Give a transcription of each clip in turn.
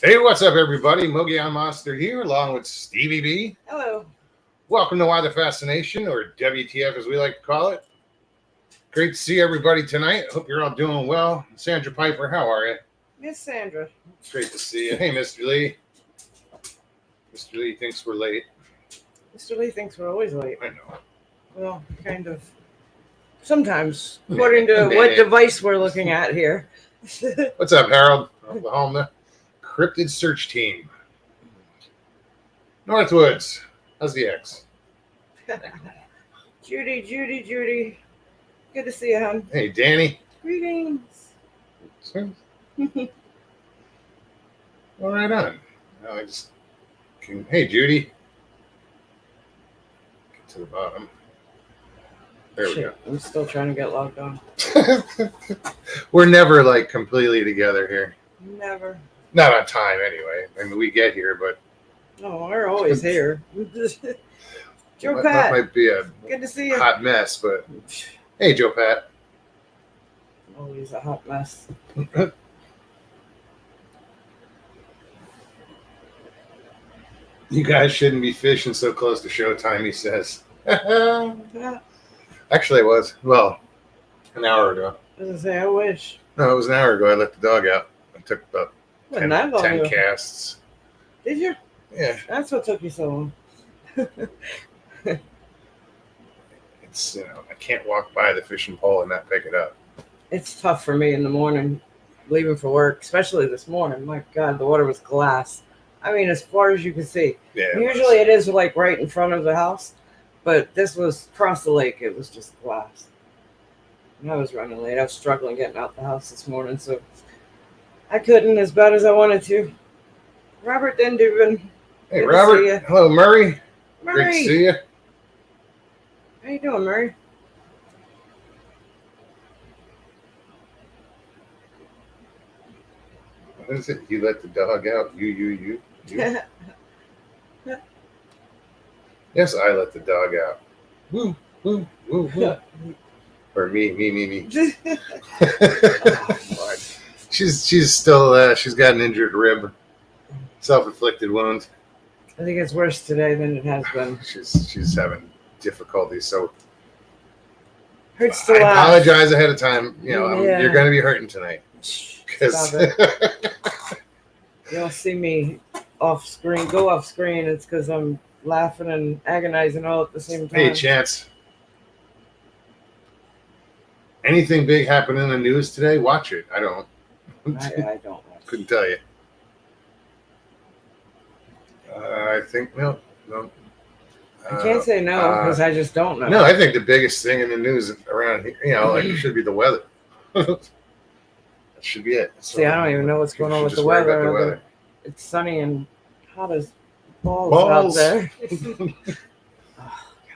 Hey, what's up, everybody? Mogion Monster here, along with Stevieb. Hello. Welcome to Why the Fascination, or WTF as we like to call it. Great to see everybody tonight. Hope you're all doing well. Sandra Piper, how are you? Miss Sandra. It's great to see you. Hey, Mr. Lee. Mr. Lee thinks we're late. Mr. Lee thinks we're always late. I know. Well, kind of. Sometimes, according to what device we're looking at here. What's up, Harold? Oklahoma. Cryptid Search Team. Northwoods. How's the ex? Judy. Good to see you, hon. Hey, Danny. Greetings. All right on. Hey, Judy. Get to the bottom. There we go. I'm still trying to get logged on. We're never like completely together here. Never. Not on time, anyway. I mean, we get here, but No, we're always here. Joe that Pat. might be a Good to see you. hot mess. But hey, Joe Pat. Always a hot mess. You guys shouldn't be fishing so close to showtime, he says. Actually, I was. Well, an hour ago. I was going to say, I wish. No, it was an hour ago. I let the dog out. I took about 10 ago. casts. Did you? Yeah. That's what took you so long. It's, I can't walk by the fishing pole and not pick it up. It's tough for me in the morning, leaving for work, especially this morning. My God, the water was glass. I mean, as far as you can see. Yeah. Usually it is like right in front of the house, but this was across the lake. It was just glass. And I was running late. I was struggling getting out the house this morning, so I couldn't as bad as I wanted to. Robert Denduven. Hey, Robert. Hello, Murray. Murray. Great to see you. How you doing, Murray? What is it? You let the dog out. You. Yes, I let the dog out. Woo. Or me. She's still she's got an injured rib, self-inflicted wound. I think it's worse today than it has been. She's having difficulties, so Hurts to I laugh. apologize ahead of time. Yeah. You're going to be hurting tonight. Stop it. You'll see me off screen. Go off screen. It's because I'm laughing and agonizing all at the same time. Hey, Chance. Anything big happened in the news today? Watch it. I don't. I don't. Couldn't tell you. I think no. I can't say no because I just don't know. No, I think the biggest thing in the news around here, should be the weather. That should be it. So, see, I don't even know what's going on with the weather. It's sunny and hot as balls. Out there.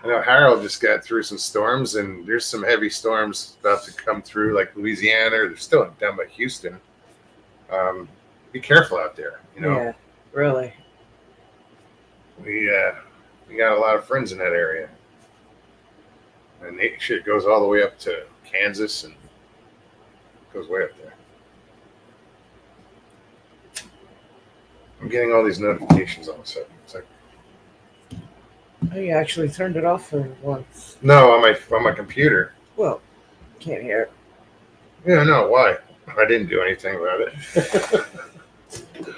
I know Harold just got through some storms, and there's some heavy storms about to come through, like Louisiana. They're still down by Houston. Be careful out there. Yeah, really. We got a lot of friends in that area, and shit goes all the way up to Kansas and goes way up there. I'm getting all these notifications all of a sudden. It's like, oh, you actually turned it off for once. no, on my computer. Well, can't hear it. Yeah, no, why? I didn't do anything about it.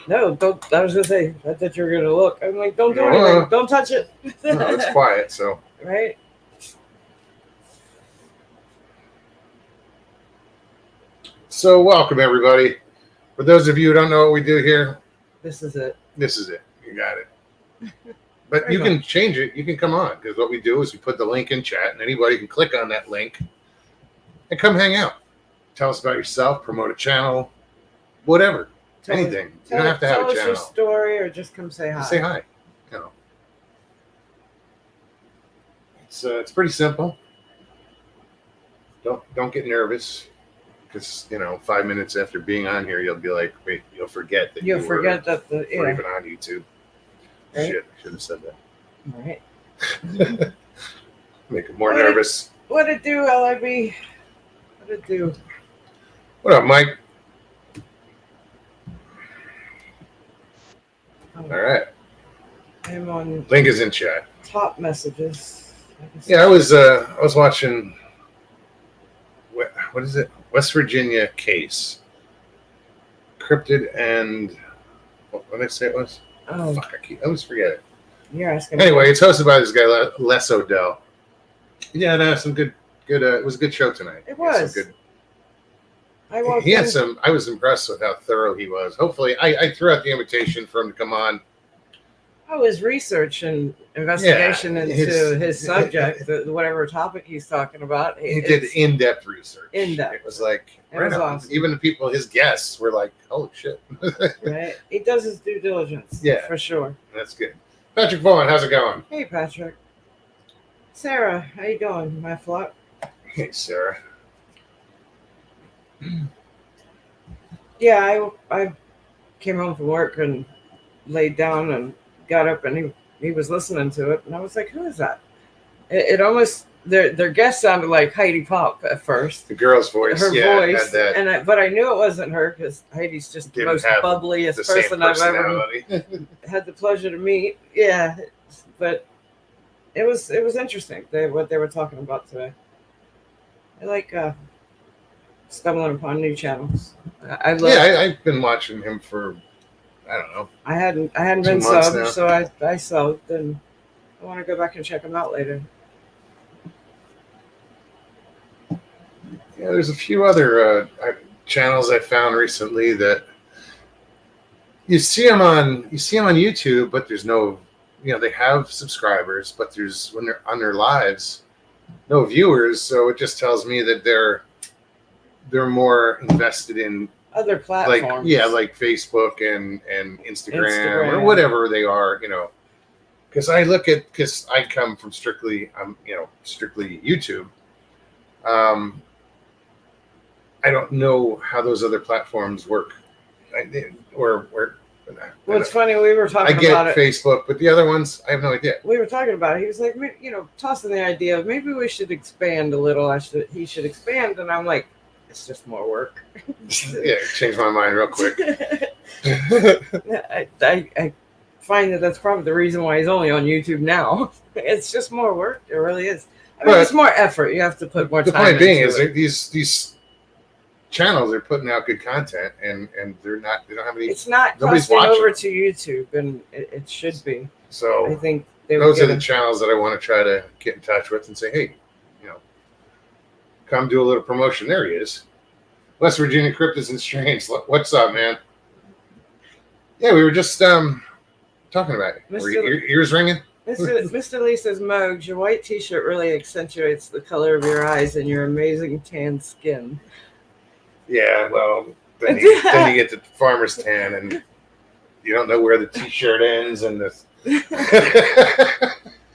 No, don't. I was gonna say I thought you were gonna look. I'm like, don't do anything. Don't touch it. No, it's quiet. So right. So welcome everybody. For those of you who don't know what we do here, this is it. You got it. But you can change it. You can come on, because what we do is we put the link in chat, and anybody can click on that link and come hang out. Tell us about yourself, promote a channel, whatever. Anything. You don't have to have a channel. Tell us your story or just come say hi. Just say hi. It's pretty simple. Don't get nervous, because 5 minutes after being on here, you'll be like, wait, you'll forget that you'll forget that we're even on YouTube. Right? Shit, I should have said that. All right. Make it more nervous. What it do, LIB? What it do? What up, Mike? All right. I'm on Link is in chat. top messages. Yeah, I was watching. What is it? West Virginia case. Cryptid and what did I say it was? Oh, Fuck, I always forget it. you're asking. Anyway, it's hosted by this guy Les Odell. Yeah, no, some good. It was a good show tonight. It was. Good. He had some. I was impressed with how thorough he was. Hopefully, I threw out the invitation for him to come on. Oh, his research and investigation into his subject, whatever topic he's talking about. He did in-depth research. In-depth. It was like, it was awesome. Even the people, his guests, were like, "Holy shit!" Right? He does his due diligence. Yeah, for sure. That's good. Patrick Vaughn, how's it going? Hey, Patrick. Sarah, how you doing, my flock? Hey, Sarah. Yeah, I came home from work and laid down and got up, and he was listening to it, and I was like, who is that? It almost their guest sounded like Heidi Pop at first. The girl's voice. Her voice. Had that. But I knew it wasn't her because Heidi's just the most bubbliest person I've ever had the pleasure to meet. Yeah, but it was interesting what they were talking about today. I like stumbling upon new channels. I've been watching him for, I don't know. I hadn't been subbed, so I subbed, and I want to go back and check them out later. Yeah, there's a few other channels I found recently that you see them on YouTube, but there's no, they have subscribers, but there's when they're on their lives, no viewers. So it just tells me that they're more invested in other platforms, like Facebook and Instagram or whatever they are, Because I come from strictly YouTube. I don't know how those other platforms work. Well, it's funny, we were talking about it. I get Facebook, but the other ones, I have no idea. We were talking about it. He was like, tossing the idea of maybe we should expand a little. He should expand, and I'm like, it's just more work. Yeah, changed my mind real quick. I find that's probably the reason why he's only on YouTube now. It's just more work. It really is. I mean, it's more effort. You have to put more time. The point being is these channels are putting out good content, and they don't have any. It's not crossing over to YouTube, and it should be. So I think those are the channels that I want to try to get in touch with and say, hey, come do a little promotion. There he is. West Virginia Cryptids and Strange. What's up, man? Yeah, we were just talking about it. Were your ears ringing? Mr. Lee says, Mogs, your white t-shirt really accentuates the color of your eyes and your amazing tan skin. Yeah, well, then you get the farmer's tan, and you don't know where the t-shirt ends, and the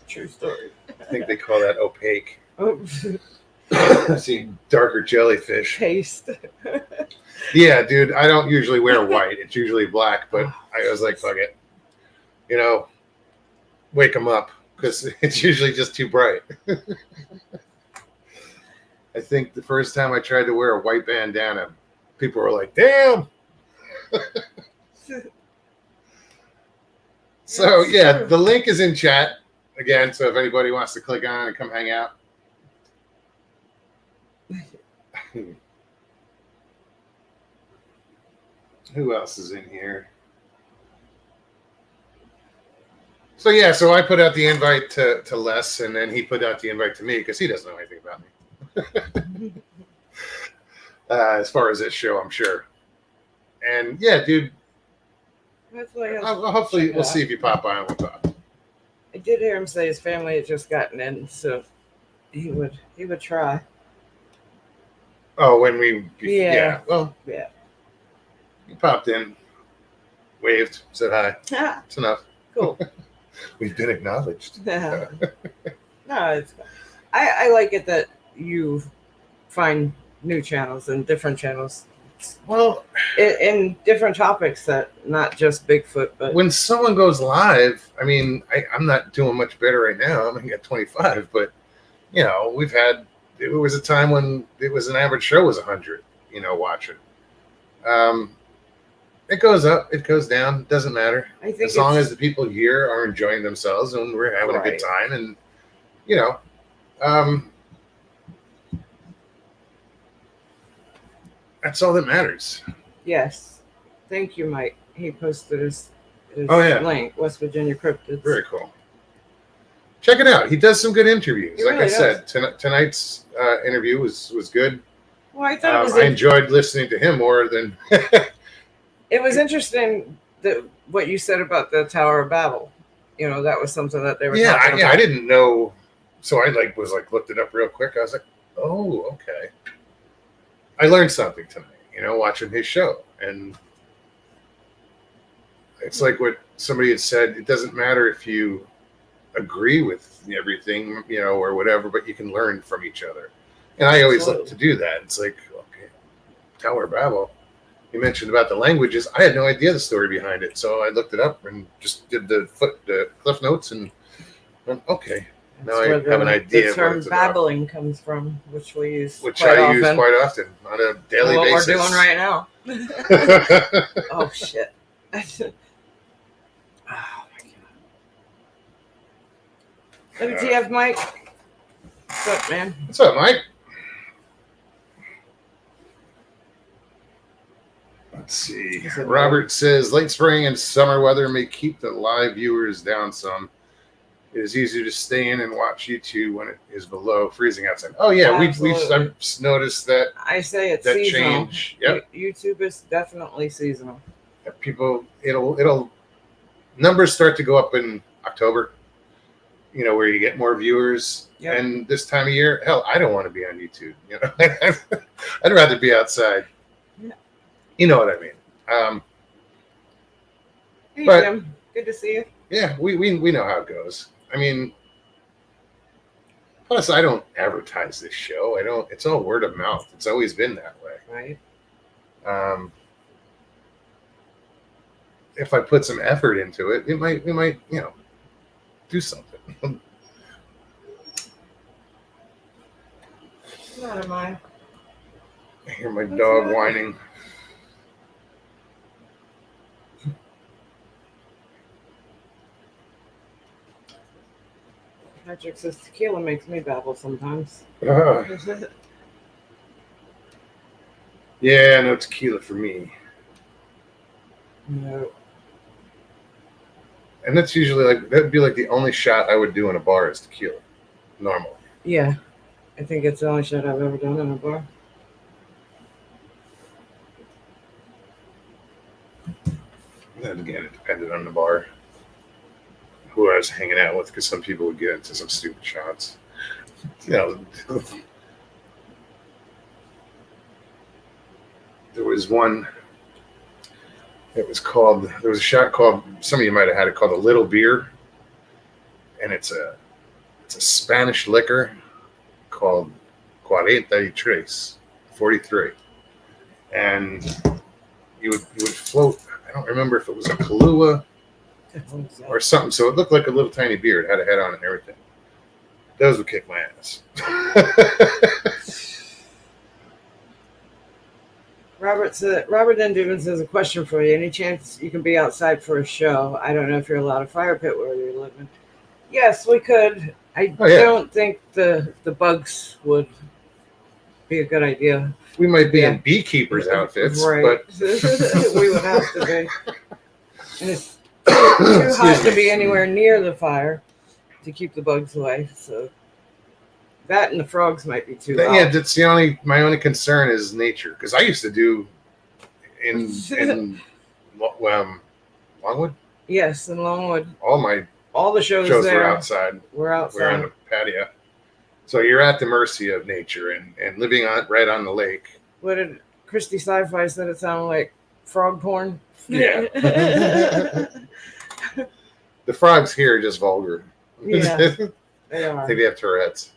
true story. I think they call that opaque. Oh. I see darker jellyfish. Paste. Yeah, dude, I don't usually wear white. It's usually black, but I was like, fuck it. Wake them up, because it's usually just too bright. I think the first time I tried to wear a white bandana, people were like, damn. So, yeah, the link is in chat again. So if anybody wants to click on and come hang out. Who else is in here? So yeah, so I put out the invite to Les, and then he put out the invite to me because he doesn't know anything about me. As far as this show, I'm sure. And yeah, dude. Hopefully, we'll see if you pop by and we'll talk. I did hear him say his family had just gotten in, so he would try. Oh, when we yeah. He popped in, waved, said hi. It's enough. Cool. We've been acknowledged. No, it's fine. I like it that you find new channels and different channels. Well, in different topics that not just Bigfoot, but when someone goes live, I mean, I'm not doing much better right now. I'm at 25, but we've had. It was a time when it was an average show was 100, watching. It goes up, it goes down. It doesn't matter. I think As long as the people here are enjoying themselves and we're having a good Right. time, and you know, um, that's all that matters. yes. Thank you, Mike. He posted his Oh, yeah. link, West Virginia Cryptids. Very cool. Check it out. He does some good interviews. He Like really I said, tonight's interview was good. Well, I thought it was I enjoyed listening to him more than. it was interesting that what you said about the Tower of Babel. You know, that was something that they were talking about. I didn't know, so I looked it up real quick. I was like, oh, okay. I learned something tonight. Watching his show, and it's like what somebody had said. It doesn't matter if you agree with everything, or whatever, but you can learn from each other. And I always look to do that. It's like, okay, Tower of Babel. You mentioned about the languages. I had no idea the story behind it, so I looked it up and just did the cliff notes, and went, okay, now I have an idea. The term what it's about. babbling comes from, which we use Which quite I often. use quite often on a daily basis. What we're doing right now. Oh shit! Oh my god! WTF, Mike? What's up, man? What's up, Mike? Let's see. Robert says late spring and summer weather may keep the live viewers down some. It is easier to stay in and watch YouTube when it is below freezing outside. Oh yeah, I've noticed that. I say it's that seasonal. change. Yep. YouTube is definitely seasonal. People, it'll numbers start to go up in October. Where you get more viewers. Yep. And this time of year, hell, I don't want to be on YouTube. I'd rather be outside. Yeah. You know what I mean? Hey, but, Jim. Good to see you. Yeah, we know how it goes. I mean, plus I don't advertise this show. It's all word of mouth. It's always been that way. Right. If I put some effort into it, we might do something. Not am I. I hear my dog whining. Patrick says tequila makes me babble sometimes. Yeah, no tequila for me. No. And that's usually that'd be like the only shot I would do in a bar is tequila. Normal. Yeah. I think it's the only shot I've ever done in a bar. Then again, it depended on the bar, who I was hanging out with, because some people would get into some stupid shots. There was one. It was called. There was a shot called. Some of you might have had it called a Little Beer, and it's a Spanish liquor called 43, and you would float. I don't remember if it was a Kahlua or something. So it looked like a little tiny beer. It had a head on it and everything. Those would kick my ass. Robert N. Dubin says, a question for you. Any chance you can be outside for a show? I don't know if you're allowed a fire pit where you're living. Yes, we could. I don't think the bugs would be a good idea. We might be in beekeepers' outfits, right? But we would have to be. And it's too hot to be anywhere near the fire to keep the bugs away. So that and the frogs might be too hot. Yeah, that's my only concern is nature, because I used to do in Longwood. Yes, in Longwood. All the shows there were outside. We're outside. We're on the patio. So you're at the mercy of nature and living right on the lake. What did Christy Sci-Fi said? It sounded like frog porn. Yeah. The frogs here are just vulgar. Yeah, they are. I think they have Tourette's.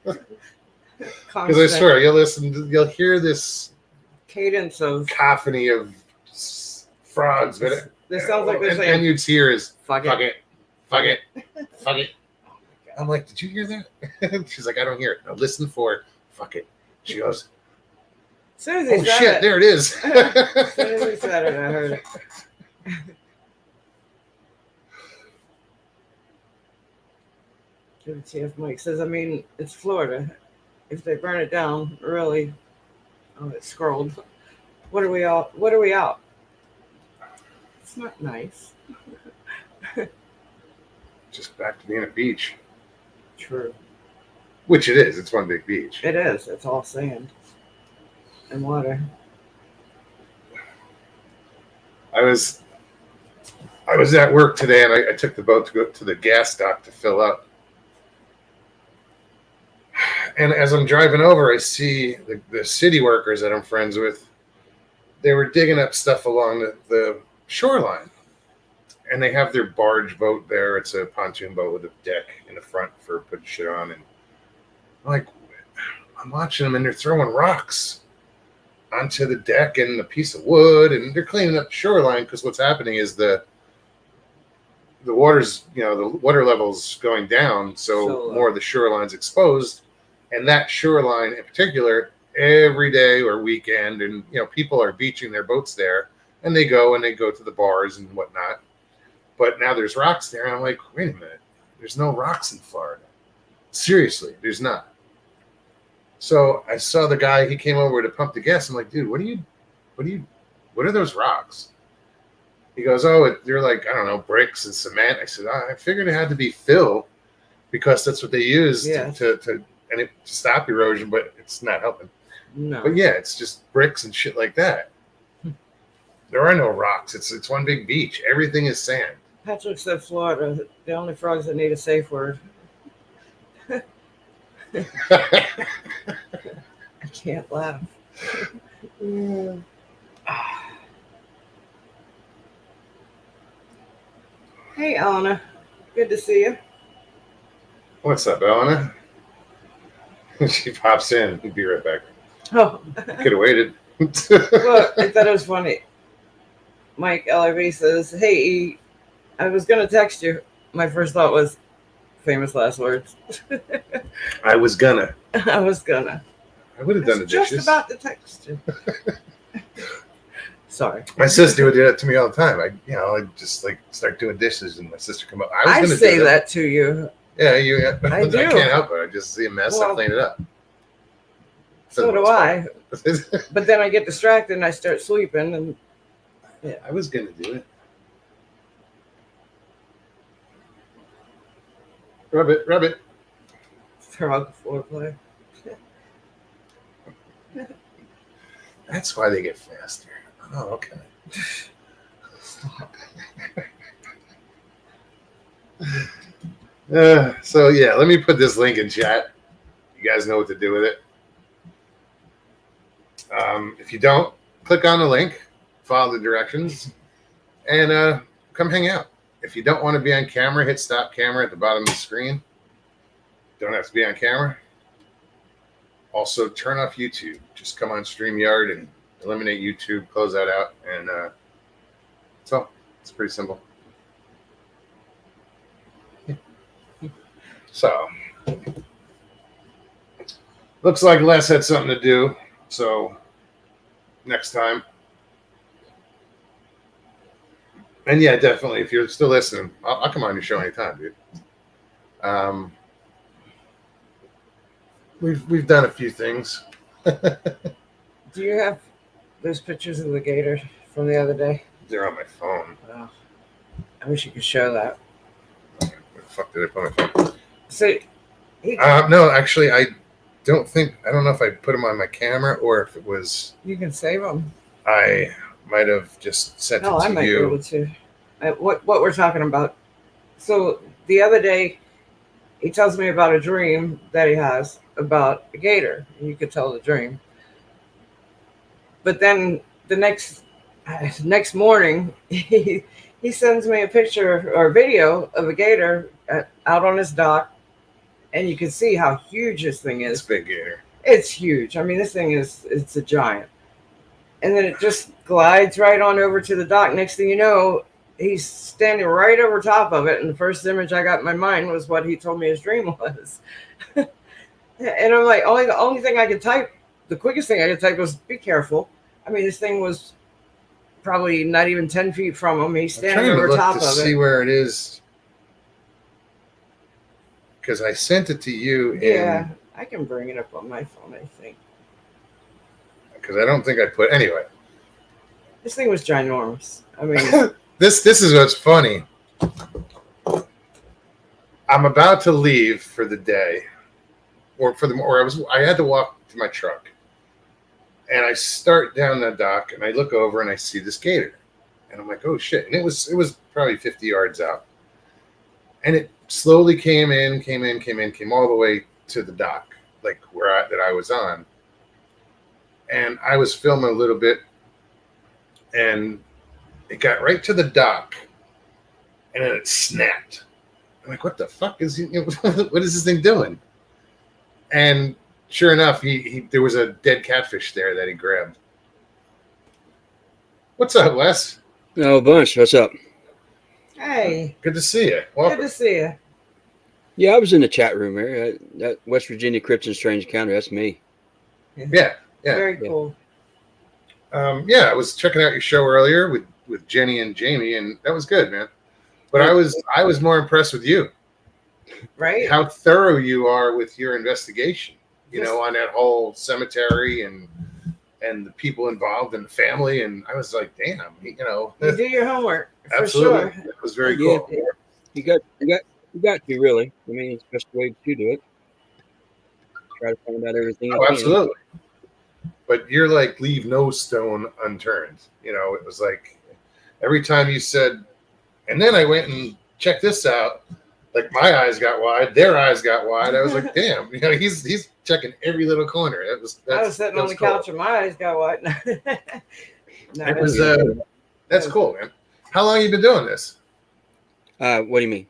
Because I swear, you'll hear this cadence of cacophony of frogs, but this sounds like they're saying, and you'd hear is fuck it. I'm like, did you hear that? She's like, I don't hear it. Now listen for it. Fuck it. She goes, As soon as he Oh said shit! it, There it is. as soon as he said it, I heard it. WTF Mike says, I mean, it's Florida. If they burn it down, really, oh, it scrolled. What are we out? It's not nice. Just back to being a beach, True. which it is. It's one big beach. It is. It's all sand and water. I was at work today, and I took the boat to go to the gas dock to fill up. And as I'm driving over, I see the city workers that I'm friends with. They were digging up stuff along the shoreline. And they have their barge boat there. It's a pontoon boat with a deck in the front for putting shit on. And I'm watching them, and they're throwing rocks onto the deck and a piece of wood. And they're cleaning up the shoreline because what's happening is the water's, the water level's going down. So more of the shoreline's exposed. And that shoreline in particular, every day or weekend, and people are beaching their boats there, and they go to the bars and whatnot. But now there's rocks there, and I'm like, wait a minute, there's no rocks in Florida. Seriously, there's not. So I saw the guy, he came over to pump the gas. I'm like, dude, what are those rocks? He goes, oh, they're like, I don't know, bricks and cement. I said, I figured it had to be fill because that's what they use to stop erosion, but it's not helping. No. But yeah, it's just bricks and shit like that. There are no rocks. It's one big beach. Everything is sand. Patrick said Florida, the only frogs that need a safe word. I can't laugh. Hey, Elena. Good to see you. What's up, Elena? She pops in. He'll be right back. Oh. Could have waited. Well, I thought it was funny. Mike LRB says, hey, I was going to text you. My first thought was famous last words. I was gonna. I would have done the dishes. Just about to text you. Sorry. My sister would do that to me all the time. I'd just start doing dishes, and my sister come up. I say that to you. Yeah, I do. I can't help it. I just see a mess. I clean it up. So do I. But then I get distracted and I start sleeping. And yeah, I was gonna do it. Rub it. Frog foreplay. That's why they get faster. Oh, okay. Stop. So yeah, let me put this link in chat. You guys know what to do with it. If you don't, click on the link, follow the directions, and come hang out. If you don't want to be on camera, hit stop camera at the bottom of the screen. Don't have to be on camera. Also, turn off YouTube. Just come on StreamYard and eliminate YouTube, close that out, and so it's pretty simple. So, looks like Les had something to do. So, next time. And yeah, definitely, if you're still listening, I'll come on your show anytime, dude. We've done a few things. Do you have those pictures of the gator from the other day? They're on my phone. Oh, I wish you could show that. Where the fuck did I put my phone? So, no, actually, I don't know if I put them on my camera or if it was. You can save them. I might have just sent it to you. I might be able to. What we're talking about. So the other day, he tells me about a dream that he has about a gator. You could tell the dream. But then the next morning, he sends me a picture or a video of a gator out on his dock, and you can see how huge this thing is. It's a big gator. It's huge. I mean, this thing it's a giant. And then it just glides right on over to the dock. Next thing you know, he's standing right over top of it. And the first image I got in my mind was what he told me his dream was. And I'm like, the only thing I could type the quickest thing I could type was "be careful." I mean, this thing was probably not even 10 feet from him. He's I'm standing trying to over look top to of see it. where it is because I sent it to you Yeah, I can bring it up on my phone. I think because I don't think I put anyway. this thing was ginormous. I mean, This is what's funny. I'm about to leave for the day, I had to walk to my truck, and I start down the dock, and I look over and I see this gator, and I'm like, oh shit! And it was probably 50 yards out, and it slowly came all the way to the dock, like that I was on, and I was filming a little bit, and it got right to the dock, and then it snapped. I'm like, what the fuck is he? What is this thing doing? And sure enough, he there was a dead catfish there that he grabbed. What's up, Wes? Oh, Bunch, what's up? hey, Good to see you. good Welcome. to see you. Yeah, I was in the chat room there. That West Virginia Crypts and Strange Encounter, that's me. Yeah. Very cool. Yeah, I was checking out your show earlier with Jenny and Jamie, and that was good, man. But I was more impressed with you. Right? How thorough you are with your investigation. You know, on that whole cemetery and the people involved and the family, and I was like, damn, you know. You do your homework for Absolutely. sure. It was very Yeah. cool. You got to really. I mean, it's just the way to do it. Try to find out everything. Oh, absolutely. But you're like, leave no stone unturned. You know, it was like every time you said, and then I went and checked this out. Like my eyes got wide, their eyes got wide. I was like, damn, you know, he's checking every little corner. I was sitting on the couch and my eyes got wide. It was that's cool, man. How long have you been doing this What do you mean?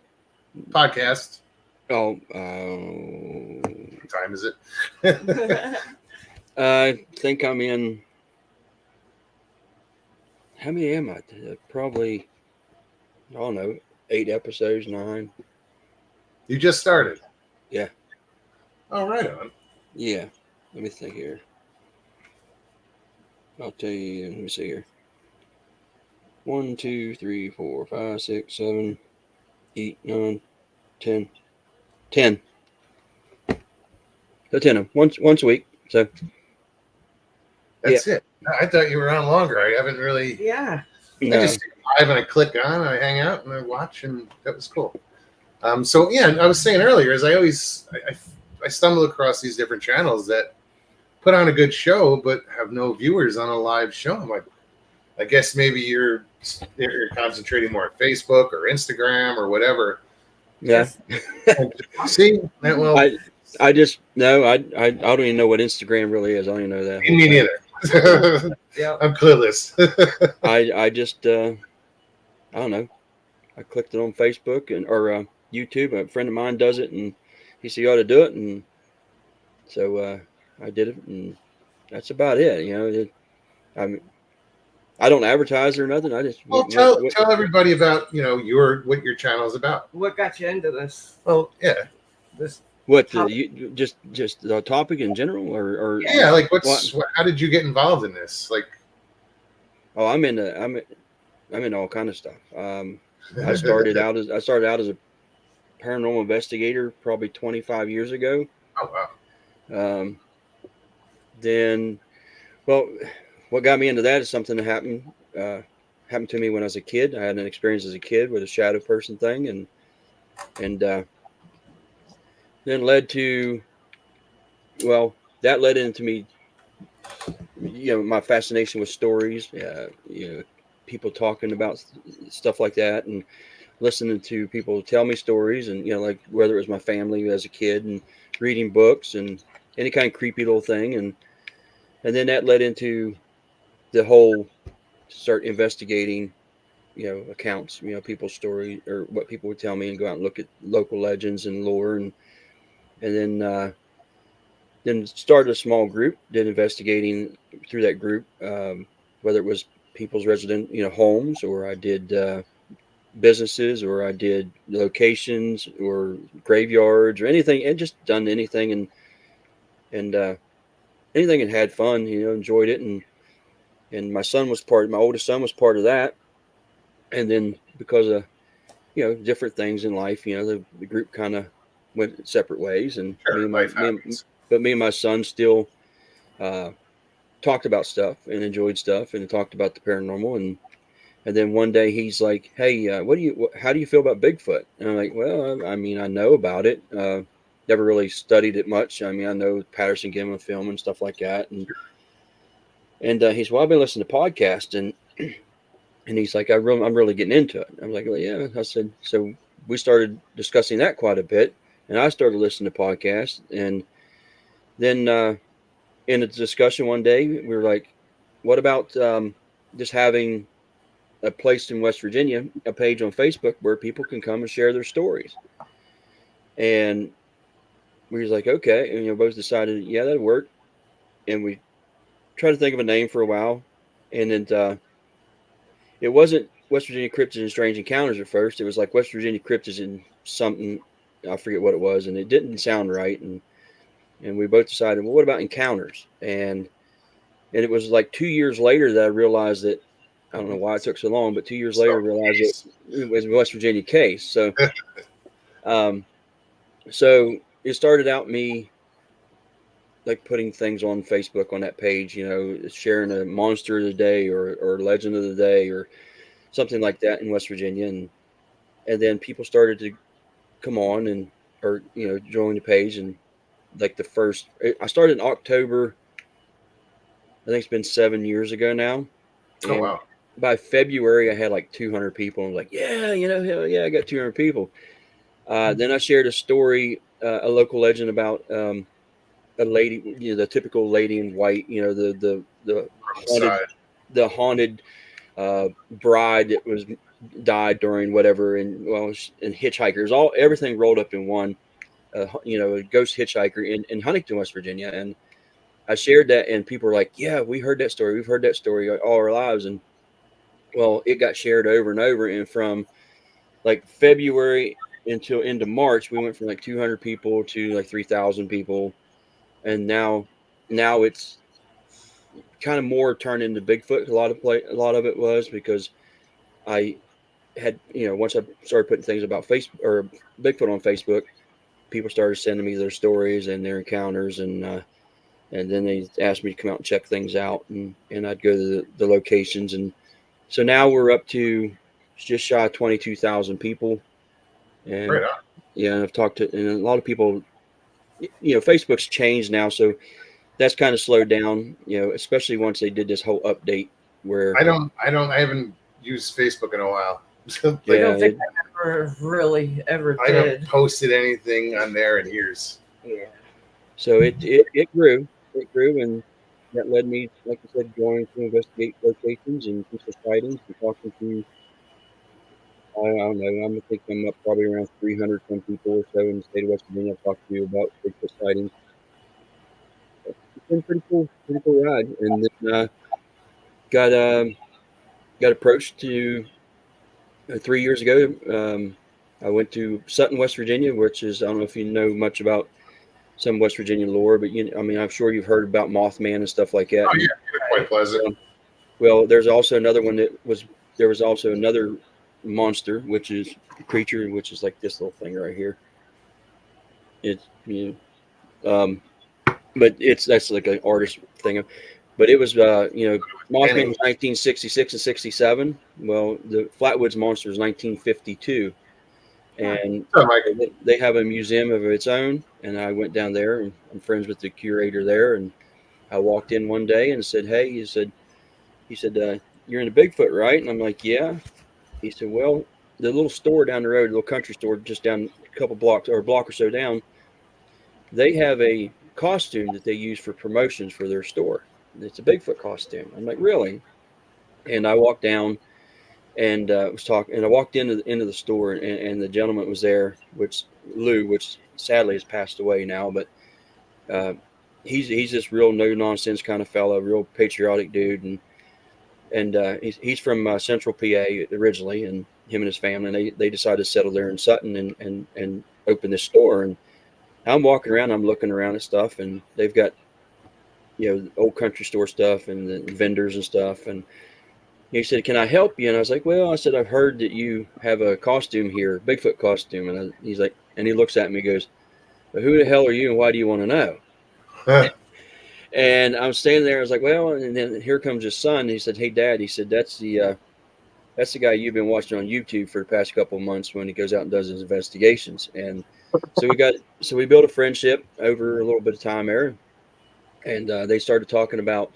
podcast? Oh, What time is it? I think I'm in. How many am I? Probably, I don't know, 8 episodes, 9. You just started. Yeah. Oh, right on. Yeah. Let me think here. I'll tell you. Let me see here. 1, 2, 3, 4, 5, 6, 7, 8, 9, 10. 10. So 10 of them. Once a week. So That's it. I thought you were on longer. I haven't really. Yeah. no. I just live and I click on and I hang out and I watch, and that was cool. So yeah, I was saying earlier, is I stumble across these different channels that put on a good show but have no viewers on a live show. I'm like, I guess maybe you're concentrating more on Facebook or Instagram or whatever. Yeah. See, well, I just no. I don't even know what Instagram really is. I don't even know that. me neither. Yeah. I'm clueless. I just I don't know. I clicked it on Facebook or YouTube. A friend of mine does it, and he said you ought to do it, and so I did it, and that's about it. You know, I don't advertise or nothing. I just tell everybody about what your channel is about. What got you into this? Well, yeah. Just the topic in general, or yeah, like how did you get involved in this? Like, oh, I'm in all kind of stuff. I started out as a paranormal investigator probably 25 years ago. Oh wow. Then, well, what got me into that is something that happened to me when I was a kid. I had an experience as a kid with a shadow person thing, and then led into me, my fascination with stories, people talking about stuff like that, and listening to people tell me stories, and like whether it was my family as a kid, and reading books and any kind of creepy little thing, and then that led into the whole start investigating accounts, people's story or what people would tell me, and go out and look at local legends and lore, and then started a small group, did investigating through that group, whether it was people's resident homes, or I did businesses, or I did locations or graveyards or anything, and just done anything, and anything and had fun, enjoyed it. And my oldest son was part of that. And then because of, different things in life, the group kind of went separate ways. And Sure, life happens. me and my son still talked about stuff and enjoyed stuff and talked about the paranormal. And then one day he's like, "Hey, how do you feel about Bigfoot?" And I'm like, "Well, I mean, I know about it. Never really studied it much. I mean, I know Patterson Gimlin film and stuff like that." And he's, "Well, I've been listening to podcasts and he's like, I'm really getting into it." I'm like, "Well, yeah." I said, so we started discussing that quite a bit, and I started listening to podcasts. And then in a discussion one day, we were like, "What about just having a place in West Virginia, a page on Facebook where people can come and share their stories?" And we was like, "Okay," and both decided, yeah, that'd work. And we tried to think of a name for a while, and then it wasn't West Virginia Cryptids and Strange Encounters at first. It was like West Virginia Cryptids and something, I forget what it was, and it didn't sound right. And we both decided, well, what about Encounters? And it was like 2 years later that I realized that, I don't know why it took so long, but 2 years later I realized it was a West Virginia case. So, so it started out me like putting things on Facebook on that page, sharing a monster of the day or legend of the day or something like that in West Virginia. And then people started to come on or join the page. And like I started in October. I think it's been 7 years ago now. Oh, And wow. by February, I had like 200 people. I'm like, yeah, hell yeah, I got 200 people. Then I shared a story, a local legend about a lady, the typical lady in white, the haunted bride that was died during whatever, and hitchhikers, everything rolled up in one. A ghost hitchhiker in Huntington, West Virginia, and I shared that, and people were like, "Yeah, we heard that story. We've heard that story all our lives." And well, it got shared over and over, and from like February until into March, we went from like 200 people to like 3,000 people, and now it's kind of more turned into Bigfoot. A lot of it was because I had, once I started putting things about Facebook or Bigfoot on Facebook, people started sending me their stories and their encounters, and then they asked me to come out and check things out, and I'd go to the locations. And so now we're up to just shy of 22,000 people. And Right on. yeah, and I've talked to, and a lot of people, Facebook's changed now. So that's kind of slowed down, especially once they did this whole update where I haven't used Facebook in a while. I don't think I ever I did. haven't posted anything on there in years. Yeah. So it grew. It grew, and that led me, like I said, going to investigate locations and people sightings and talking to, I don't know, I'm think I'm up probably around 300 some people or so in the state of West Virginia. I've talked to about Bigfoot sightings. It's been pretty cool ride. And then got approached to 3 years ago. I went to Sutton, West Virginia, which is, I don't know if you know much about some West Virginia lore, but I'm sure you've heard about Mothman and stuff like that. Oh yeah, quite pleasant. Well, there's also another one there was also another monster, which is a creature, which is like this little thing right here. It's but that's like an artist thing. But it was Mothman was 1966 and 67. Well, the Flatwoods Monster is 1952. And they have a museum of its own, and I went down there, and I'm friends with the curator there, and I walked in one day and said, "Hey," he said, "You're into Bigfoot, right?" And I'm like, "Yeah." He said, "Well, the little store down the road, the little country store just down a couple blocks or a block or so down, they have a costume that they use for promotions for their store. It's a Bigfoot costume." I'm like, "Really?" And I walked down and was talking, and I walked into the store, and the gentleman was there, which sadly has passed away now, but he's this real no nonsense kind of fellow, real patriotic dude, and he's from Central PA originally, and him and his family, and they decided to settle there in Sutton and open this store. And I'm walking around, I'm looking around at stuff, and they've got old country store stuff and the vendors and stuff. And he said, "Can I help you?" And I was like, "Well," I said, "I've heard that you have a costume here, Bigfoot costume." And he's like, and he looks at me and goes, "But who the hell are you and why do you want to know?" And I'm standing there. I was like, "Well," and then here comes his son. He said, "Hey, Dad," he said, that's the guy you've been watching on YouTube for the past couple of months when he goes out and does his investigations." And so we built a friendship over a little bit of time there. And they started talking about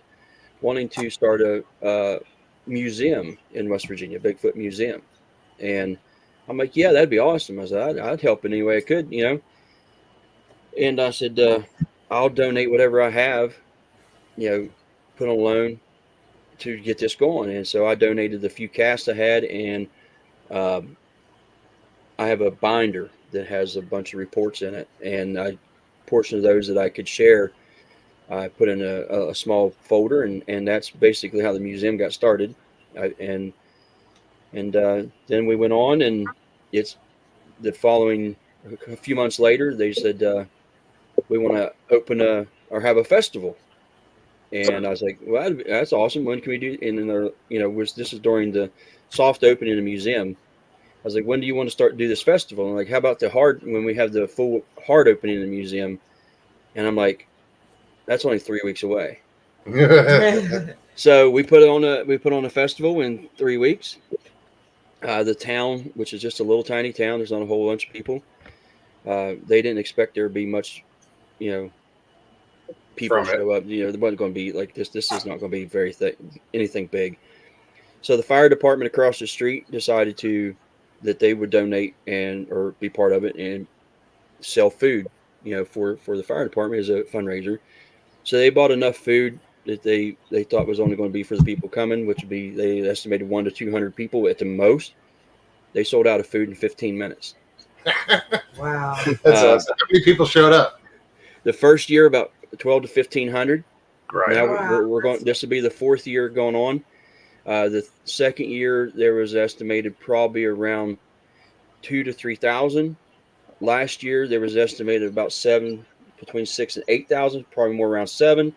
wanting to start a museum in West Virginia, Bigfoot museum. And I'm like, "Yeah, that'd be awesome." I said, I'd help in any way I could, And I said, "I'll donate whatever I have, put on loan to get this going." And so I donated the few casts I had, and I have a binder that has a bunch of reports in it, and a portion of those that I could share, I put in a small folder, and that's basically how the museum got started. And then we went on, and it's the following, a few months later, they said, "We want to open or have a festival." And I was like, "Well, that's awesome. When can we do?" And then this is during the soft opening of the museum. I was like, "When do you want to start do this festival?" And like, "How about when we have the full hard opening of the museum?" And I'm like, "That's only 3 weeks away." So we put on a festival in 3 weeks. The town, which is just a little tiny town, there's not a whole bunch of people. They didn't expect there to be much, people show up. There wasn't going to be like this. This is not going to be anything big. So the fire department across the street decided that they would donate or be part of it and sell food, for the fire department as a fundraiser. So they bought enough food that they thought was only going to be for the people coming, which would be, they estimated 100 to 200 people at the most. They sold out of food in 15 minutes. Wow. That's awesome. How many people showed up? The first year, about 12 to 1,500. Right. Now Wow. we're going. This will be the 4th year going on. The second year, there was estimated probably around 2,000 to 3,000. Last year, there was estimated about between 6,000 and 8,000, probably more around 7.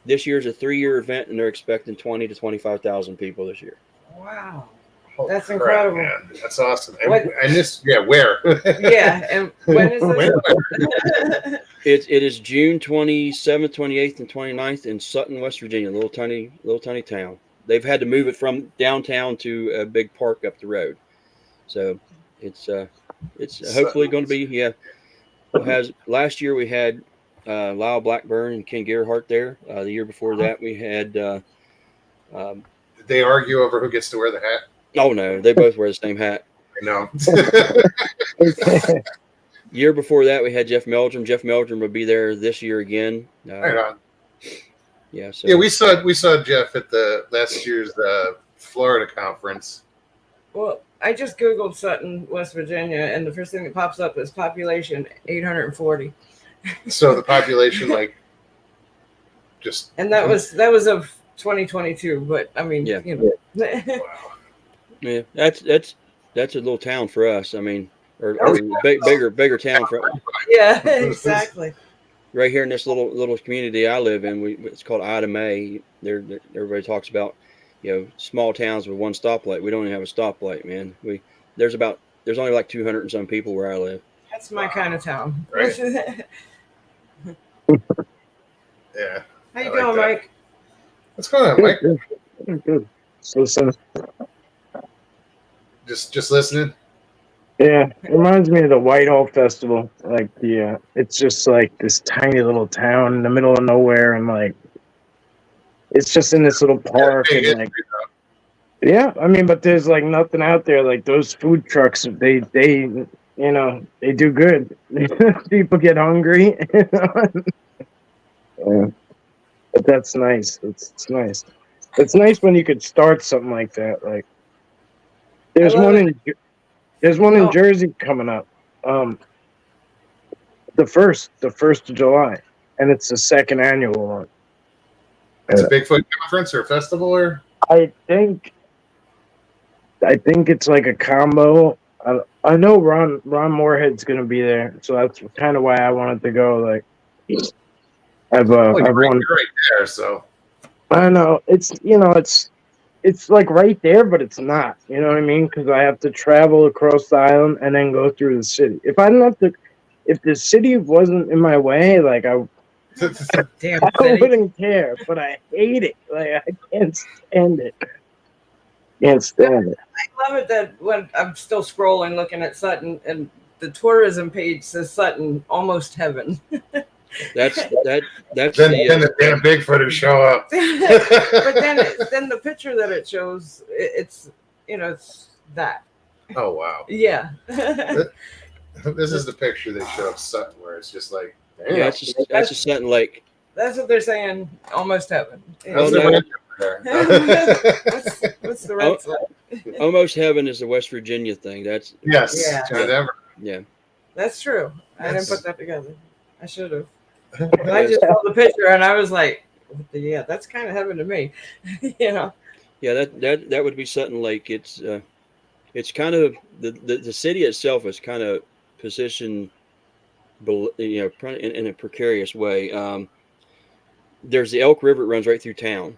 This year's a 3-year event, and they're expecting 20,000 to 25,000 people this year. Wow. Holy That's crap, incredible. Man. That's awesome. And, What- and this, where? Yeah, and when is this? It is June 27th, 28th, and 29th in Sutton, West Virginia, little tiny town. They've had to move it from downtown to a big park up the road. So it's hopefully going to be, last year we had Lyle Blackburn and Ken Gerhardt there. The year before that we had Did they argue over who gets to wear the hat? oh no, they both wear the same hat. I know. Year before that we had Jeff Meldrum. Jeff Meldrum will be there this year again. Right on. Yeah, so Yeah, we saw Jeff at the last year's Florida conference. Well, I just Googled Sutton, West Virginia, and the first thing that pops up is population 840. So the population, like, just And that was of 2022, but I mean, Yeah. wow. yeah, that's a little town for us. I mean, or bigger town for yeah, exactly. right here in this little community I live in. It's called Ida May. Everybody talks about, small towns with one stoplight. We don't even have a stoplight, man. There's only like 200 and some people where I live. That's my kind of town. Right. How Yeah. you I like doing, that. Mike? What's going on, Mike? Good. So listen. Just listening. Yeah, it reminds me of the Whitehall Festival. Like it's just like this tiny little town in the middle of nowhere, and like it's just in this little park, Big and like history, though. yeah, I mean, but there's like nothing out there. Like those food trucks, they they do good. People get hungry. Yeah. But that's nice. It's nice. It's nice when you could start something like that. Like there's I love one in Oh. Jersey coming up. The first of July, and it's the second annual one. It's a Bigfoot conference or festival, or I think it's like a combo. I know Ron Moorhead's gonna be there, so that's kind of why I wanted to go. Like, I've Well, I've won. you're right there, so I know it's it's like right there, but it's not. You know what I mean? Because I have to travel across the island and then go through the city. If I didn't have to, if the city wasn't in my way, like Damn I city. wouldn't care. But I hate it. Like I can't stand it. Can't stand it. I love it that when I'm still scrolling, looking at Sutton, and the tourism page says Sutton, almost heaven. That's then the the damn Bigfooters show up. But then the picture that it shows, it's it's that. Oh wow. Yeah. This is the picture they show of Sutton, where it's just like, damn. yeah, that's a Sutton Lake. That's what they're saying. Almost heaven. Well, How's no. the wind up there? What's the red side? Almost heaven is the West Virginia thing. That's Yes, Yeah. John Denver. yeah. That's true. I didn't Yes. put that together. I should have. I just saw the picture and I was like, yeah, that's kind of heaven to me. Yeah, that would be Sutton Lake. It's kind of the city itself is kind of positioned, in a precarious way. There's the Elk River, it runs right through town,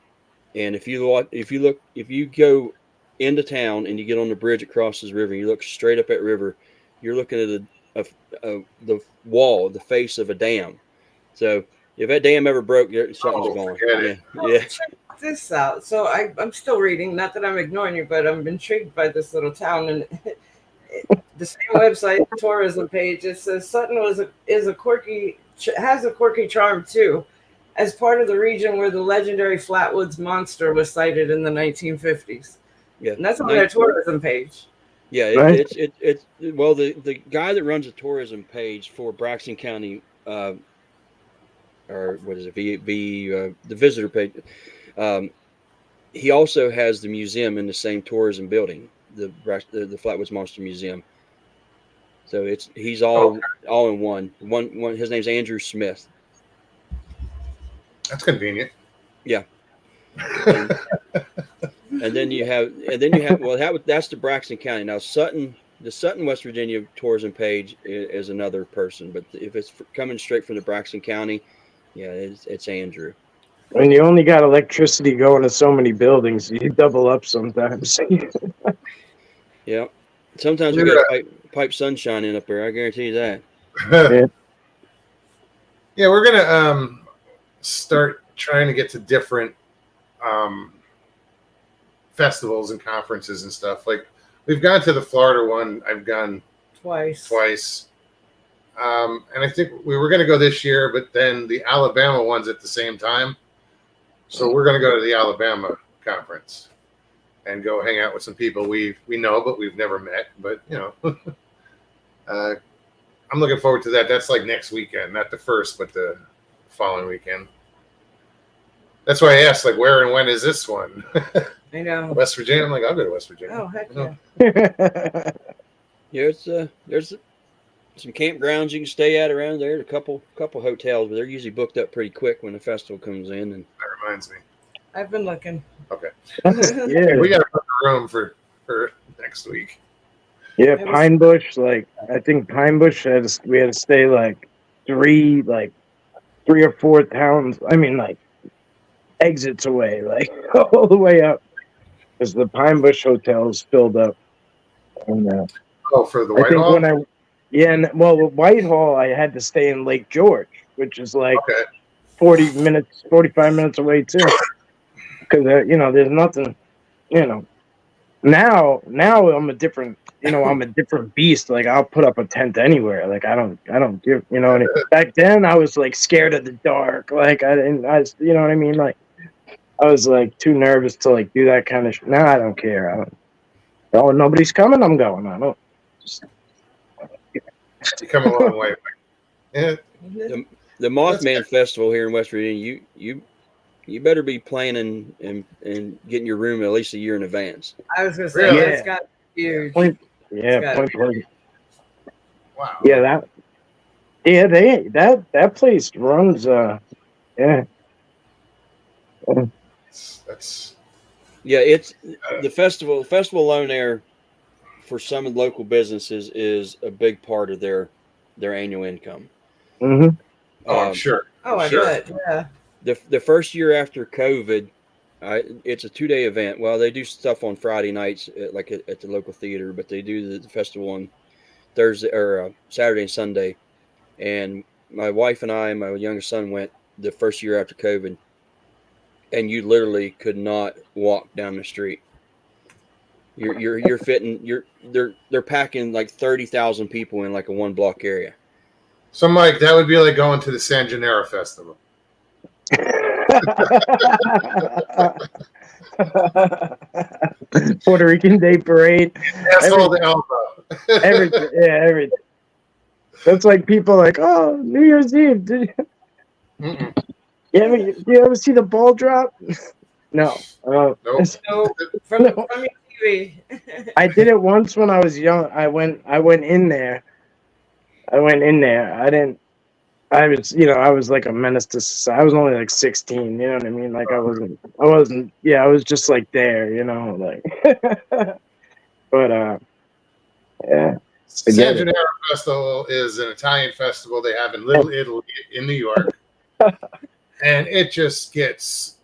and if you go into town and you get on the bridge that crosses the river, and you look straight up at river, you're looking at the wall, the face of a dam. So if that dam ever broke, something's gone. forget Yeah, it. Well, yeah. check this out. So I'm still reading. Not that I'm ignoring you, but I'm intrigued by this little town. And the same website, tourism page, it says Sutton has a quirky charm too, as part of the region where the legendary Flatwoods monster was sighted in the 1950s. Yeah, And that's on their tourism page. Yeah, Right. it's well, the guy that runs the tourism page for Braxton County, or what is it, the visitor page, he also has the museum in the same tourism building, the Flatwoods Monster Museum. So he's all in one. His name's Andrew Smith. That's convenient. Yeah. And then you have that's the Braxton County. Now the Sutton, West Virginia tourism page is another person, but if it's coming straight from the Braxton County, yeah, it's Andrew. When you only got electricity going to so many buildings, you double up sometimes. Yeah. Sometimes we got pipe sunshine in up there. I guarantee you that. Yeah, we're gonna start trying to get to different festivals and conferences and stuff. Like we've gone to the Florida one. I've gone twice. And I think we were going to go this year, but then the Alabama one's at the same time. So we're going to go to the Alabama conference and go hang out with some people we know, but we've never met. But, I'm looking forward to that. That's like next weekend, not the first, but the following weekend. That's why I asked, like, where and when is this one? I know. West Virginia. I'm like, I'll go to West Virginia. Oh, heck yeah. Yeah, there's some campgrounds you can stay at around there. A couple hotels, but they're usually booked up pretty quick when the festival comes in. And That reminds me. I've been looking. Okay. Yeah. We got to book a room for next week. Yeah, Pine Bush. Like I think Pine Bush we had to stay like three or four towns. I mean, like exits away, like all the way up, because the Pine Bush hotel is filled up. And For the I think Whitehall? with Whitehall, I had to stay in Lake George, which is like Okay. 45 minutes away too. Because there's nothing. Now I'm a different. I'm a different beast. Like I'll put up a tent anywhere. Like I don't give. Back then I was like scared of the dark. Like I you know what I mean. Like I was like too nervous to like do that kind of. Now I don't care. I don't. Oh, nobody's coming. I'm going. I don't. You come a long way. Yeah. the Mothman Festival here in West Virginia, you better be planning and getting your room at least a year in advance. I was going to say, Really? it's got huge. Point It's Blank. Wow. Yeah, that place runs. Yeah. That's Yeah, it's the festival. Festival alone there for some local businesses is a big part of their annual income. Mm-hmm. Oh, I'm sure. Oh, I Sure. bet. Yeah. The first year after COVID, it's a 2-day event. Well, they do stuff on Friday nights, like at the local theater, but they do the festival on Thursday or Saturday and Sunday. And my wife and I, my younger son, went the first year after COVID, and you literally could not walk down the street. You're fitting. They're packing like 30,000 people in like a 1 block area. So, Mike, that would be like going to the San Gennaro Festival. Puerto Rican Day Parade. Asshole to elbow. Everything. Yeah, everything. That's like people like, oh, New Year's Eve. Mm-mm. Do you ever see the ball drop? No. Nope. No, from your TV. I did it once when I was young. I went in there. I was like a menace to society. I was only like 16, you know what I mean? Like I was just like there, like but yeah. San Gennaro Festival is an Italian festival they have in Little Italy in New York. And it just gets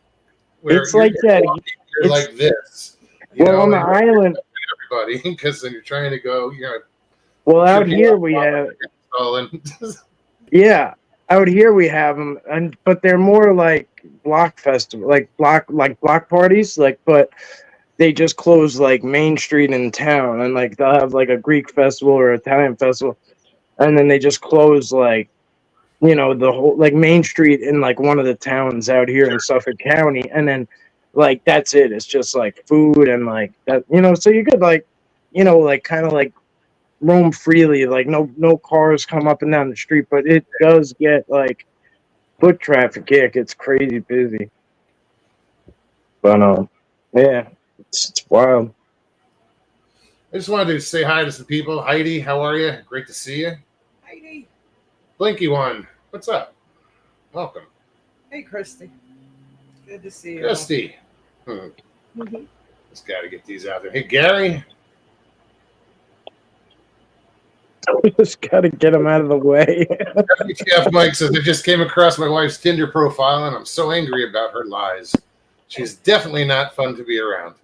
where It's like that. You're like this. Well, on the island, everybody, because then you're trying to go, well, out here we have. Yeah, out here we have them, but they're more like block festival, like block parties, but they just close like Main Street in town, and like they'll have like a Greek festival or Italian festival, and then they just close like, the whole like Main Street in like one of the towns out here in Suffolk County, and then like that's it. It's just like food and like that, so you could like, like kind of like roam freely, like no cars come up and down the street, but it does get like foot traffic. Yeah, it gets crazy busy. But yeah, it's wild. I just wanted to say hi to some people. Heidi, how are you? Great to see you. Heidi. Blinky one, what's up? Welcome. Hey, Christy. Good to see you. Christy. Just got to get these out there. Hey, Gary. We just got to get them out of the way. WTF Mike says, I just came across my wife's Tinder profile and I'm so angry about her lies. She's definitely not fun to be around.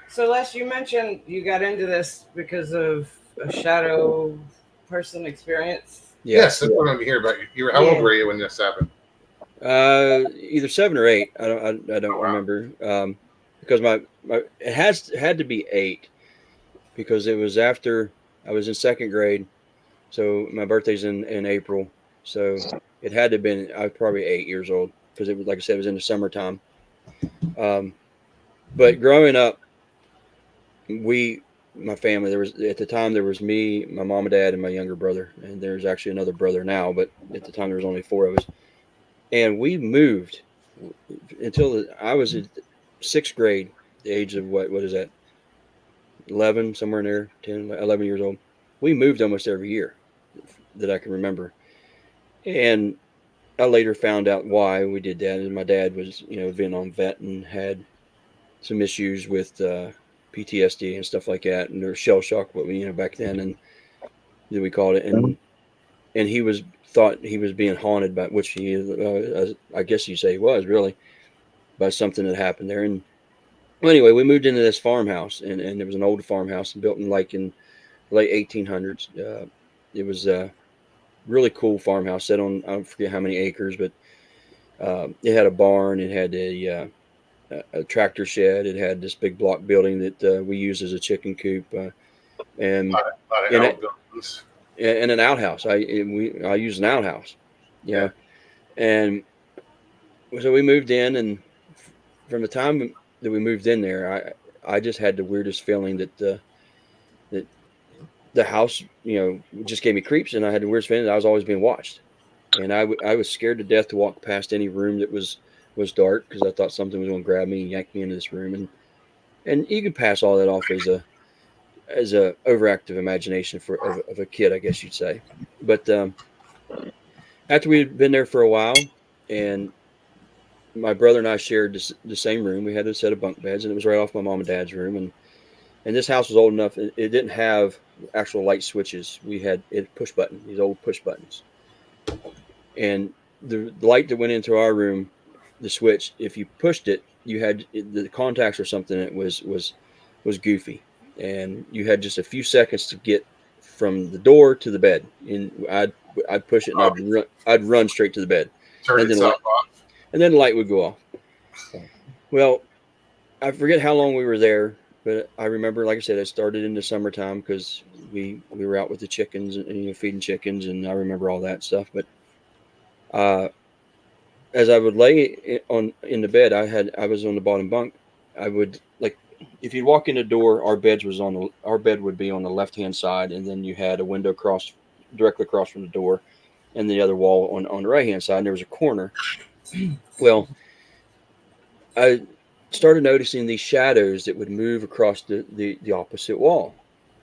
So, Les, you mentioned you got into this because of a shadow person experience. Yes, that's what I'm here about. How old were you when this happened? Either 7 or 8. I don't remember. Because it had to be 8, because it was after I was in 2nd grade. So my birthday's in April. So it had to have been, I was probably 8 years old, because it was, like I said, it was in the summertime. But growing up, my family, at the time there was me, my mom and dad, and my younger brother, and there's actually another brother now, but at the time there was only 4 of us, and we moved until I was in 6th grade, the age of what is that, 11, somewhere in there, 10, 11 years old. We moved almost every year that I can remember, and I later found out why we did that. And my dad was, Vietnam vet and had some issues with PTSD and stuff like that, and there was shell shock, back then, and we called it, and he thought he was being haunted by, which he, I guess you say he was really, by something that happened there. And well, anyway, we moved into this farmhouse, and it was an old farmhouse built in the late 1800s. It was a really cool farmhouse set on, I don't forget how many acres, but it had a barn, it had a tractor shed, it had this big block building that we used as a chicken coop, and a lot of outbuildings. And an outhouse. I used an outhouse, yeah. And so we moved in, and from the time that we moved in there, I just had the weirdest feeling that the house, just gave me creeps, and I had the weirdest feeling that I was always being watched, and I was scared to death to walk past any room that was dark, because I thought something was going to grab me and yank me into this room, and you could pass all that off as a overactive imagination of a kid, I guess you'd say. But After we had been there for a while, and my brother and I shared the same room. We had a set of bunk beds, and it was right off my mom and dad's room. And this house was old enough; it didn't have actual light switches. We had it push button, these old push buttons, and the light that went into our room, the switch, if you pushed it, you had the contacts or something. It was goofy, and you had just a few seconds to get from the door to the bed. And I'd push it, and Oh, I'd run straight to the bed, turned and then itself off. the light would go off. Well, I forget how long we were there, but I remember, like I said, it started in the summertime because we were out with the chickens and feeding chickens, and I remember all that stuff. But uh, as I would lay in the bed, I was on the bottom bunk. I would like if you'd walk in the door, our bed would be on the left hand side, and then you had a window directly across from the door, and the other wall on the right hand side, and there was a corner. Well, I started noticing these shadows that would move across the opposite wall,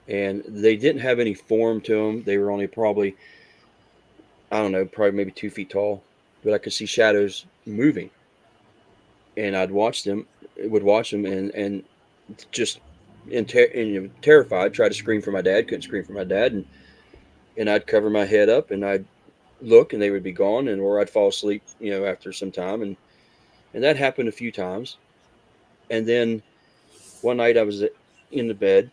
and they didn't have any form to them. They were only probably, I don't know, probably maybe 2 feet tall, but I could see shadows moving, and would watch them, and just terrified, tried to scream for my dad, couldn't scream for my dad, and I'd cover my head up, and I'd look, and they would be gone, or I'd fall asleep, after some time, and that happened a few times. And then one night I was in the bed,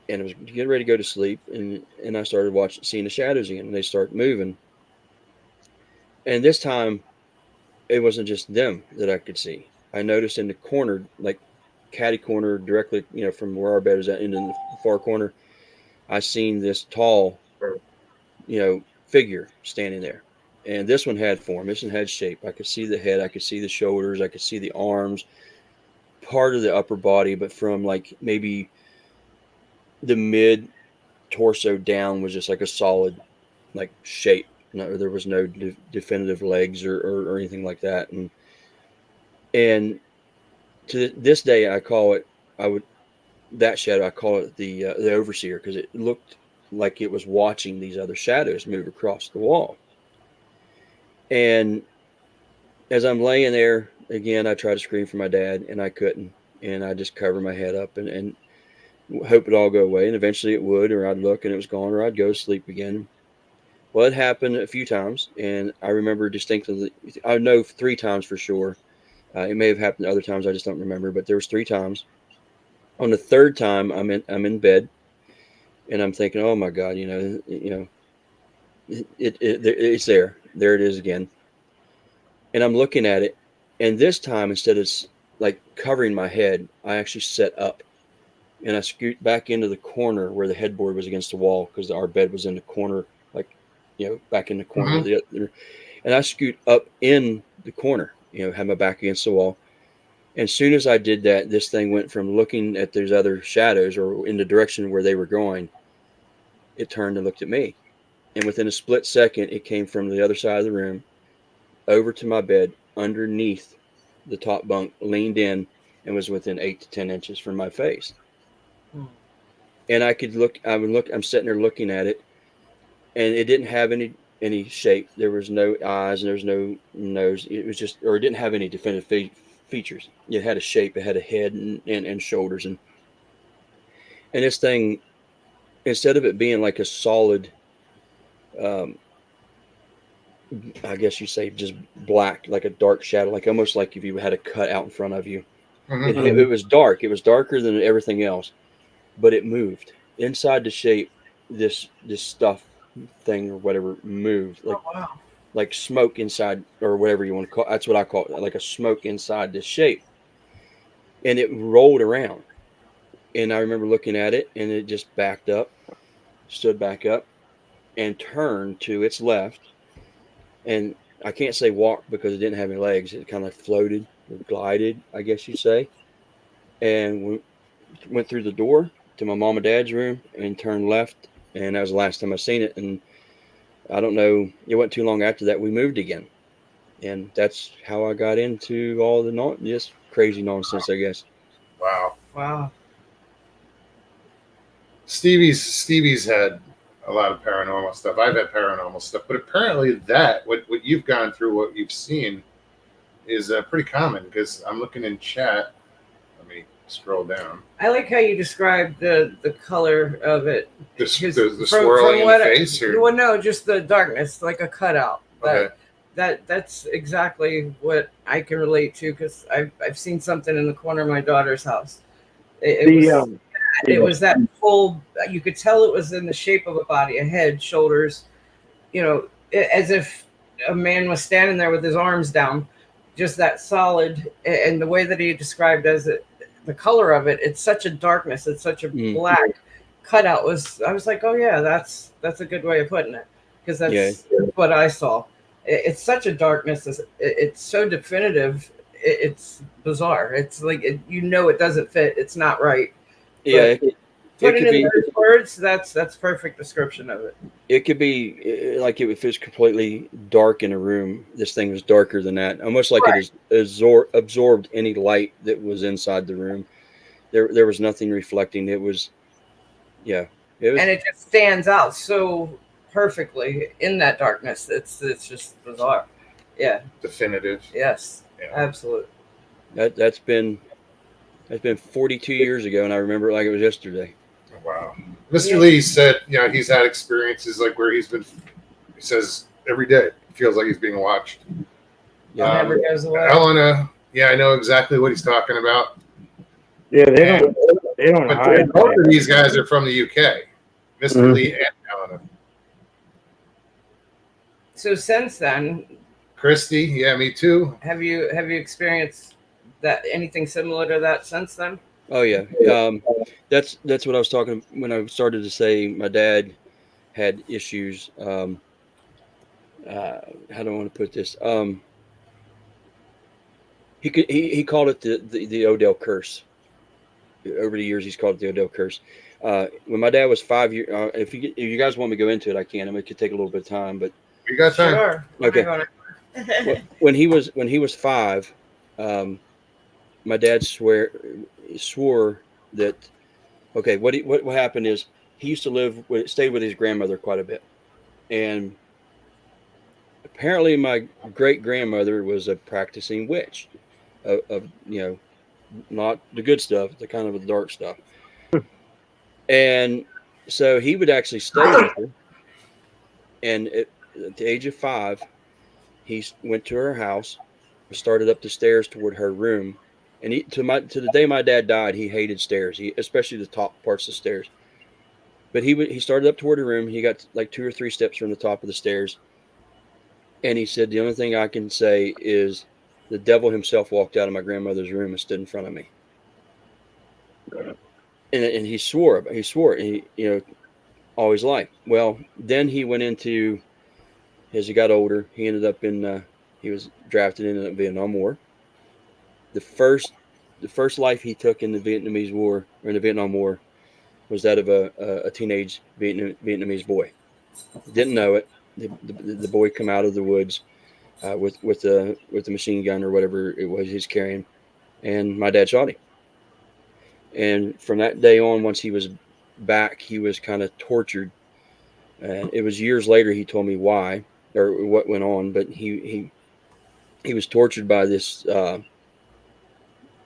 and I was getting ready to go to sleep, and I started seeing the shadows again, and they start moving. And this time, it wasn't just them that I could see. I noticed in the corner, like caddy corner, directly, from where our bed is at, in the far corner, I seen this tall, figure standing there. And this one had form. This one had shape. I could see the head. I could see the shoulders. I could see the arms, part of the upper body, but from like maybe the mid torso down was just like a solid, like shape. No, there was no definitive legs or anything like that. And to this day, I would that shadow. I call it the overseer because it looked like it was watching these other shadows move across the wall. And as I'm laying there again, I tried to scream for my dad, and I couldn't. And I just cover my head up and hope it all go away. And eventually it would, or I'd look and it was gone, or I'd go to sleep again. Well, it happened a few times, and I remember distinctly. I know 3 times for sure. It may have happened other times. I just don't remember. But there was 3 times. On the third time, I'm in bed, and I'm thinking, oh my God, it's there. There it is again. And I'm looking at it, and this time instead of like covering my head, I actually sat up, and I scoot back into the corner where the headboard was against the wall because our bed was in the corner, like back in the corner of the other. And I scoot up in the corner, had my back against the wall. And as soon as I did that, this thing went from looking at those other shadows or in the direction where they were going, it turned and looked at me. And within a split second, it came from the other side of the room over to my bed, underneath the top bunk, leaned in, and was within 8 to 10 inches from my face. And I'm sitting there looking at it, and it didn't have any shape. There was no eyes, and there was no nose. It was just, or it didn't have any definitive features. It had a shape. It had a head and shoulders, and this thing, instead of it being like a solid, I guess you say just black, like a dark shadow, like almost like if you had a cut out in front of you. It was dark. It was darker than everything else, but it moved inside the shape. This stuff thing or whatever moved like smoke inside, or whatever you want to call it. That's what I call it, like a smoke inside this shape. And it rolled around, and I remember looking at it, and it just backed up, stood back up, and turned to its left. And I can't say walked because it didn't have any legs. It kind of floated or glided, I guess you say. And we went through the door to my mom and dad's room and turned left. And that was the last time I seen it. And I don't know, it wasn't too long after that we moved again. And that's how I got into all this crazy nonsense, I guess. Wow. Wow. Stevie's had a lot of paranormal stuff. I've had paranormal stuff, but apparently that what you've gone through, what you've seen, is pretty common. Because I'm looking in chat. Let me scroll down. I like how you described the color of it. The 'Cause swirling in the face, or well, no, just the darkness, like a cutout. okay. That's exactly what I can relate to, because I've seen something in the corner of my daughter's house. It was that full. You could tell it was in the shape of a body, a head, shoulders. As if a man was standing there with his arms down, just that solid. And the way that he described the color of it, it's such a darkness. It's such a black cutout. I was like, oh yeah, that's a good way of putting it, because that's what I saw. It's such a darkness. It's so definitive. It's bizarre. It's like it doesn't fit. It's not right. Yeah, put it in those words. That's perfect description of it. It could be like if it's completely dark in a room. This thing was darker than that, almost like it has absorbed any light that was inside the room. There was nothing reflecting. It was, and it just stands out so perfectly in that darkness. It's just bizarre. Yeah. Definitive. Yes. Yeah. Absolutely. That's been 42 years ago, and I remember it like it was yesterday. Wow. Mr. Lee said, he's had experiences like where he says every day feels like he's being watched. Yeah, never goes away. Elena, I know exactly what he's talking about. Yeah, they don't hide. Both of these guys are from the UK, Mr. Lee and Elena. So since then, Christy, me too. Have you experienced that anything similar to that since then? Oh yeah, that's what I was talking when I started to say my dad had issues. How do I want to put this? He called it the Odell curse. Over the years, he's called it the Odell curse. When my dad was 5 years, if you guys want me to go into it, I can. I mean, it could take a little bit of time, but you got time. Sure. Okay. when he was 5, my dad swore that. Okay, what happened is he used to stay with his grandmother quite a bit, and apparently my great grandmother was a practicing witch, of not the good stuff, the kind of the dark stuff. And so he would actually stay with her. And at the age of 5, he went to her house, started up the stairs toward her room. And to the day my dad died, he hated stairs, especially the top parts of the stairs. But he started up toward her room. He got like 2 or 3 steps from the top of the stairs. And he said, the only thing I can say is the devil himself walked out of my grandmother's room and stood in front of me. And he swore, all his life. Well, then he went into, as he got older, he ended up he was drafted into the Vietnam War. The first life he took in the Vietnamese War, or in the Vietnam War, was that of a teenage Vietnamese boy. Didn't know it. The boy come out of the woods with the machine gun or whatever it was he's carrying, and my dad shot him. And from that day on, once he was back, he was kind of tortured. And it was years later he told me why or what went on, but he was tortured by this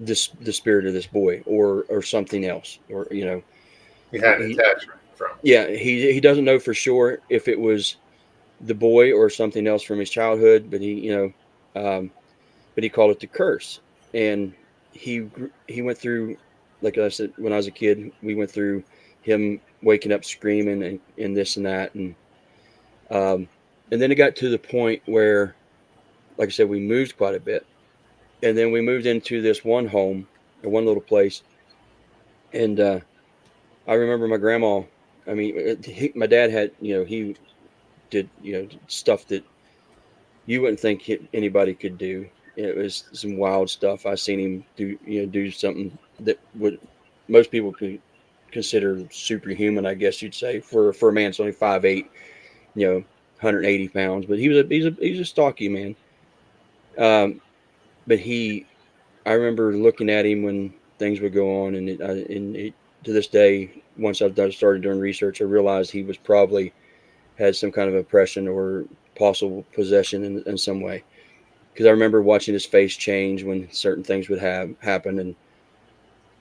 the spirit of this boy or something else, or he had an attachment from. Yeah, he doesn't know for sure if it was the boy or something else from his childhood, but he called it the curse. And he went through, like I said, when I was a kid, we went through him waking up screaming and this and that, and then it got to the point where, like I said, we moved quite a bit, and then we moved into this one home, or one little place, and I remember my grandma. I mean, my dad had, he did, stuff that you wouldn't think anybody could do. It was some wild stuff. I seen him do something that most people could consider superhuman, I guess you'd say, for a man that's only 5'8", 180 pounds. But he's a stocky man. But I remember looking at him when things would go on, and it to this day, once I've started doing research, I realized he was probably had some kind of oppression or possible possession in some way. Because I remember watching his face change when certain things would have happen,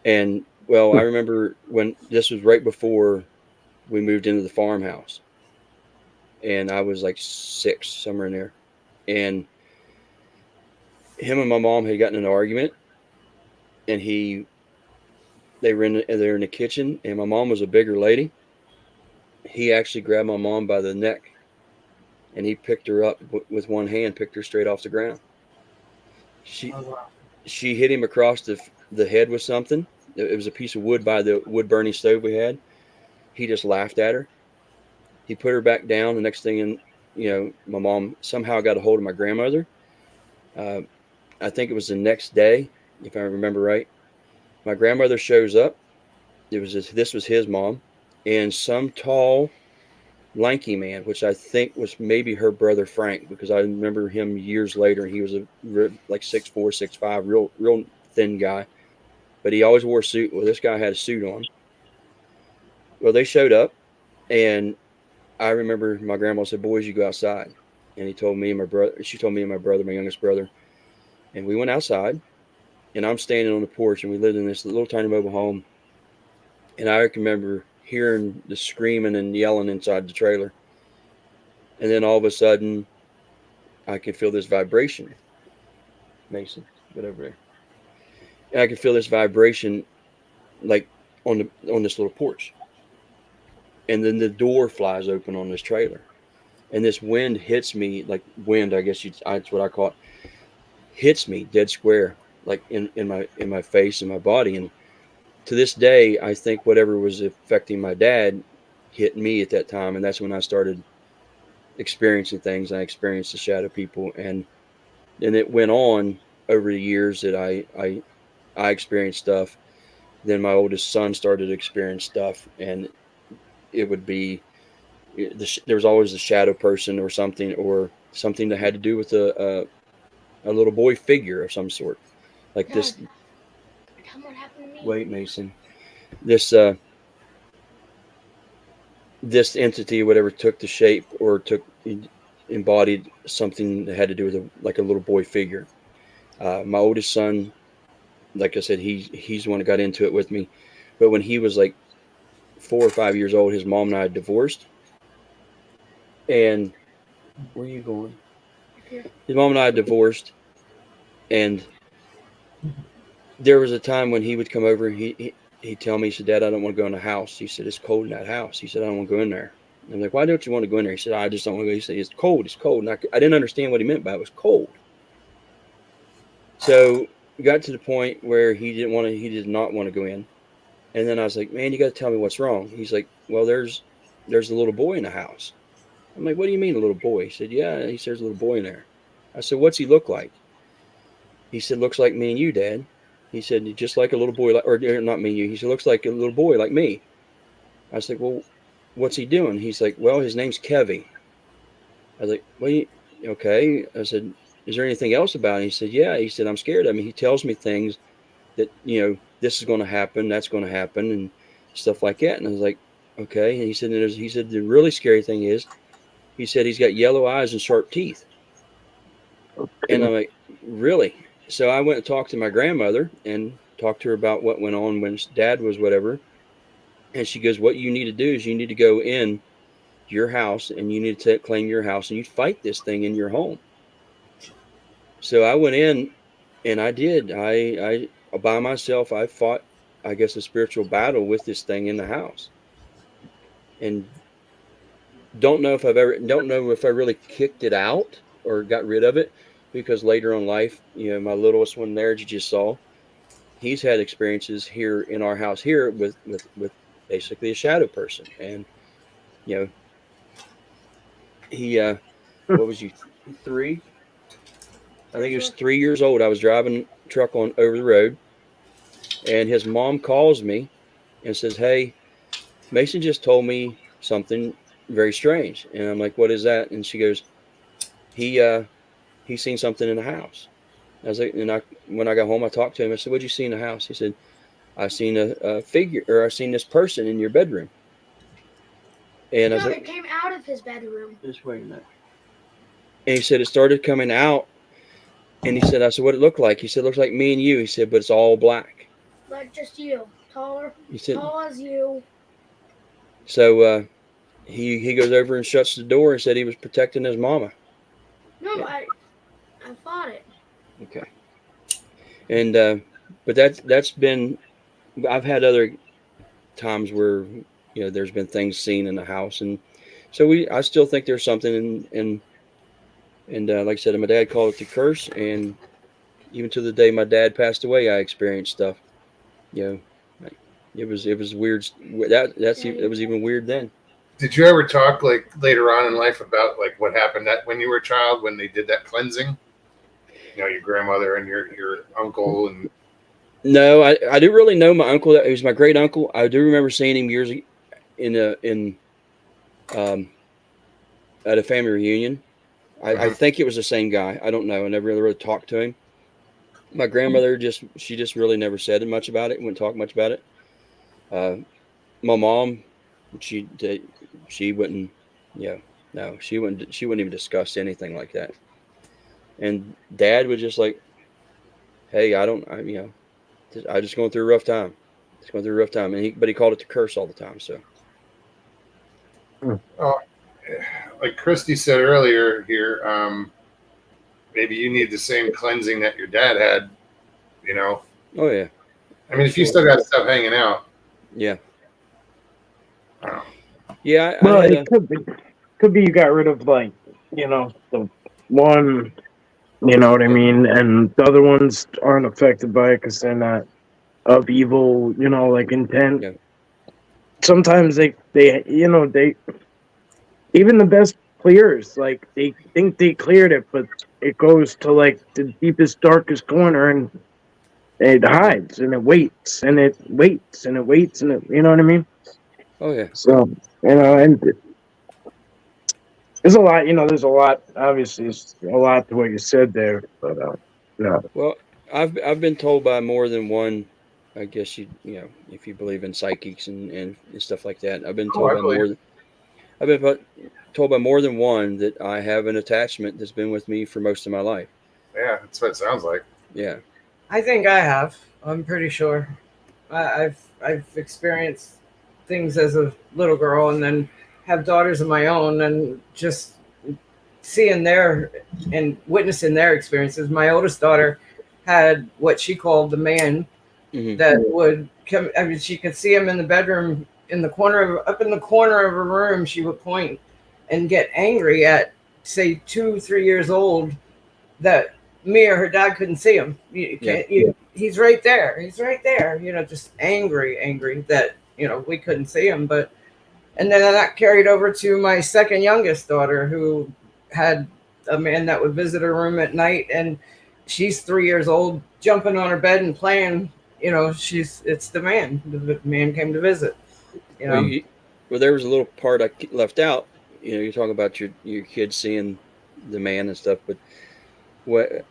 and well, I remember when this was right before we moved into the farmhouse, and I was like 6, somewhere in there, and him and my mom had gotten in an argument, and they were in the kitchen, and my mom was a bigger lady. He actually grabbed my mom by the neck, and he picked her up with one hand, picked her straight off the ground. She Oh, wow. she hit him across the head with something. It was a piece of wood by the wood burning stove we had. He just laughed at her. He put her back down. The next thing, my mom somehow got a hold of my grandmother. Uh, I think it was the next day, if I remember right. My grandmother shows up. This was his mom, and some tall, lanky man, which I think was maybe her brother Frank, because I remember him years later. He was like 6'4", 6'5", real thin guy, but he always wore a suit. Well, this guy had a suit on. Well, they showed up, and I remember my grandma said, "Boys, you go outside." And he told me and my brother. She told me and my brother, my youngest brother, and we went outside. And I'm standing on the porch, and we lived in this little tiny mobile home. And I can remember hearing the screaming and yelling inside the trailer. And then all of a sudden, I could feel this vibration. Mason, get over there. And I could feel this vibration, like on this little porch. And then the door flies open on this trailer, and this wind hits me, like wind, I guess that's what I call it. Hits me dead square, like in my face and my body. And to this day, I think whatever was affecting my dad hit me at that time, and that's when I started experiencing things. I experienced the shadow people, and it went on over the years that I experienced stuff. Then my oldest son started to experience stuff, and it would be there was always a shadow person or something that had to do with a little boy figure of some sort, like Dad, this. tell me what happened to me. Wait, Mason. This entity, whatever, took the shape or embodied something that had to do with like a little boy figure. My oldest son, like I said, he's the one that got into it with me. But when he was like 4 or 5 years old, his mom and I had divorced. And where are you going? Here. His mom and I had divorced, and there was a time when he would come over. He'd tell me, he said, "Dad, I don't want to go in the house." He said, "It's cold in that house." He said, "I don't want to go in there." I'm like, "Why don't you want to go in there?" He said, "I just don't want to go." He said, "It's cold. It's cold." And I didn't understand what he meant by it was cold. So we got to the point where he did not want to go in. And then I was like, "Man, you got to tell me what's wrong." He's like, "Well, there's a little boy in the house." I'm like, "What do you mean a little boy?" He said, "Yeah." He said, "There's a little boy in there." I said, "What's he look like?" He said, "Looks like me and you, Dad." He said, "Just like a little boy, or not me and you." He said, "Looks like a little boy like me." I was like, "Well, what's he doing?" He's like, "Well, his name's Kevy." I was like, "Well, okay." I said, "Is there anything else about him?" He said, "Yeah." He said, "I'm scared of him. He tells me things that, this is going to happen, that's going to happen, and stuff like that." And I was like, "Okay." And he said, "The really scary thing is," he said, "he's got yellow eyes and sharp teeth." And I'm like, "Really?" So I went and talked to my grandmother and talked to her about what went on when Dad was whatever. And she goes, "What you need to do is you need to go in your house, and you need to claim your house, and you fight this thing in your home." So I went in, and I did. I by myself, I fought, I guess, a spiritual battle with this thing in the house. And don't know if I really kicked it out or got rid of it, because later on in life, my littlest one there, you just saw, he's had experiences here in our house here with basically a shadow person. And he what was you, 3? I think he was 3 years old. I was driving a truck on over the road, and his mom calls me and says, "Hey, Mason just told me something very strange." And I'm like, "What is that?" And she goes, He's seen something in the house." I was like, when I got home, I talked to him. I said, "What'd you see in the house?" He said, I seen a figure, or I seen this person in your bedroom. And I No, was it like, came out of his bedroom. just wait a minute. And he said it started coming out. And he said, I said, what it looked like? He said, it looks like me and you. He said, but it's all black. Like just you. Taller. He said, Tall as you. so he goes over and shuts the door and said he was protecting his mama. No, Yeah. I fought it. Okay. And but that's been, I've had other times where there's been things seen in the house, and so I still think there's something, and like I said, my dad called it the curse, and even to the day my dad passed away, I experienced stuff. Like, it was weird. It was even weird then. Did you ever talk like later on in life about like what happened that when you were a child when they did that cleansing? Your grandmother and your uncle and. No, I didn't really know my uncle. He was my great uncle. I do remember seeing him years in at a family reunion. I think it was the same guy. I don't know. I never really talked to him. My grandmother she just really never said much about it. Wouldn't talk much about it. My mom, she wouldn't. No, she wouldn't even discuss anything like that. And Dad was just like, "Hey, I just going through a rough time. Just going through a rough time." And he called it the curse all the time. So. Oh, like Christy said earlier here, maybe you need the same cleansing that your dad had. Oh yeah. I mean, if you still got stuff hanging out. Yeah. Oh. Yeah. Well, it could be you got rid of the one, you know what I mean, and the other ones aren't affected by it because they're not of evil, like intent. Yeah. Sometimes they even the best clears, like they think they cleared it, but it goes to like the deepest, darkest corner and it hides and it waits and it waits and it waits and you know what I mean? Oh yeah. So, and there's a lot, there's a lot, obviously there's a lot to what you said there, but yeah. Well, I've been told by more than one, I guess if you believe in psychics and stuff like that, I've been told told by more than one that I have an attachment that's been with me for most of my life. Yeah, that's what it sounds like. Yeah. I think I have. I'm pretty sure. I've experienced things as a little girl, and then have daughters of my own, and just seeing their and witnessing their experiences. My oldest daughter had what she called the man that would come. I mean, she could see him in the bedroom, up in the corner of her room. She would point and get angry at, say, 2-3 years old, that me or her dad couldn't see him. He's right there. He's right there. Just angry that we couldn't see him. And then that carried over to my second youngest daughter, who had a man that would visit her room at night, and she's 3 years old, jumping on her bed and playing. It's the man. The man came to visit. Well, there was a little part I left out. You're talking about your kids seeing the man and stuff, but what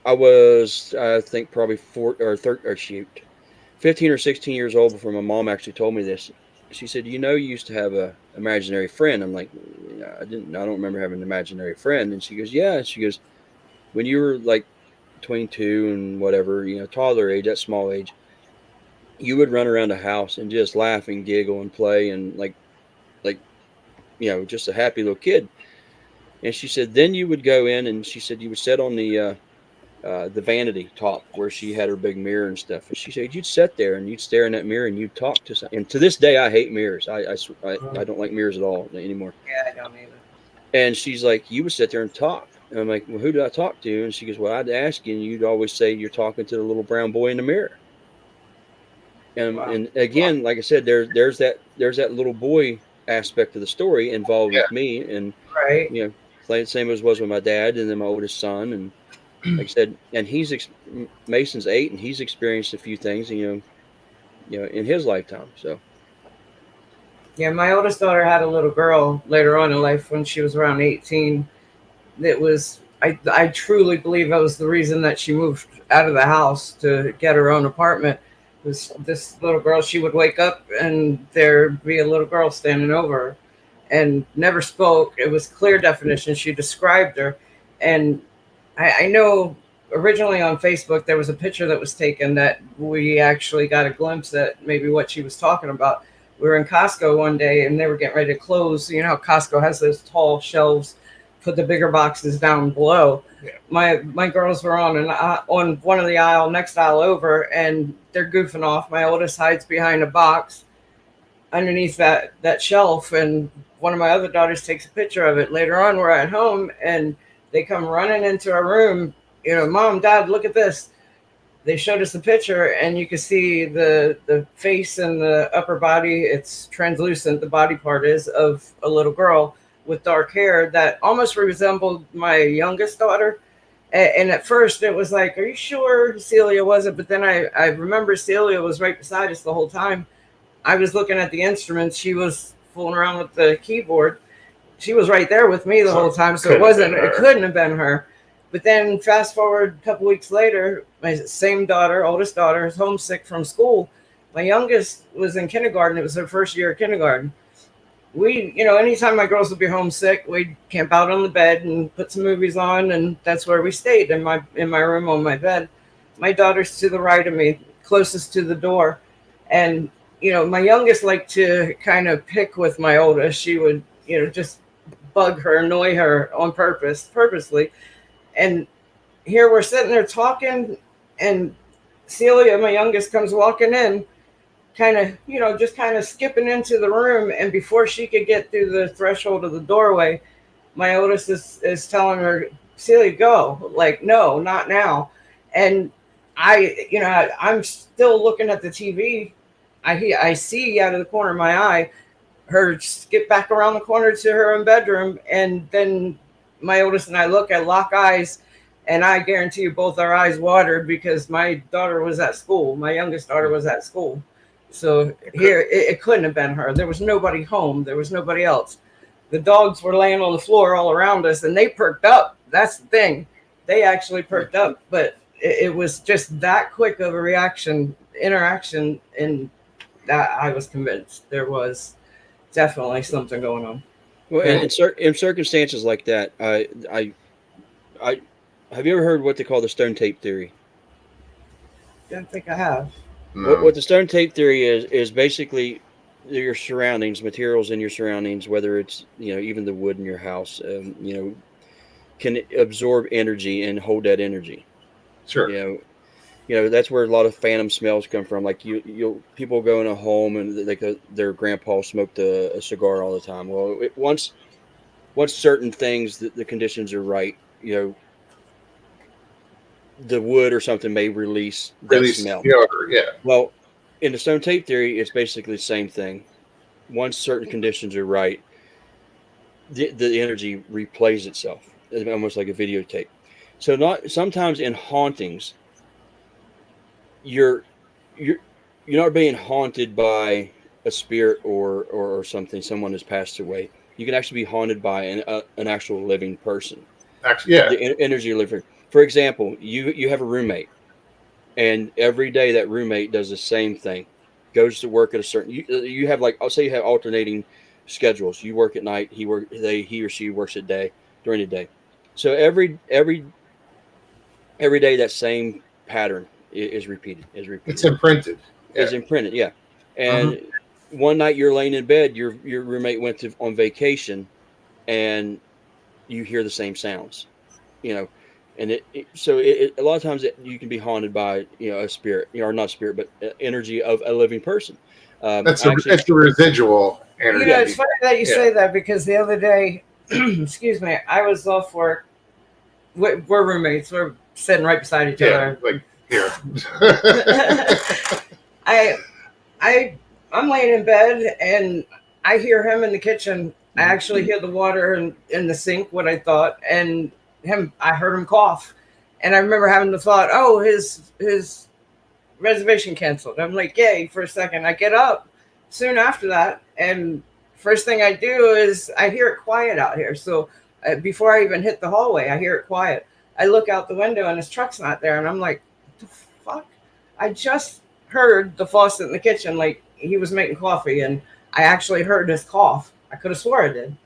I was, I think probably 15 or 16 years old before my mom actually told me this. She said, you used to have a imaginary friend. I'm like, I don't remember having an imaginary friend. And she goes, yeah. She goes, when you were like between 2 and whatever, toddler age, that small age, you would run around the house and just laugh and giggle and play and like just a happy little kid. And she said, then you would go in, and she said you would sit on the vanity top where she had her big mirror and stuff. And she said you'd sit there and you'd stare in that mirror and you'd talk to something. And to this day, I hate mirrors. I don't like mirrors at all anymore. Yeah, I don't either. And she's like, you would sit there and talk. And I'm like, well, who did I talk to? And she goes, well, I'd ask you, and you'd always say you're talking to the little brown boy in the mirror. And Wow. And again, like I said, there's that little boy aspect of the story involved with me, and Right. like the same as was with my dad, and then my oldest son, and like I said, and Mason's 8, and he's experienced a few things, in his lifetime. So Yeah, my oldest daughter had a little girl later on in life when she was around 18. That was, I truly believe that was the reason that she moved out of the house to get her own apartment, this little girl. She would wake up and there'd be a little girl standing over her, and never spoke. It was clear definition. She described her, and I know originally on Facebook there was a picture that was taken that we actually got a glimpse at maybe what she was talking about. We were in Costco one day and they were getting ready to close. You know how Costco has those tall shelves, put the bigger boxes down below. Yeah. My girls were on one of the next aisle over, and they're goofing off. My oldest hides behind a box underneath that shelf, and one of my other daughters takes a picture of it. Later on, we're at home and they come running into our room. You know, Mom, Dad, look at this. They showed us the picture, and you could see the face and the upper body. It's translucent. The body part is of a little girl with dark hair that almost resembled my youngest daughter. And at first it was like, are you sure Celia wasn't? But then I remember Celia was right beside us the whole time. I was looking at the instruments. She was fooling around with the keyboard. She was right there with me the whole time. So it couldn't have been her. But then fast forward a couple weeks later, my same daughter, oldest daughter, is homesick from school. My youngest was in kindergarten. It was her first year of kindergarten. We, anytime my girls would be homesick, we'd camp out on the bed and put some movies on, and that's where we stayed, in my room on my bed. My daughter's to the right of me, closest to the door. And, my youngest liked to kind of pick with my oldest. She would, just bug her, annoy her on purposely. And here we're sitting there talking, and Celia, my youngest, comes walking in, kind of, just kind of skipping into the room. And before she could get through the threshold of the doorway, my oldest is telling her, Celia, go. Like, no, not now. And I'm still looking at the TV. I see out of the corner of my eye her skip back around the corner to her own bedroom. And then my oldest and I lock eyes, and I guarantee you both our eyes watered because my daughter was at school. My youngest daughter was at school. So here, it couldn't have been her. There was nobody home. There was nobody else. The dogs were laying on the floor all around us, and they perked up. That's the thing. They actually perked up, but it was just that quick of a interaction, and that I was convinced there was definitely something going on. Well, in circumstances like that, I have you ever heard what they call the stone tape theory? Don't think I have. No. What the stone tape theory is basically your surroundings, materials in your surroundings, whether it's even the wood in your house, can absorb energy and hold that energy. Sure. That's where a lot of phantom smells come from. Like people go in a home and their grandpa smoked a cigar all the time. Well, once certain things, the conditions are right, the wood or something may release that smell. Deodorant, yeah. Well, in the stone tape theory, it's basically the same thing. Once certain conditions are right, the energy replays itself. It's almost like a videotape. So sometimes in hauntings, you're not being haunted by a spirit or something. Someone has passed away. You can actually be haunted by an actual living person. Actually, yeah. The energy living. For example, you have a roommate, and every day that roommate does the same thing, goes to work at a certain. You have I'll say you have alternating schedules. You work at night. He or she works at day during the day. So every day that same pattern is repeated. It's imprinted. It's imprinted, yeah. And one night you're laying in bed, your roommate went on vacation, and you hear the same sounds, and a lot of times you can be haunted by a spirit, or not spirit, but energy of a living person. That's the residual energy. It's funny that you say that, because the other day, excuse me, I was off work. We're roommates. We're sitting right beside each other. Like here. I'm laying in bed and I hear him in the kitchen. I actually hear the water in the sink, what I thought, and I heard him cough. And I remember having the thought, oh, his reservation canceled. I'm like, yay, for a second. I get up soon after that, and first thing I do is I hear it quiet out here. So before I even hit the hallway, I hear it quiet. I look out the window and his truck's not there, and I'm like, what the fuck? I just heard the faucet in the kitchen, like he was making coffee, and I actually heard his cough. I could have swore I did.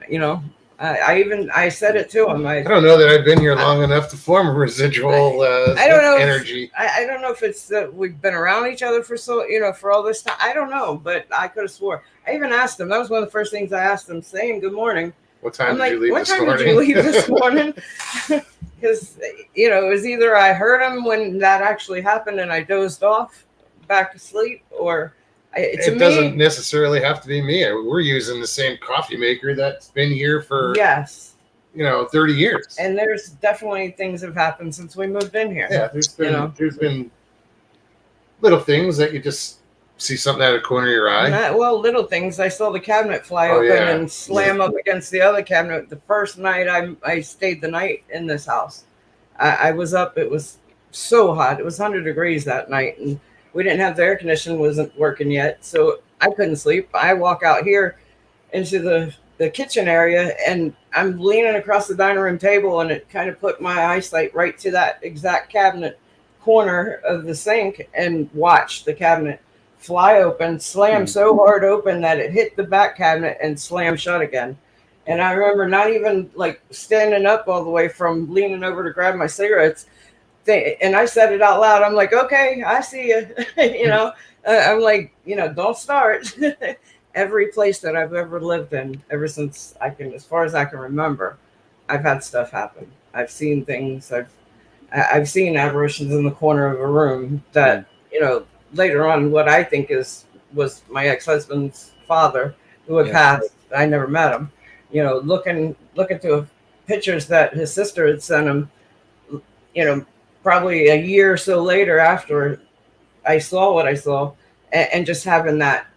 You know, I said it to him. I don't know that I've been here long enough to form a residual I don't know energy. I don't know if it's that we've been around each other for for all this time. I don't know, but I could have swore. I even asked him. That was one of the first things I asked him, saying good morning. What time I'm did like, you leave what this time morning? did you leave this morning? Because it was either I heard him when that actually happened and I dozed off back to sleep, or It doesn't necessarily have to be me. We're using the same coffee maker that's been here for yes, 30 years. and there's definitely things have happened since we moved in here. Yeah, there's been little things that you just see something out of the corner of your eye. Well, little things. I saw the cabinet fly open and slam up against the other cabinet. The first night I stayed the night in this house. I was up. It was so hot. It was 100 degrees that night, and we didn't have the air conditioning wasn't working yet, so I couldn't sleep. I walk out here into the kitchen area, and I'm leaning across the dining room table, and it kind of put my eyesight right to that exact cabinet corner of the sink, and watched the cabinet fly open, slam so hard open that it hit the back cabinet and slammed shut again. And I remember not even like standing up all the way from leaning over to grab my cigarettes. And I said it out loud. I'm like, okay, I see you. I'm like, don't start. Every place that I've ever lived in, ever since as far as I can remember, I've had stuff happen. I've seen things. I've seen apparitions in the corner of a room that, later on, what I think was my ex-husband's father who had passed. I never met him. Looking through pictures that his sister had sent him, probably a year or so later after I saw what I saw, and just having that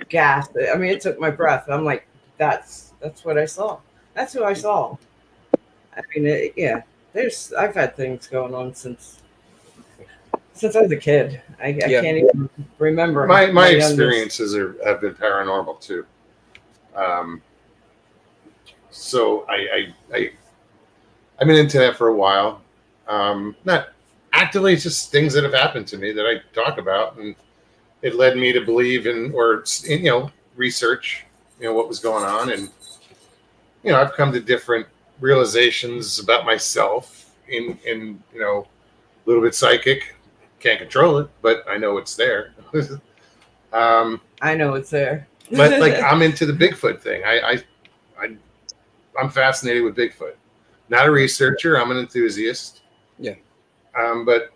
gasp. I mean, it took my breath. I'm like, that's what I saw. That's who I saw. I mean, I've had things going on since I was a kid. I can't even remember. My experiences have been paranormal too. So I've been into that for a while. Not actively, it's just things that have happened to me that I talk about, and it led me to believe in research, what was going on, and I've come to different realizations about myself. In a little bit psychic, can't control it, but I know it's there. I know it's there. But like, I'm into the Bigfoot thing. I'm fascinated with Bigfoot. Not a researcher. I'm an enthusiast. Yeah. But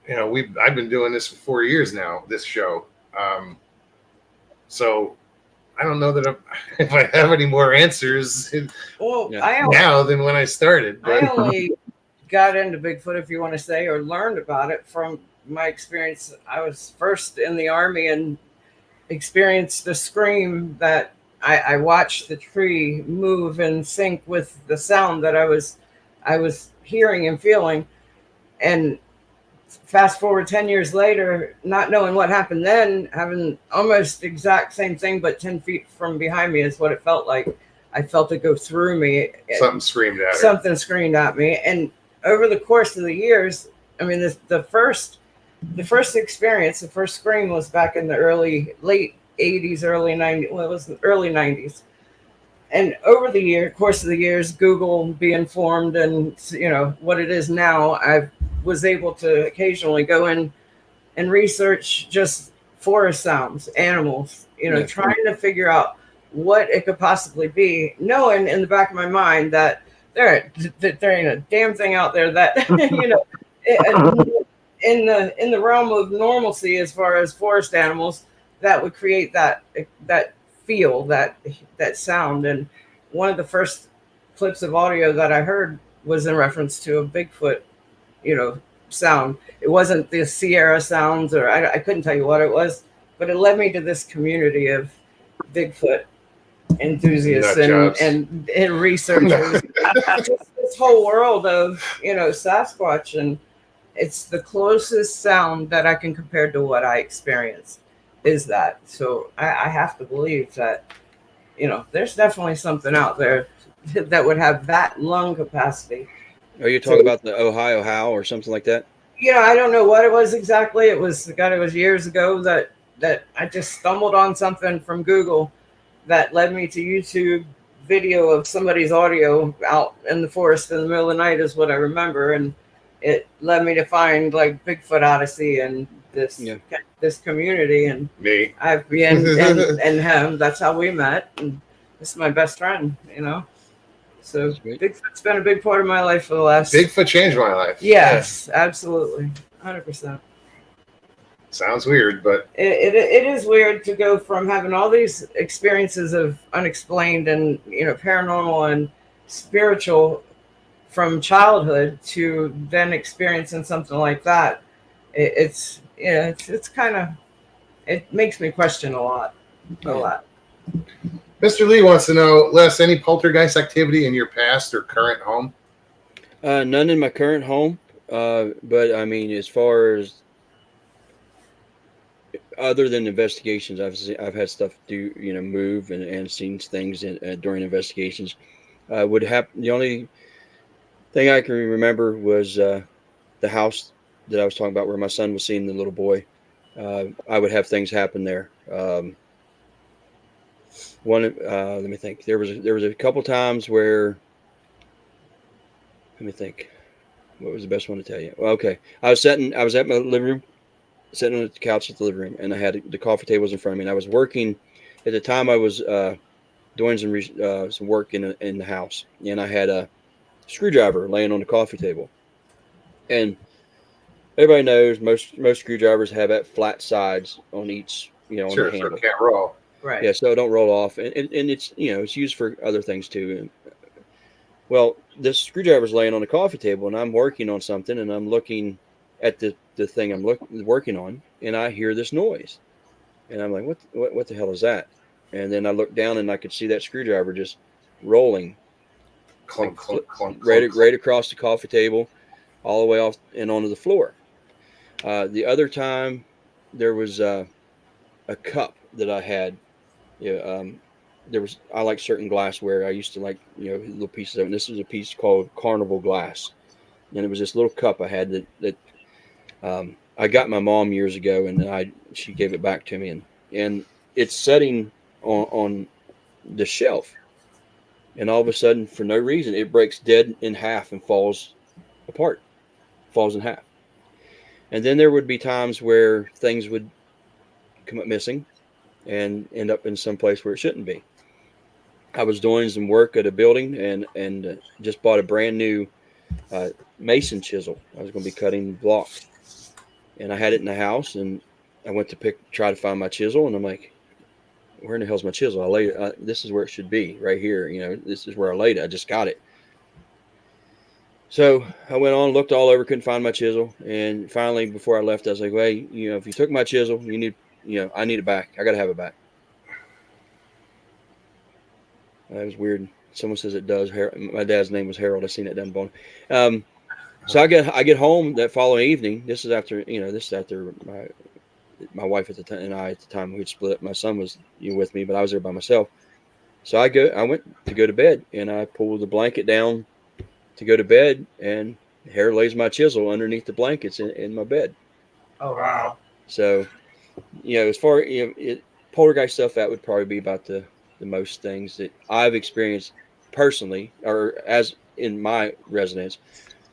I've been doing this for 4 years now. This show. So I don't know that if I have any more answers now than when I started. But I only got into Bigfoot, if you want to say, or learned about it from my experience. I was first in the Army and experienced the scream that I watched the tree move and sync with the sound that I was hearing and feeling. And fast forward 10 years later, not knowing what happened then, having almost exact same thing, but 10 feet from behind me is what it felt like. I felt it go through me. Something screamed at her. Something screamed at me. And over the course of the years, I mean, the first experience, the first scream was back in the late 80s, early 90s. Well, it was the early 90s. And over the course of the years, Google being formed and, what it is now, I was able to occasionally go in and research just forest sounds, animals, trying to figure out what it could possibly be, knowing in the back of my mind that there ain't a damn thing out there that, in the realm of normalcy as far as forest animals that would create that feel, that sound. And one of the first clips of audio that I heard was in reference to a Bigfoot, sound. It wasn't the Sierra sounds, or I couldn't tell you what it was, but it led me to this community of Bigfoot enthusiasts and researchers. Just this whole world of Sasquatch, and it's the closest sound that I can compare to what I experienced is that. So I have to believe that there's definitely something out there that would have that lung capacity. Are you talking about the Ohio Howl or something like that? I don't know what it was exactly. It was years ago that I just stumbled on something from Google that led me to YouTube video of somebody's audio out in the forest in the middle of the night is what I remember, and it led me to find like Bigfoot Odyssey and this community, and Me. I've been and him. That's how we met, and this is my best friend. So Bigfoot's been a big part of my life for the last. Bigfoot changed my life. Yes, absolutely, 100%. Sounds weird, but It is weird to go from having all these experiences of unexplained and paranormal and spiritual from childhood to then experiencing something like that. It's kind of, it makes me question a lot. Mr. Lee wants to know, Les, any poltergeist activity in your past or current home? None in my current home, but I mean, as far as other than investigations, I've had stuff move and seen things during investigations. Would happen. The only thing I can remember was the house that I was talking about, where my son was seeing the little boy. I would have things happen there. Let me think. There was a couple times where. Let me think. What was the best one to tell you? Well, okay, I was at my living room, sitting on the couch at the living room, and I had the coffee table was in front of me, and I was working. At the time, I was doing some work in the house, and I had a screwdriver laying on the coffee table. And everybody knows most screwdrivers have that flat sides on each, on the handle. So it can't roll. Right. Yeah, so don't roll off, and it's it's used for other things too. Well, this screwdriver's laying on the coffee table, and I'm working on something, and I'm looking at the thing I'm working on, and I hear this noise, and I'm like, what the hell is that? And then I look down, and I could see that screwdriver just rolling, Clunk, clunk, clunk, right across the coffee table, all the way off and onto the floor. The other time, there was a cup that I had. I like certain glassware. I used to like little pieces of it. And this was a piece called Carnival glass, and it was this little cup I had that I got my mom years ago, and she gave it back to me, and it's sitting on the shelf, and all of a sudden, for no reason, it breaks dead in half and falls apart, falls in half. And then there would be times where things would come up missing and end up in some place where it shouldn't be. I was doing some work at a building and just bought a brand new mason chisel. I was going to be cutting blocks, and I had it in the house, and I went to try to find my chisel, and I'm like, where in the hell's my chisel? I laid it. This is where it should be, right here. This is where I laid it. I just got it. So I went on, looked all over, couldn't find my chisel, and finally, before I left, I was like, well, if you took my chisel, I need it back. I got to have it back. That was weird. Someone says it does. My dad's name was Harold. I seen that down the bone. So I get home that following evening. This is after my wife at the time and I at the time we'd split up. My son was with me, but I was there by myself. So I went to go to bed, and I pulled the blanket down to go to bed, and here lays my chisel underneath the blankets in my bed. Oh wow! So, as far poltergeist stuff, that would probably be about the most things that I've experienced personally, or as in my residence.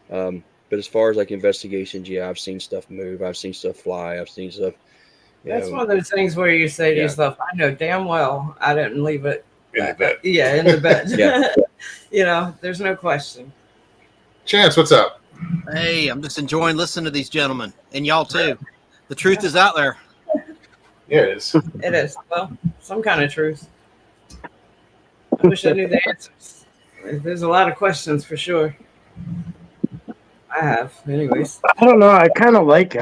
But as far as like investigations, yeah, I've seen stuff move. I've seen stuff fly. I've seen stuff. That's one of those things where you say to yourself, I know damn well I didn't leave it in the bed. Yeah, in the bed. Yeah. There's no question. Chance, what's up? Hey, I'm just enjoying listening to these gentlemen, and y'all too. The truth is out there. Yeah, it is. It is. Well, some kind of truth. I wish I knew the answers. There's a lot of questions for sure. I have, anyways. I don't know. I kind of like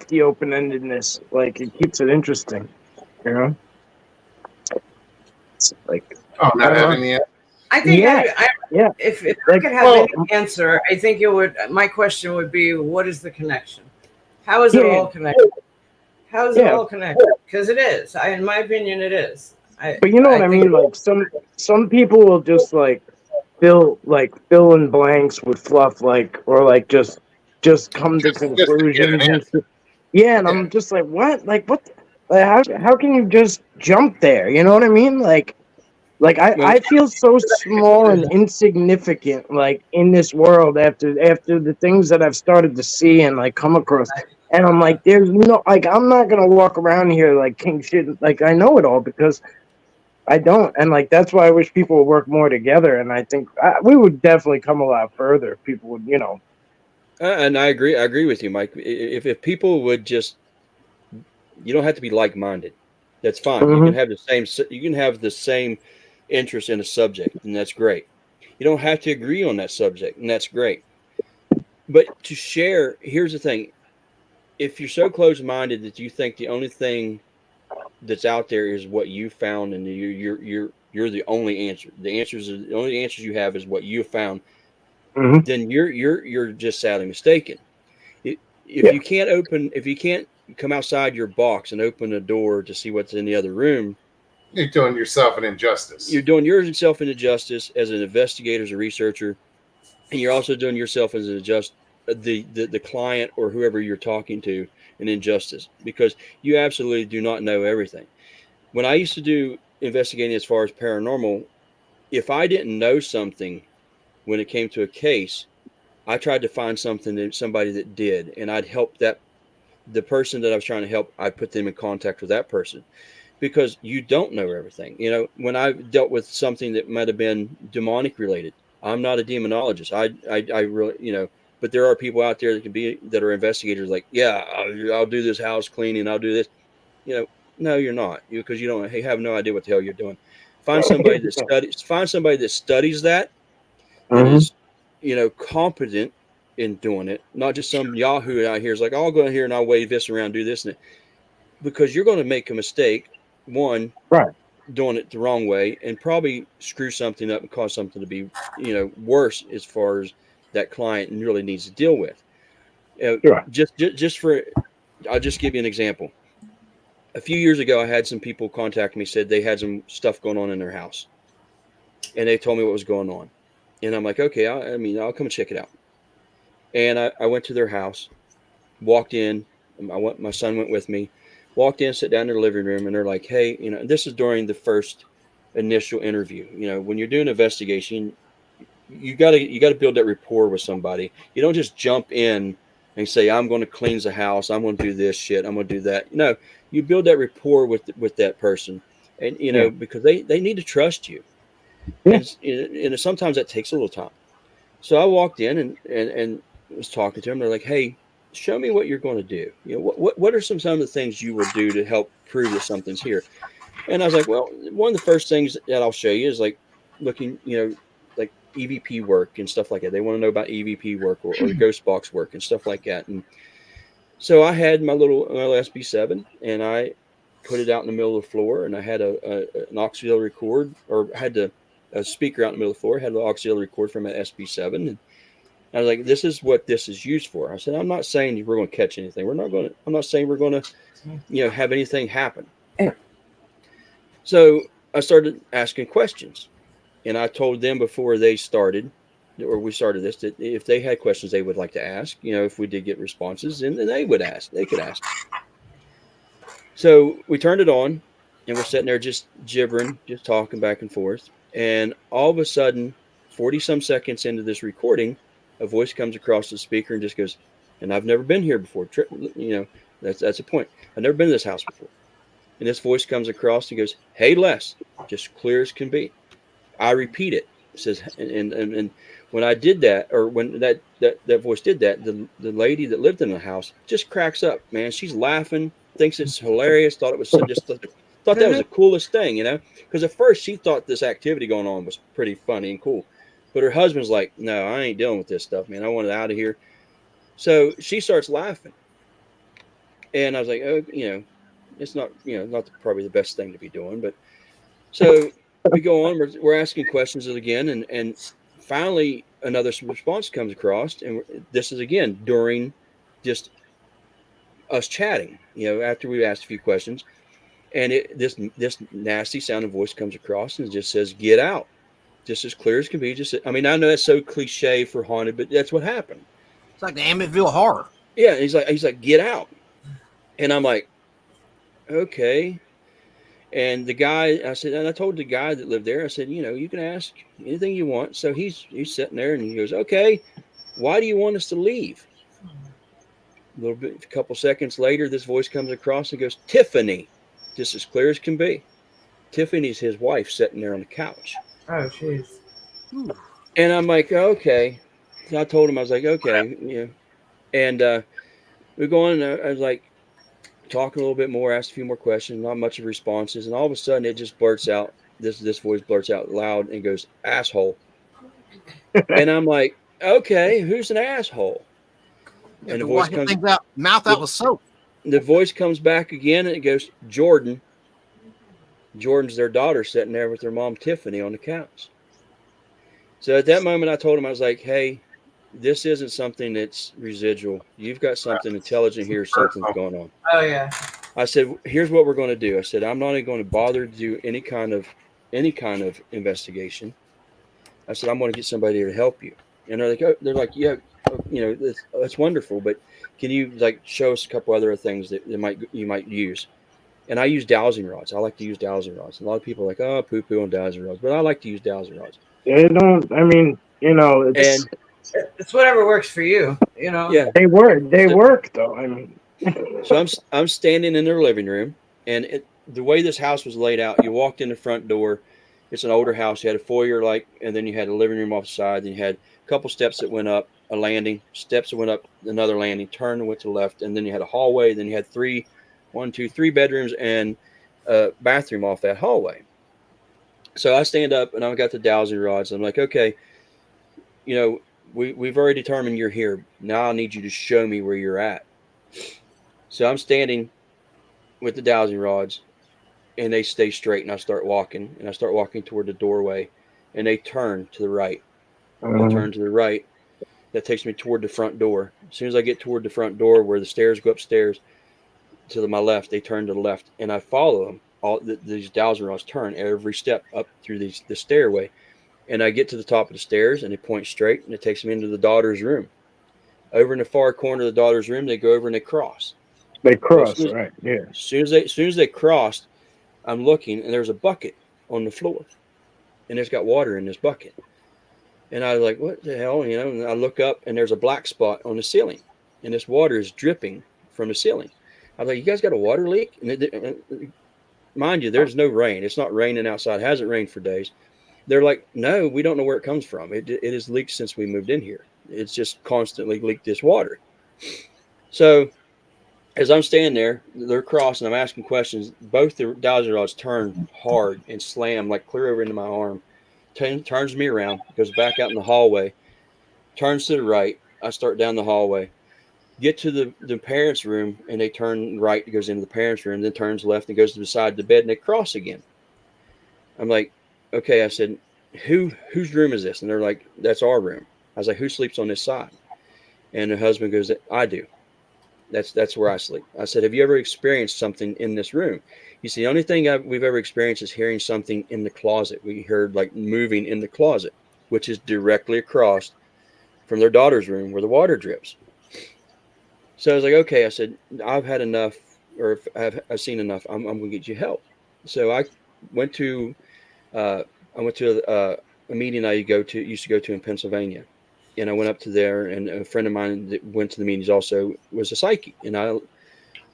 the open-endedness. Like, it keeps it interesting. It's like, not having the answer. I think if I could have any answer, I think my question would be, what is the connection? How is it all connected? How is it all connected? Because it is. In my opinion, it is. But you know what I mean? Like some people will just like fill in blanks with fluff, or just just come to Just to get conclusions an and answer. yeah, and Yeah. I'm just like, what? Like, what? Like, how can you just jump there? You know what I mean? Like Well, I feel so small and insignificant, like in this world after the things that I've started to see and like come across. And I'm like, there's no, like, I'm not gonna walk around here like king shit, like I know it all, because I don't. And like that's why I wish people would work more together. And I think we would definitely come a lot further if people would, and I agree. I agree with you, Mike. If people would just, you don't have to be like minded. That's fine. You Mhm. can have the same. You can have the same interest in a subject, and that's great. You don't have to agree on that subject, and that's great. But to share, here's the thing: if you're so close-minded that you think the only thing that's out there is what you found, and you're the only answer. The only answers you have is what you found. Mhm. Then you're just sadly mistaken. If Yeah. you can't if you can't come outside your box and open a door to see what's in the other room, You're doing yourself an injustice. you're doing yourself an injustice as an investigator, as a researcher, and you're also doing yourself as the client or whoever you're talking to an injustice, because you absolutely do not know everything. When I used to do investigating as far as paranormal, if I didn't know something when it came to a case, I tried to find something that somebody that did, and I'd help the person that I was trying to help. I'd put them in contact with that person, because you don't know everything. When I dealt with something that might have been demonic related, I'm not a demonologist. I really, but there are people out there that are investigators. Like, yeah, I'll do this house cleaning. I'll do this. You know, no, you're not, because you don't. Hey, have no idea what the hell you're doing. Find somebody that studies. Find somebody that studies that Mhm. is, competent in doing it. Not just some Yahoo out here is like, I'll go in here and I'll wave this around, do this and that, because you're going to make a mistake. One, Right. doing it the wrong way, and probably screw something up and cause something to be, worse as far as that client really needs to deal with. Sure. Just for, I'll just give you an example. A few years ago, I had some people contact me, said they had some stuff going on in their house, and they told me what was going on. And I'm like, okay, I'll come and check it out. And I went to their house, walked in. My son went with me, walked in, sat down in their living room, and they're like, hey, this is during the first initial interview. When you're doing an investigation, you gotta build that rapport with somebody. You don't just jump in and say, I'm going to cleanse the house, I'm going to do this shit, I'm going to do that. You build that rapport with that person, and Yeah. because they need to trust you. Yeah. And sometimes that takes a little time. So I walked in and was talking to them. They're like, hey, show me what you're going to do. What are some of the things you will do to help prove that something's here? And I was like, well, one of the first things that I'll show you is like looking, like EVP work and stuff like that. They want to know about EVP work or ghost box work and stuff like that. And so I had my little SB7, and I put it out in the middle of the floor, and I had an auxiliary cord, or had a speaker out in the middle of the floor, had an auxiliary cord from an SB7. And I was like, this is what this is used for. I said, I'm not saying we're going to catch anything. I'm not saying we're going to, have anything happen. So I started asking questions, and I told them before they started, or we started this, that if they had questions they would like to ask, if we did get responses, and then they could ask. So we turned it on, and we're sitting there just gibbering, just talking back and forth. And all of a sudden, 40 some seconds into this recording, a voice comes across the speaker and just goes, and I've never been here before. That's a point. I've never been to this house before. And this voice comes across and goes, hey, Les, just clear as can be. I repeat it. It says, and when I did that, or when that voice did that, the lady that lived in the house just cracks up, man. She's laughing, thinks it's hilarious, thought it was thought that was the coolest thing, because at first she thought this activity going on was pretty funny and cool. But her husband's like, no, I ain't dealing with this stuff, man. I want it out of here. So she starts laughing. And I was like, oh, it's not, not probably the best thing to be doing. But so we go on, we're asking questions again. And finally, another response comes across. And this is again during just us chatting, after we asked a few questions. And this nasty sounding voice comes across and just says, get out. Just as clear as can be. I know that's so cliche for haunted, but that's what happened. It's like the Amityville Horror. Yeah, he's like, get out. And I'm like, okay. And the guy, I said, and I told the guy that lived there, I said, you can ask anything you want. So he's sitting there and he goes, okay, why do you want us to leave? A couple seconds later, this voice comes across and goes, Tiffany, just as clear as can be. Tiffany's his wife sitting there on the couch. Oh, jeez. And I'm like, okay. So I told him, I was like, okay, yeah. And we go on, and I was like, talking a little bit more, asked a few more questions, not much of responses. And all of a sudden, it just blurts out, this voice blurts out loud and goes, asshole. And I'm like, okay, who's an asshole? And the voice comes out, mouth out with soap. The voice comes back again and it goes, Jordan. Jordan's their daughter sitting there with their mom, Tiffany, on the couch. So at that moment, I told him, I was like, hey, this isn't something that's residual. You've got something intelligent here. Something's going on. Oh, yeah. I said, here's what we're going to do. I said, I'm not even going to bother to do any kind of investigation. I said, I'm going to get somebody to help you. And they're like, yeah, that's wonderful, but can you like show us a couple other things that you might use? And I use dowsing rods. I like to use dowsing rods. A lot of people are like, oh, poo on dowsing rods, but I like to use dowsing rods. They don't. I mean, it's whatever works for you. Yeah, they work. They work though. I mean, so I'm standing in their living room, and the way this house was laid out, you walked in the front door. It's an older house. You had a foyer, and then you had a living room off the side. Then you had a couple steps that went up, a landing, steps that went up, another landing, turned and went to the left, and then you had a hallway. Then you had three bedrooms and a bathroom off that hallway. So I stand up and I've got the dowsing rods. I'm like, okay, we've already determined you're here. Now I need you to show me where you're at. So I'm standing with the dowsing rods, and they stay straight, and I start walking toward the doorway, and they turn to the right. They turn to the right. That takes me toward the front door. As soon as I get toward the front door where the stairs go upstairs to my left, they turn to the left, and I follow them. These dowsing rods turn every step up through the stairway, and I get to the top of the stairs, and they point straight, and it takes me into the daughter's room. Over in the far corner of the daughter's room, they go over and they cross. They cross, right? Yeah. As soon as they crossed, I'm looking, and there's a bucket on the floor, and it's got water in this bucket. And I was like, what the hell? And I look up, and there's a black spot on the ceiling, and this water is dripping from the ceiling. I was like, you guys got a water leak? And mind you, there's no rain. It's not raining outside. It hasn't rained for days. They're like, no, we don't know where it comes from. It has leaked since we moved in here. It's just constantly leaked this water. So as I'm standing there, they're crossing. I'm asking questions. Both the dowsing rods turn hard and slam like clear over into my arm. Turns me around, goes back out in the hallway, turns to the right. I start down the hallway, get to the parents' room, and they turn right. It goes into the parents' room, then turns left and goes to the side of the bed, and they cross again. I'm like, okay. I said, whose room is this? And they're like, that's our room. I was like, who sleeps on this side? And the husband goes, I do. That's where I sleep. I said, have you ever experienced something in this room? He said, the only thing we've ever experienced is hearing something in the closet. We heard like moving in the closet, which is directly across from their daughter's room where the water drips. So I was like, okay. I said, I've had enough, or I've seen enough. I'm going to get you help. So I went to a meeting I used to go to in Pennsylvania. And I went up to there, and a friend of mine that went to the meetings also was a psychic. And I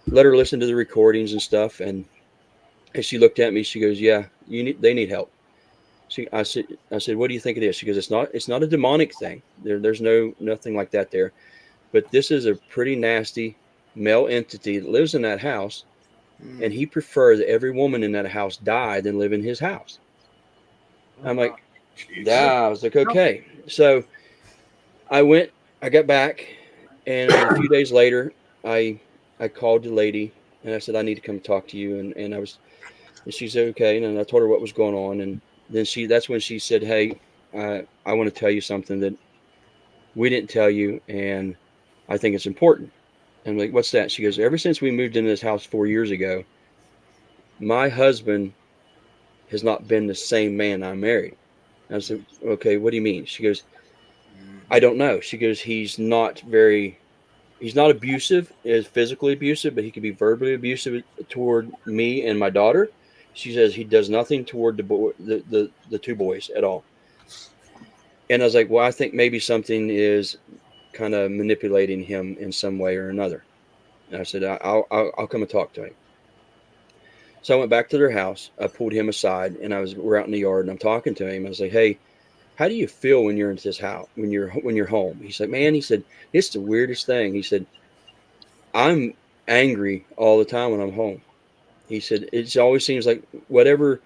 let her listen to the recordings and stuff. And she looked at me. She goes, "Yeah, they need help." I said, "What do you think it is?" She goes, "It's not a demonic thing. There's nothing like that there, but this is a pretty nasty male entity that lives in that house, and he prefers that every woman in that house die than live in his house." I'm like, I was like, okay. So I got back, and a few days later, I called the lady, and I said, I need to come talk to you. And she said, okay. And I told her what was going on. And then that's when she said, hey, I want to tell you something that we didn't tell you, and I think it's important. And I'm like, what's that? She goes, ever since we moved into this house 4 years ago, my husband has not been the same man I married. I said, okay, what do you mean? She goes, I don't know. She goes, he's not abusive, is physically abusive, but he can be verbally abusive toward me and my daughter. She says he does nothing toward the two boys at all. And I was like, well, I think maybe something is kind of manipulating him in some way or another. And I said, I'll come and talk to him. So I went back to their house. I pulled him aside, and we're out in the yard, and I'm talking to him. I was like, hey, how do you feel when you're in this house, when you're home? He's like, man, he said, it's the weirdest thing. He said, I'm angry all the time when I'm home. He said, it always seems like whatever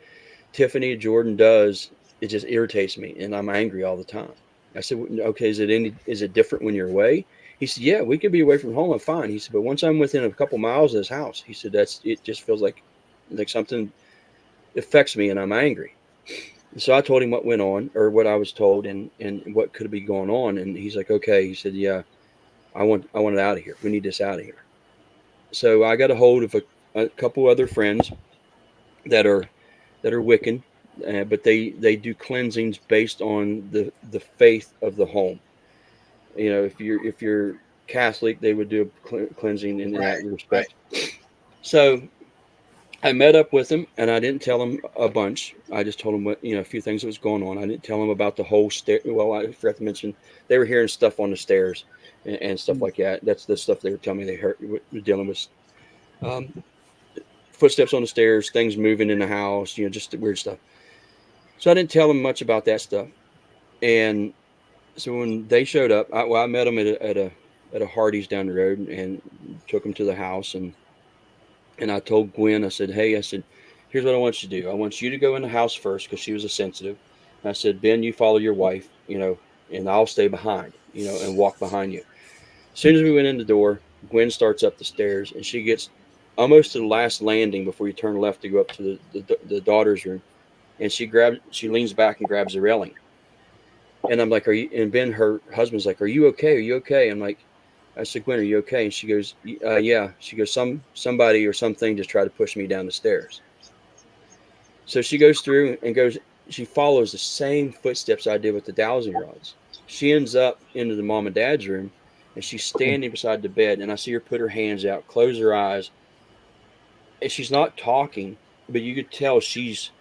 Tiffany Jordan does, it just irritates me, and I'm angry all the time. I said, okay, is it different when you're away? He said, yeah, we could be away from home. I'm fine. He said, but once I'm within a couple miles of his house, he said, it just feels like something affects me and I'm angry. And so I told him what went on, or what I was told, and what could be going on. And he's like, okay. He said, yeah, I want it out of here. We need this out of here. So I got a hold of a couple other friends that are Wiccan, but they do cleansings based on the faith of the home. You know, if you're Catholic, they would do a cleansing in that respect. So I met up with them, and I didn't tell them a bunch. I just told them a few things that was going on. I didn't tell them about the whole stair. Well, I forgot to mention they were hearing stuff on the stairs and stuff like that. That's the stuff they were telling me they heard, were dealing with. Footsteps on the stairs, things moving in the house, just the weird stuff. So I didn't tell them much about that stuff. And so when they showed up, I met them at a Hardee's down the road and took them to the house. And I told Gwen, I said, hey, here's what I want you to do. I want you to go in the house first, because she was a sensitive. And I said, Ben, you follow your wife, and I'll stay behind, and walk behind you. As soon as we went in the door, Gwen starts up the stairs, and she gets almost to the last landing before you turn left to go up to the daughter's room. And she leans back and grabs the railing. And I'm like, are you? And Ben, her husband's like, are you okay? Are you okay? I'm like, I said, Gwen, are you okay? And she goes, yeah. She goes, somebody or something just tried to push me down the stairs. So she goes through and she follows the same footsteps I did with the dowsing rods. She ends up into the mom and dad's room, and she's standing beside the bed, and I see her put her hands out, close her eyes, and she's not talking, but you could tell she's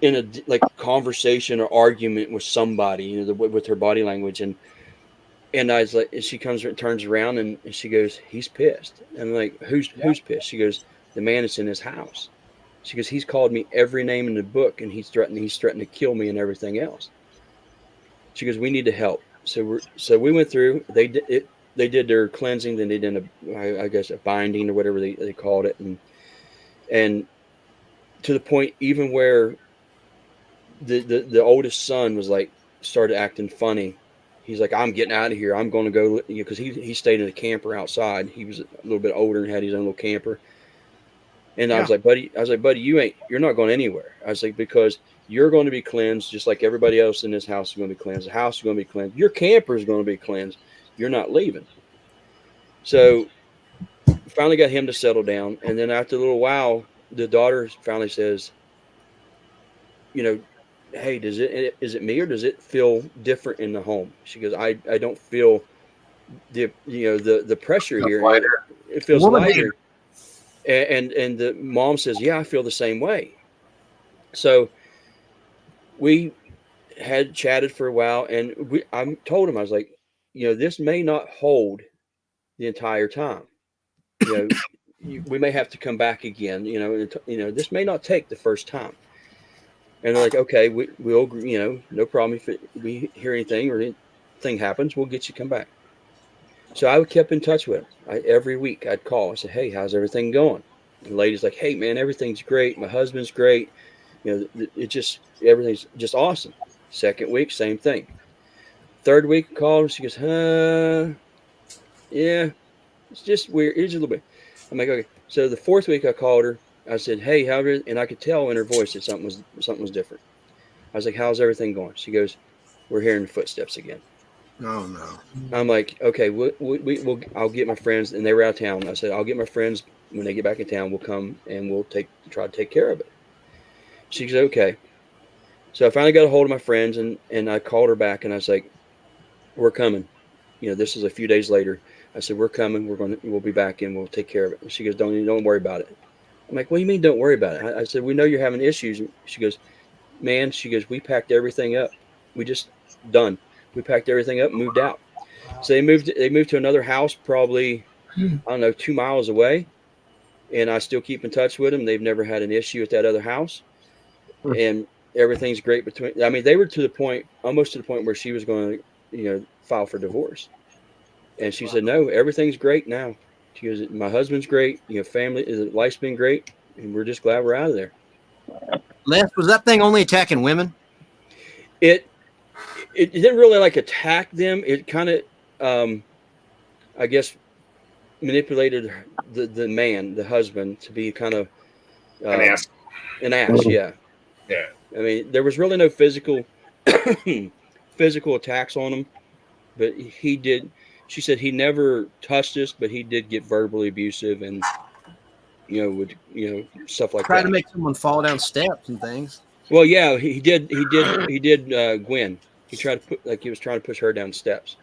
in a conversation or argument with somebody, with her body language. And I was like, she turns around and she goes, he's pissed. And I'm like, who's pissed? She goes, the man that's in his house. She goes, he's called me every name in the book, and he's threatened to kill me and everything else. She goes, we need to help. So we went through. They did their cleansing, then they did a binding or whatever they called it, and to the point even where the oldest son was like, started acting funny. He's like, I'm getting out of here. I'm going to go, because he stayed in a camper outside. He was a little bit older and had his own little camper. And I was like, buddy, you're not going anywhere. I was like, because you're going to be cleansed just like everybody else in this house is going to be cleansed. The house is going to be cleansed. Your camper is going to be cleansed. You're not leaving. So finally got him to settle down. And then after a little while, the daughter finally says, hey, is it me, or does it feel different in the home? She goes, I don't feel the pressure here. It feels lighter. And the mom says, yeah, I feel the same way. So we had chatted for a while, and I told him, I was like, this may not hold the entire time. We may have to come back again. This may not take the first time. And they're like, okay, we'll agree, no problem. If we hear anything or anything happens, we'll get you come back. So I kept in touch with him. Every week I'd call. I said, hey, how's everything going? And the lady's like, hey, man, everything's great. My husband's great. Everything's just awesome. Second week, same thing. Third week, I called her. She goes, yeah, it's just weird. It's a little bit. I'm like, okay. So the fourth week I called her. I said, hey, and I could tell in her voice that something was different. I was like, how's everything going? She goes, we're hearing the footsteps again. Oh, no. I'm like, okay, I'll get my friends, and they were out of town. I said, I'll get my friends when they get back in town. We'll come and we'll try to take care of it. She said, okay. So I finally got a hold of my friends, and I called her back, and I was like, we're coming. This is a few days later. I said, we're coming. We'll be back and we'll take care of it. And she goes, don't worry about it. I'm like, what do you mean don't worry about it? I said, we know you're having issues. She goes, man, we packed everything up. We just done. We packed everything up and moved out. So they moved to another house, probably, I don't know, 2 miles away. And I still keep in touch with them. They've never had an issue at that other house. And everything's great between. I mean, they were almost to the point where she was going to, file for divorce. And she said, no, everything's great now. She goes, my husband's great. Family, life's been great. And we're just glad we're out of there. Les, was that thing only attacking women? It didn't really attack them. It kind of, I guess, manipulated the man, the husband, to be kind of An ass. An ass, yeah. Yeah. I mean, there was really no physical attacks on him, but he did. She said he never touched us, but he did get verbally abusive and would stuff like Try that. to make someone fall down steps and things. Well, yeah, he did. Gwen. He tried to he was trying to push her down steps.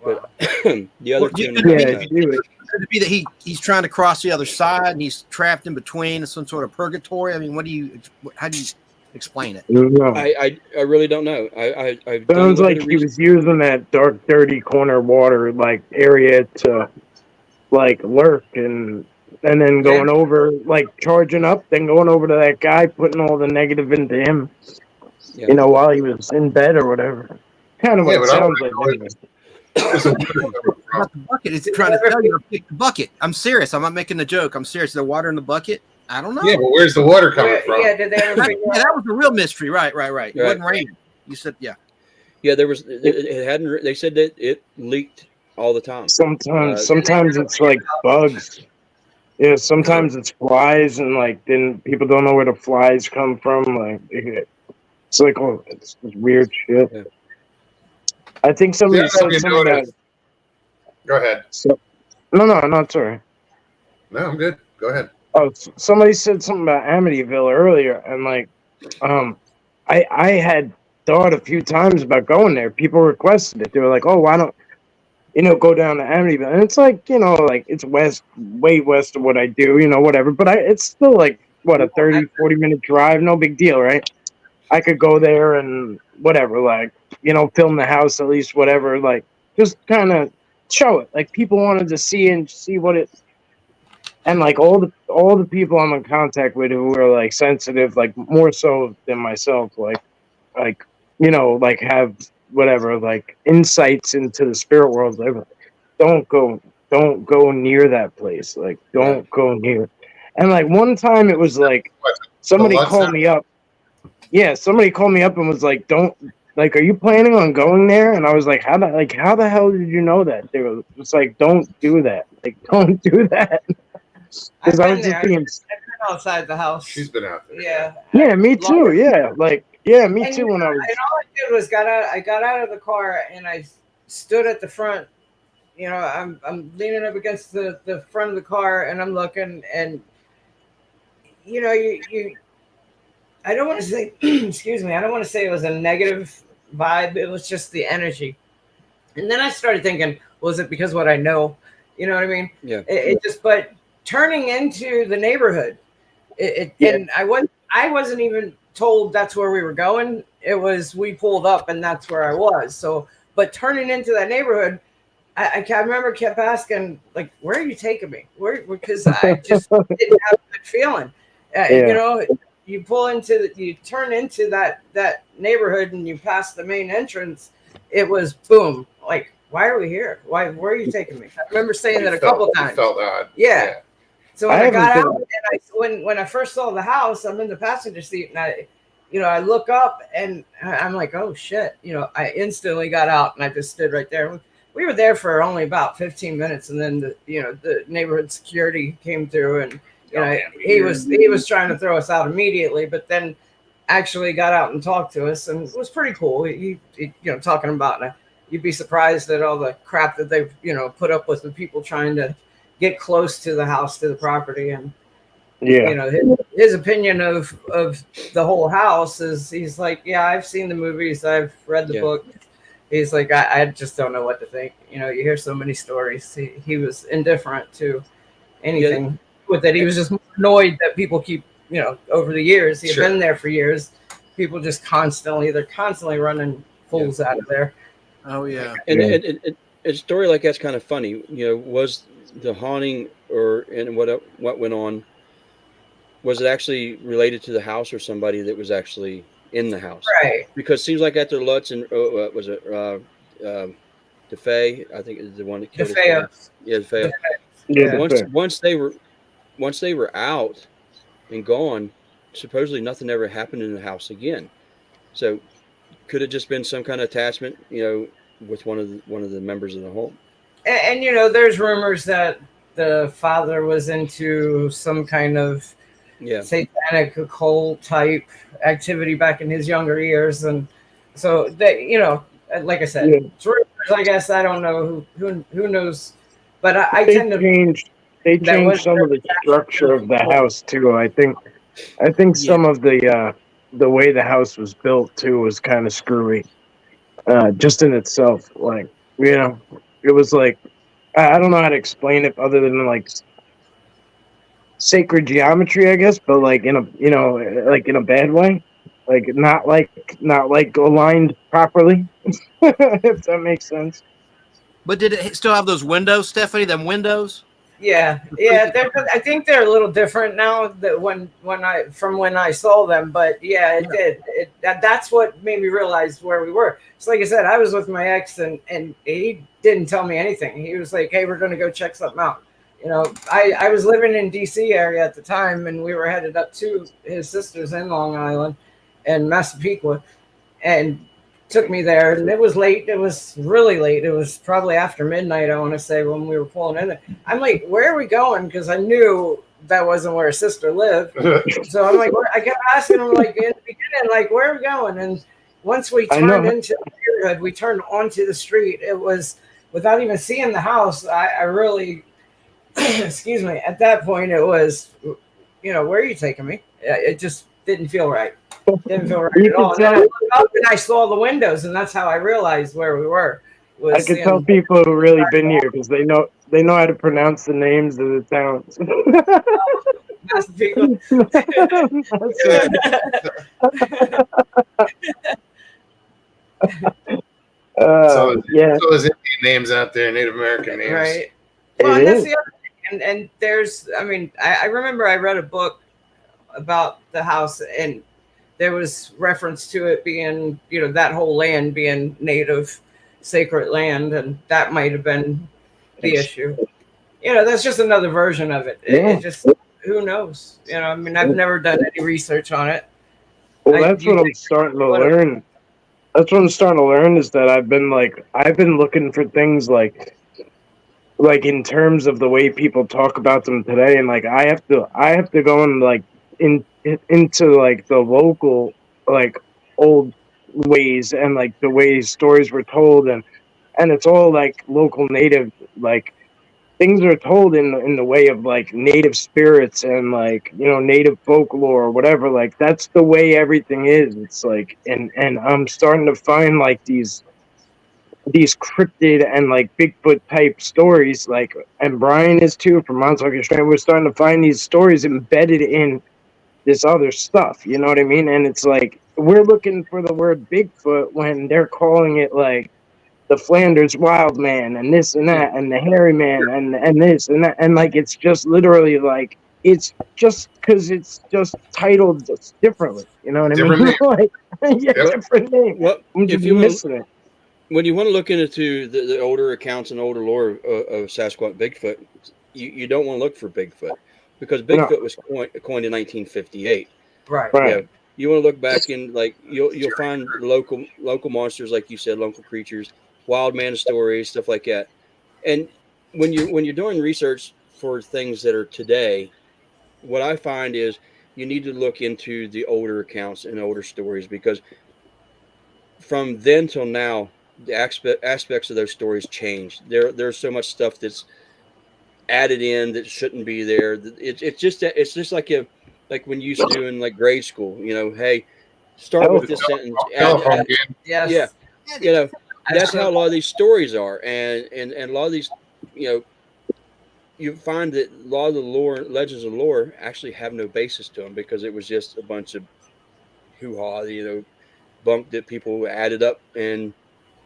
But the other two, Could it be that he's trying to cross the other side and he's trapped in between some sort of purgatory? I mean, how do you explain it? No. I really don't know. I Sounds like he was using that dark, dirty corner water area to lurk and then going over charging up, then going over to that guy, putting all the negative into him. Yeah. While he was in bed or whatever. Kind of what it sounds like. About the bucket. It's trying to tell you to pick the bucket. I'm serious. I'm not making a joke. I'm serious. The water in the bucket? I don't know. Yeah, but where's the water coming from? Yeah, did they ever figure out? That was the real mystery. Right. It wasn't raining. You said, yeah. Yeah, there was. It hadn't. They said that it leaked all the time. Sometimes it's bugs. Yeah, sometimes it's flies, and then people don't know where the flies come from. It's it's weird shit. Yeah. I think somebody said something about. Go ahead. No, sorry. No, I'm good. Go ahead. Oh, somebody said something about Amityville earlier, and I had thought a few times about going there. People requested it. They were like, "Oh, why don't go down to Amityville?" And it's it's way west of what I do, whatever. But it's still a 30-40 minute drive, no big deal, right? I could go there and whatever, film the house at least, whatever, just kind of show it. People wanted to see what it. And all the people I'm in contact with who are sensitive, more so than myself, have whatever, insights into the spirit world. Don't go near that place. Don't go near. And one time it was somebody called me up. Yeah, somebody called me up and was like, "Don't are you planning on going there?" And I was like, "How the hell did you know that?" They were just "Don't do that. Don't do that." Because I was just being. I've been outside the house. She's been out there. Yeah. Yeah, me too. Yeah, me too. When I was. And all I did was I got out of the car and I stood at the front. I'm leaning up against the front of the car and I'm looking and you I don't want to say excuse me, I don't want to say it was a negative vibe. It was just the energy. And then I started thinking, was it because what I know? You know what I mean? Yeah. It just but turning into the neighborhood. And I wasn't even told that's where we were going. It was we pulled up and that's where I was. So but turning into that neighborhood, I remember kept asking, where are you taking me? Because I just didn't have a good feeling. You turn into that neighborhood and you pass the main entrance. It was boom. Why are we here? Where are you taking me? I remember saying that a couple times. Felt odd. Yeah. So when I got out and when I first saw the house, I'm in the passenger seat and I look up and I'm like, oh shit. I instantly got out and I just stood right there. We were there for only about 15 minutes and then the neighborhood security came through and he was trying to throw us out immediately, but then actually got out and talked to us and it was pretty cool. He talking about you'd be surprised at all the crap that they've put up with the people trying to get close to the house, to the property. And his opinion of the whole house is he's like, yeah, I've seen the movies, I've read the book. he's like, I just don't know what to think. You know, you hear so many stories. He was indifferent to anything with it. He was just annoyed that people keep, you know, over the years, he had Sure. been there for years. People just they're constantly running fools out of there. Oh yeah. And Yeah. a story like that's kind of funny. You know, was the haunting and what went on? Was it actually related to the house or somebody that was actually in the house? Right. Because it seems like after Lutz and was it DeFay? I think is the one that killed his DeFeo. dad. Yeah, DeFeo. Yeah, Yeah. that's fair. Once they were out and gone, supposedly nothing ever happened in the house again. So could it just been some kind of attachment, you know, with one of the members of the home? And you know, there's rumors that the father was into some kind of Yeah. satanic occult type activity back in his younger years, and so that, you know, like I said, Yeah. it's rumors. I guess I don't know who knows, but I They tend to changed. They that was changed some of the structure of the house too. I think some of the way the house was built too was kind of screwy. Just in itself, like, you know, it was like, I don't know how to explain it other than like sacred geometry, I guess, but like in a, you know, like in a bad way, like not like aligned properly. If that makes sense. But did it still have those windows, Stephanie? Them windows? Yeah, I think they're a little different now that when I saw them, but yeah, it did. That's what made me realize where we were. So, like I said, I was with my ex, and he didn't tell me anything. He was like, "Hey, we're going to go check something out." You know, I was living in D.C. area at the time, and we were headed up to his sister's in Long Island and Massapequa, and took me there, and it was late. It was really late. It was probably after midnight, I want to say, when we were pulling in there. I'm like, where are we going? Because I knew that wasn't where his sister lived. So I'm like, I kept asking him, like, in the beginning, like, where are we going? And once we turned into the neighborhood, we turned onto the street. It was, without even seeing the house, I really, excuse me, at that point, it was, you know, where are you taking me? It just didn't feel right. Didn't feel right You at all. could And then I tell- looked up and I saw the windows, and that's how I realized where we were. I could tell people who really been here because they know how to pronounce the names of the towns. Massapequa. Yeah, So there's Indian names out there, Native American names. Right. Well, and it that's is. the other thing. And there's, I mean, I remember I read a book about the house, and there was reference to it being, you know, that whole land being native sacred land, and that might have been the issue. You know, that's just another version of it. It just, who knows? You know, I mean, I've never done any research on it. Well, that's what I'm starting to learn. That's what I'm starting to learn is that I've been looking for things like in terms of the way people talk about them today, and like I have to go and like into like the local like old ways and like the way stories were told, and it's all like local native, like things are told in the way of like native spirits and like, you know, native folklore or whatever. Like that's the way everything is. It's like, and I'm starting to find like these cryptid and like Bigfoot type stories, like, and Brian is too from Montauk Australia. We're starting to find these stories embedded in this other stuff, you know what I mean? And it's like we're looking for the word Bigfoot when they're calling it like the Flanders Wild Man and this and that and the Hairy Man and this and that, and like it's just literally like it's just because it's just titled just differently, you know what I Different mean? name. Like, yeah, Yep. different name. Well, I'm just if you missing it. when you want to look into the older accounts and older lore of Sasquatch Bigfoot, you don't want to look for Bigfoot because Bigfoot was coined in 1958. Right. You know, you want to look back in, like you'll find local monsters, like you said, local creatures, wild man stories, stuff like that. And when you're doing research for things that are today, what I find is you need to look into the older accounts and older stories, because from then till now, the aspects of those stories change. There's so much stuff that's added in that shouldn't be there. It's just like when you used to do in like grade school. You know, hey, start with this sentence. Telephone game. Yes. Yeah, you know, that's how a lot of these stories are, and a lot of these, you know, you find that a lot of the lore, legends of lore, actually have no basis to them because it was just a bunch of hoo-ha, you know, bunk that people added up and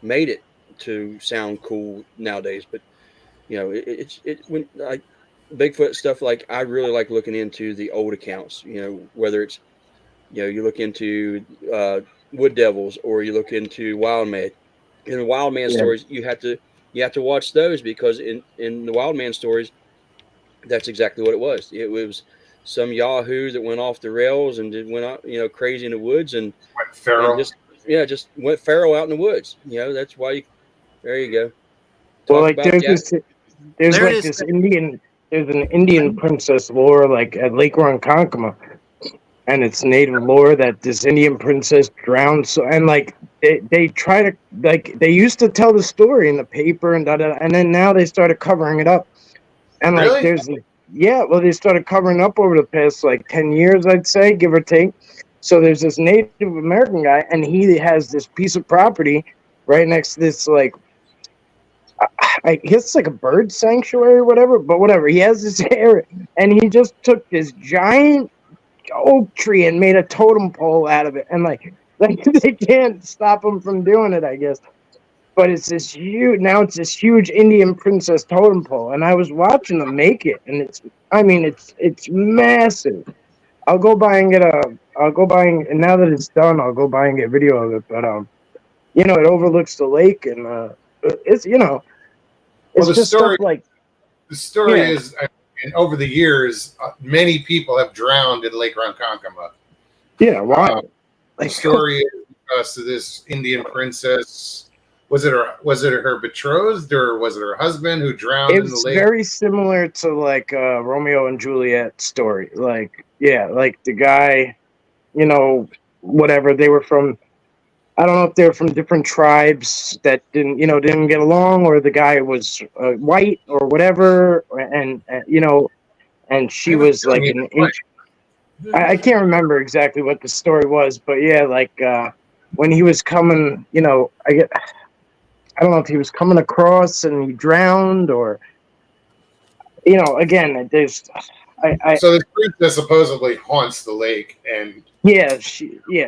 made it to sound cool nowadays. But you know, when like Bigfoot stuff, like I really like looking into the old accounts. You know, whether it's, you know, you look into Wood Devils or you look into Wild Man. In the Wild Man Yeah. stories, you have to watch those because in the Wild Man stories, that's exactly what it was. It was some Yahoo that went off the rails and went out, you know, crazy in the woods and Feral. just went feral out in the woods. You know, that's why there you go. Well, Talk like about that. there's There it like is. this there's an Indian princess lore like at Lake Ronkonkoma, and it's native lore that this Indian princess drowned. So and like they try to like they used to tell the story in the paper and and then now they started covering it up. And like Really? well, they started covering up over the past like 10 years, I'd say, give or take. So there's this Native American guy, and he has this piece of property right next to this like I guess it's like a bird sanctuary or whatever, but whatever. He has this area, and he just took this giant oak tree and made a totem pole out of it, and like they can't stop him from doing it, I guess. But it's this huge now. It's this huge Indian princess totem pole, and I was watching them make it, and it's massive. I'll go buy and get a. I'll go buy and now that it's done, I'll go buy and get video of it. But you know, it overlooks the lake, and it's you know. It's Well, just stuff like the story Yeah. is, and over the years, many people have drowned in Lake Ronkonkoma. wow. The Like story is to this Indian princess. Was it her betrothed or was it her husband who drowned in the it's lake? very similar to like Romeo and Juliet story. Like like the guy, you know, whatever they were from. I don't know if they're from different tribes that didn't get along, or the guy was white or whatever, and you know, and she was like an I can't remember exactly what the story was, but yeah, like when he was coming, you know, I don't know if he was coming across and he drowned or, you know, again, there's, So this princess supposedly haunts the lake, and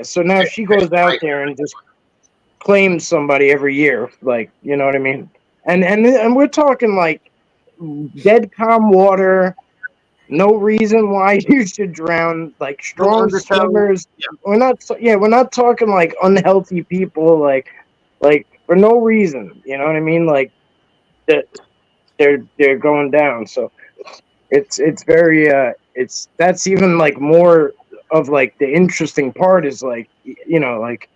so now she goes out there and just claims somebody every year, like, you know what I mean? And we're talking like dead calm water, no reason why you should drown, like strong undertow. swimmers. Yeah. We're not talking like unhealthy people, like for no reason, you know what I mean? Like that they're going down. So it's very that's even like more of like the interesting part is like, you know, like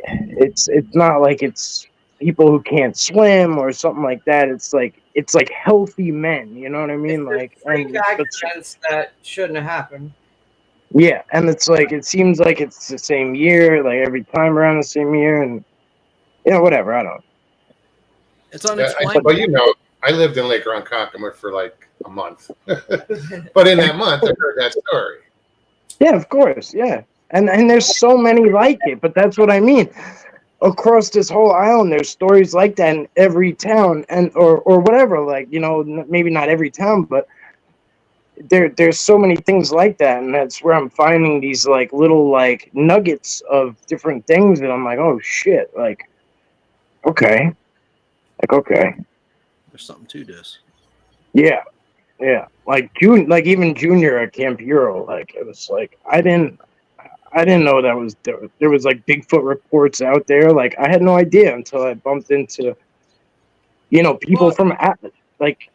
it's not like it's people who can't swim or something like that. It's like healthy men, you know what I mean? Like Freak accidents that shouldn't have happened. yeah, and it's like it seems like it's the same year, like every time around the same year, and you know, whatever. I don't know. It's unexplainable. but you know, I lived in Lake Ronkonkoma for like a month, but in that month, I heard that story. Yeah, of course, yeah, and there's so many like it, but that's what I mean. Across this whole island, there's stories like that in every town, and or whatever. Like, you know, maybe not every town, but there's so many things like that, and that's where I'm finding these like little like nuggets of different things, and I'm like, oh shit, like okay, There's something to this. yeah, like even Junior at Camp Euro, like it was like I didn't know that was there was like Bigfoot reports out there. Like I had no idea until I bumped into, you know, people from like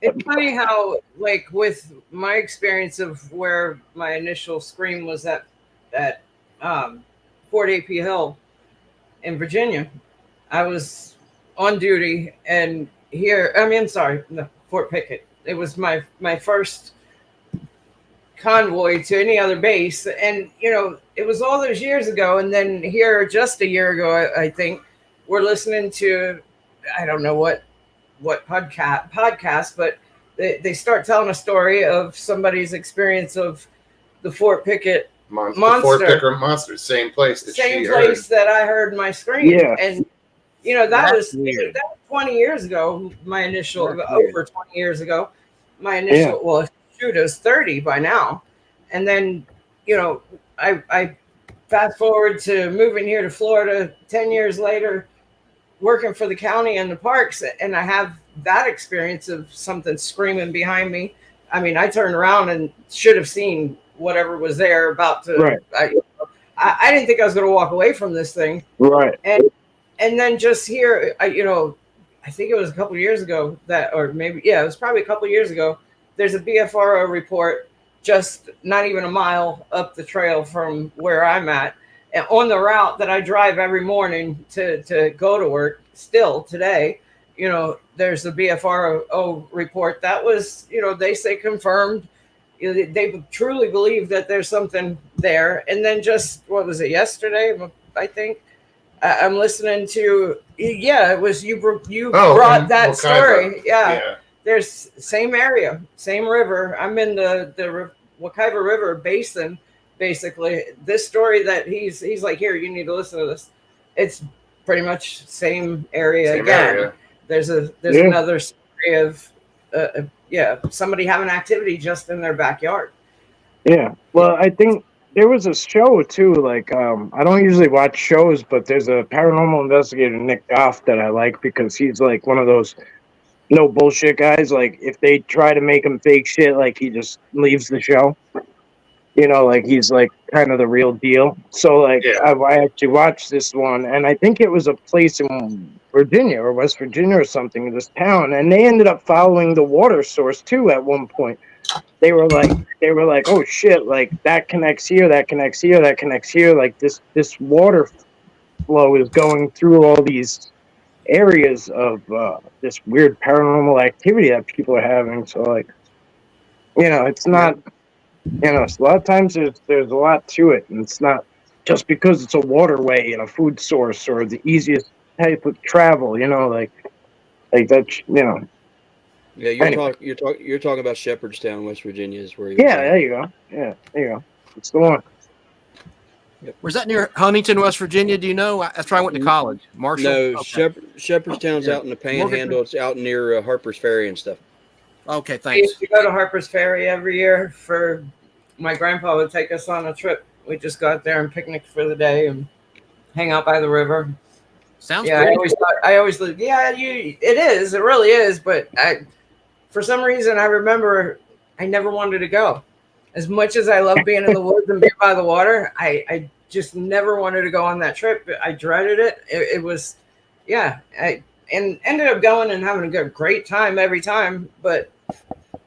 It's funny how, like, with my experience of where my initial scream was at Fort AP Hill in Virginia, I was on duty, and Fort Pickett. It was my first convoy to any other base, and you know, it was all those years ago. And then here, just a year ago, I think we're listening to, I don't know what podcast, but they start telling a story of somebody's experience of the Fort Pickett The Fort Picker Monster, same place that same she place heard. that I heard my scream. Yeah. And that That's was weird. 20 years ago. My initial That's weird. over 20 years ago. My initial well, shoot, it was 30 by now. And then I fast forward to moving here to Florida 10 years later, working for the county and the parks, and I have that experience of something screaming behind me. I mean, I turned around and should have seen whatever was there about to. Right. I didn't think I was going to walk away from this thing. Right. And then just here, I think it was a couple of years ago it was probably a couple of years ago. There's a BFRO report just not even a mile up the trail from where I'm at, and on the route that I drive every morning to go to work. Still today, there's a BFRO report that was, they say confirmed. They truly believe that there's something there. And then just, what was it, yesterday, I think, I'm listening to, it was you brought that story. Yeah. There's same area, same river. I'm in the Wekiva River basin, basically. This story that he's like, here, you need to listen to this. It's pretty much same area again. Area. There's another story of somebody having activity just in their backyard. Yeah. Well, I think there was a show too. Like, I don't usually watch shows, but there's a paranormal investigator, Nick Goff, that I like because he's like one of those no bullshit guys. Like, if they try to make him fake shit, like he just leaves the show. Like he's like kind of the real deal. So like, I actually watched this one, and I think it was a place in Virginia or West Virginia or something, this town, and they ended up following the water source too at one point. They were like, oh shit, like that connects here, that connects here, that connects here. Like this water flow is going through all these areas of this weird paranormal activity that people are having. So like, it's not, a lot of times there's a lot to it, and it's not just because it's a waterway and a food source or the easiest type of travel. Like that. Yeah, you're Anyway. you're talking about Shepherdstown, West Virginia, is where you're. Yeah, there you go. Yeah, there you go. It's the one. Yep. Was that near Huntington, West Virginia? Do you know? That's where I went to college. Marshall. No, Okay. Shepherdstown's Yeah. out in the Panhandle. It's out near Harper's Ferry and stuff. Okay, I thanks. used to go to Harper's Ferry every year for my grandpa would take us on a trip. We just go out there and picnic for the day and hang out by the river. Sounds Yeah, great. I always lived. Yeah, it is. It really is. But for some reason, I remember I never wanted to go. As much as I love being in the woods and being by the water, I just never wanted to go on that trip. I dreaded it. It was, and ended up going and having a great time every time. But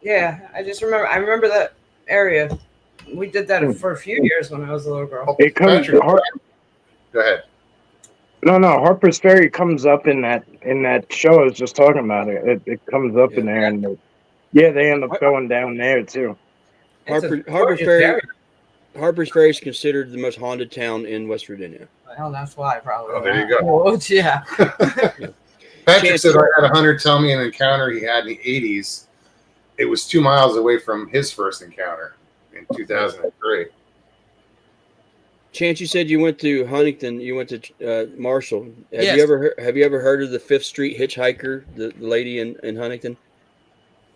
yeah, I remember that area. We did that for a few years when I was a little girl. It comes. Go ahead. No, Harper's Ferry comes up in that show I was just talking about. It comes up in there, and they end up going down there too. Harper's Ferry is considered the most haunted town in West Virginia. Well, that's why probably. Oh, there you go. Oh, yeah. Patrick said I had a hunter tell me an encounter he had in the 80s. It was 2 miles away from his first encounter in 2003. Chance, you said you went to Huntington. You went to Marshall. Have Yes. you ever heard of the Fifth Street hitchhiker, the lady in Huntington?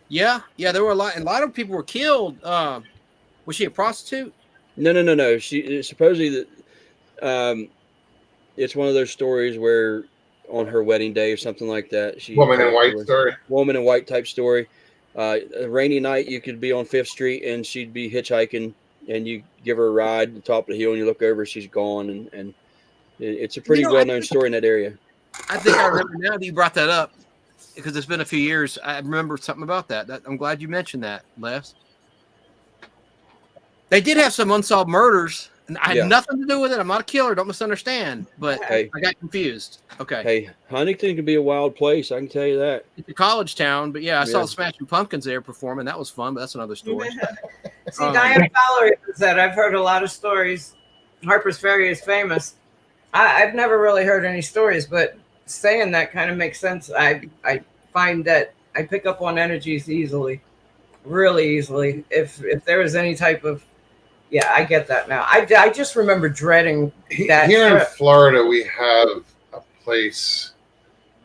Yeah. There were a lot of people were killed. Was she a prostitute? No. She supposedly that it's one of those stories where on her wedding day or something like that. Woman in white story. Woman in white type story. A rainy night, you could be on Fifth Street and she'd be hitchhiking, and you give her a ride to the top of the hill, and you look over, she's gone, and it's a pretty well-known story in that area. I think I remember now that you brought that up because it's been a few years. I remember something about that. I'm glad you mentioned that, Les. They did have some unsolved murders, and I had nothing to do with it. I'm not a killer. Don't misunderstand. But I got confused. Okay. Hey, Huntington can be a wild place. I can tell you that. It's a college town, but I saw the Smashing Pumpkins there performing. That was fun, but that's another story. See, Diane Fowler said, I've heard a lot of stories. Harper's Ferry is famous. I've never really heard any stories, but saying that kind of makes sense. I find that I pick up on energies easily, really easily. If there is any type of Yeah, I get that now. I just remember dreading that Here in trip. Florida, we have a place.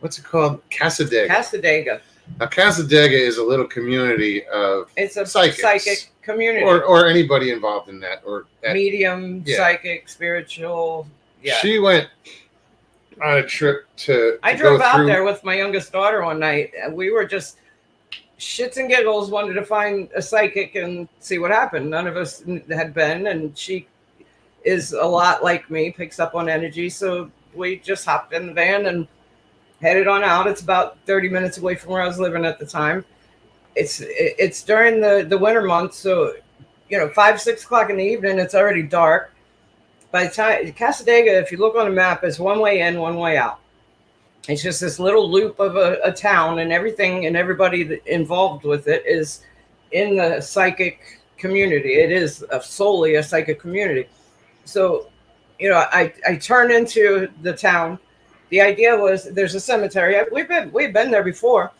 What's it called? Casadega. Casadega. Now, Casadega is a little community of It's a psychics. psychic community. or anybody involved in that, or that. Medium, Yeah. psychic, spiritual. Yeah. She went on a trip to I go drove out through- there with my youngest daughter one night. And we were just shits and giggles, wanted to find a psychic and see what happened. None of us had been, and she is a lot like me, picks up on energy. So we just hopped in the van and headed on out. It's about 30 minutes away from where I was living at the time. It's during the winter months, so 5, 6 o'clock in the evening, it's already dark. By the time Casadega, if you look on the map, is one way in, one way out. It's just this little loop of a town, and everything and everybody involved with it is in the psychic community. It is solely a psychic community. So, I turned into the town. The idea was there's a cemetery. We've been there before.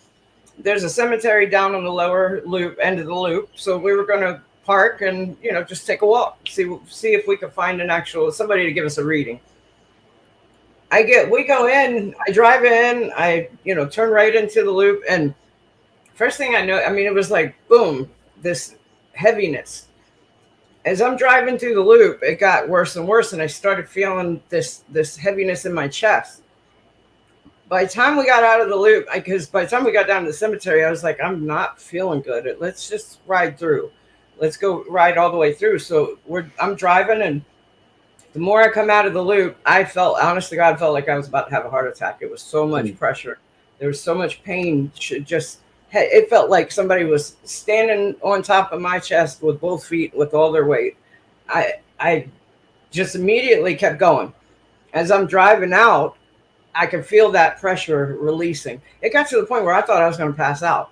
There's a cemetery down on the lower loop, end of the loop. So we were going to park and just take a walk, see if we could find somebody to give us a reading. We go in, I drive in, I turn right into the loop, and first thing I know, it was like boom, this heaviness. As I'm driving through the loop, it got worse and worse, and I started feeling this heaviness in my chest. By the time we got out of the loop, because by the time we got down to the cemetery, I was like, I'm not feeling good. Let's just ride through. Let's go ride all the way through. So I'm driving, and the more I come out of the loop, honest to God, felt like I was about to have a heart attack. It was so much pressure. There was so much pain. It felt like somebody was standing on top of my chest with both feet with all their weight. I just immediately kept going. As I'm driving out, I could feel that pressure releasing. It got to the point where I thought I was going to pass out.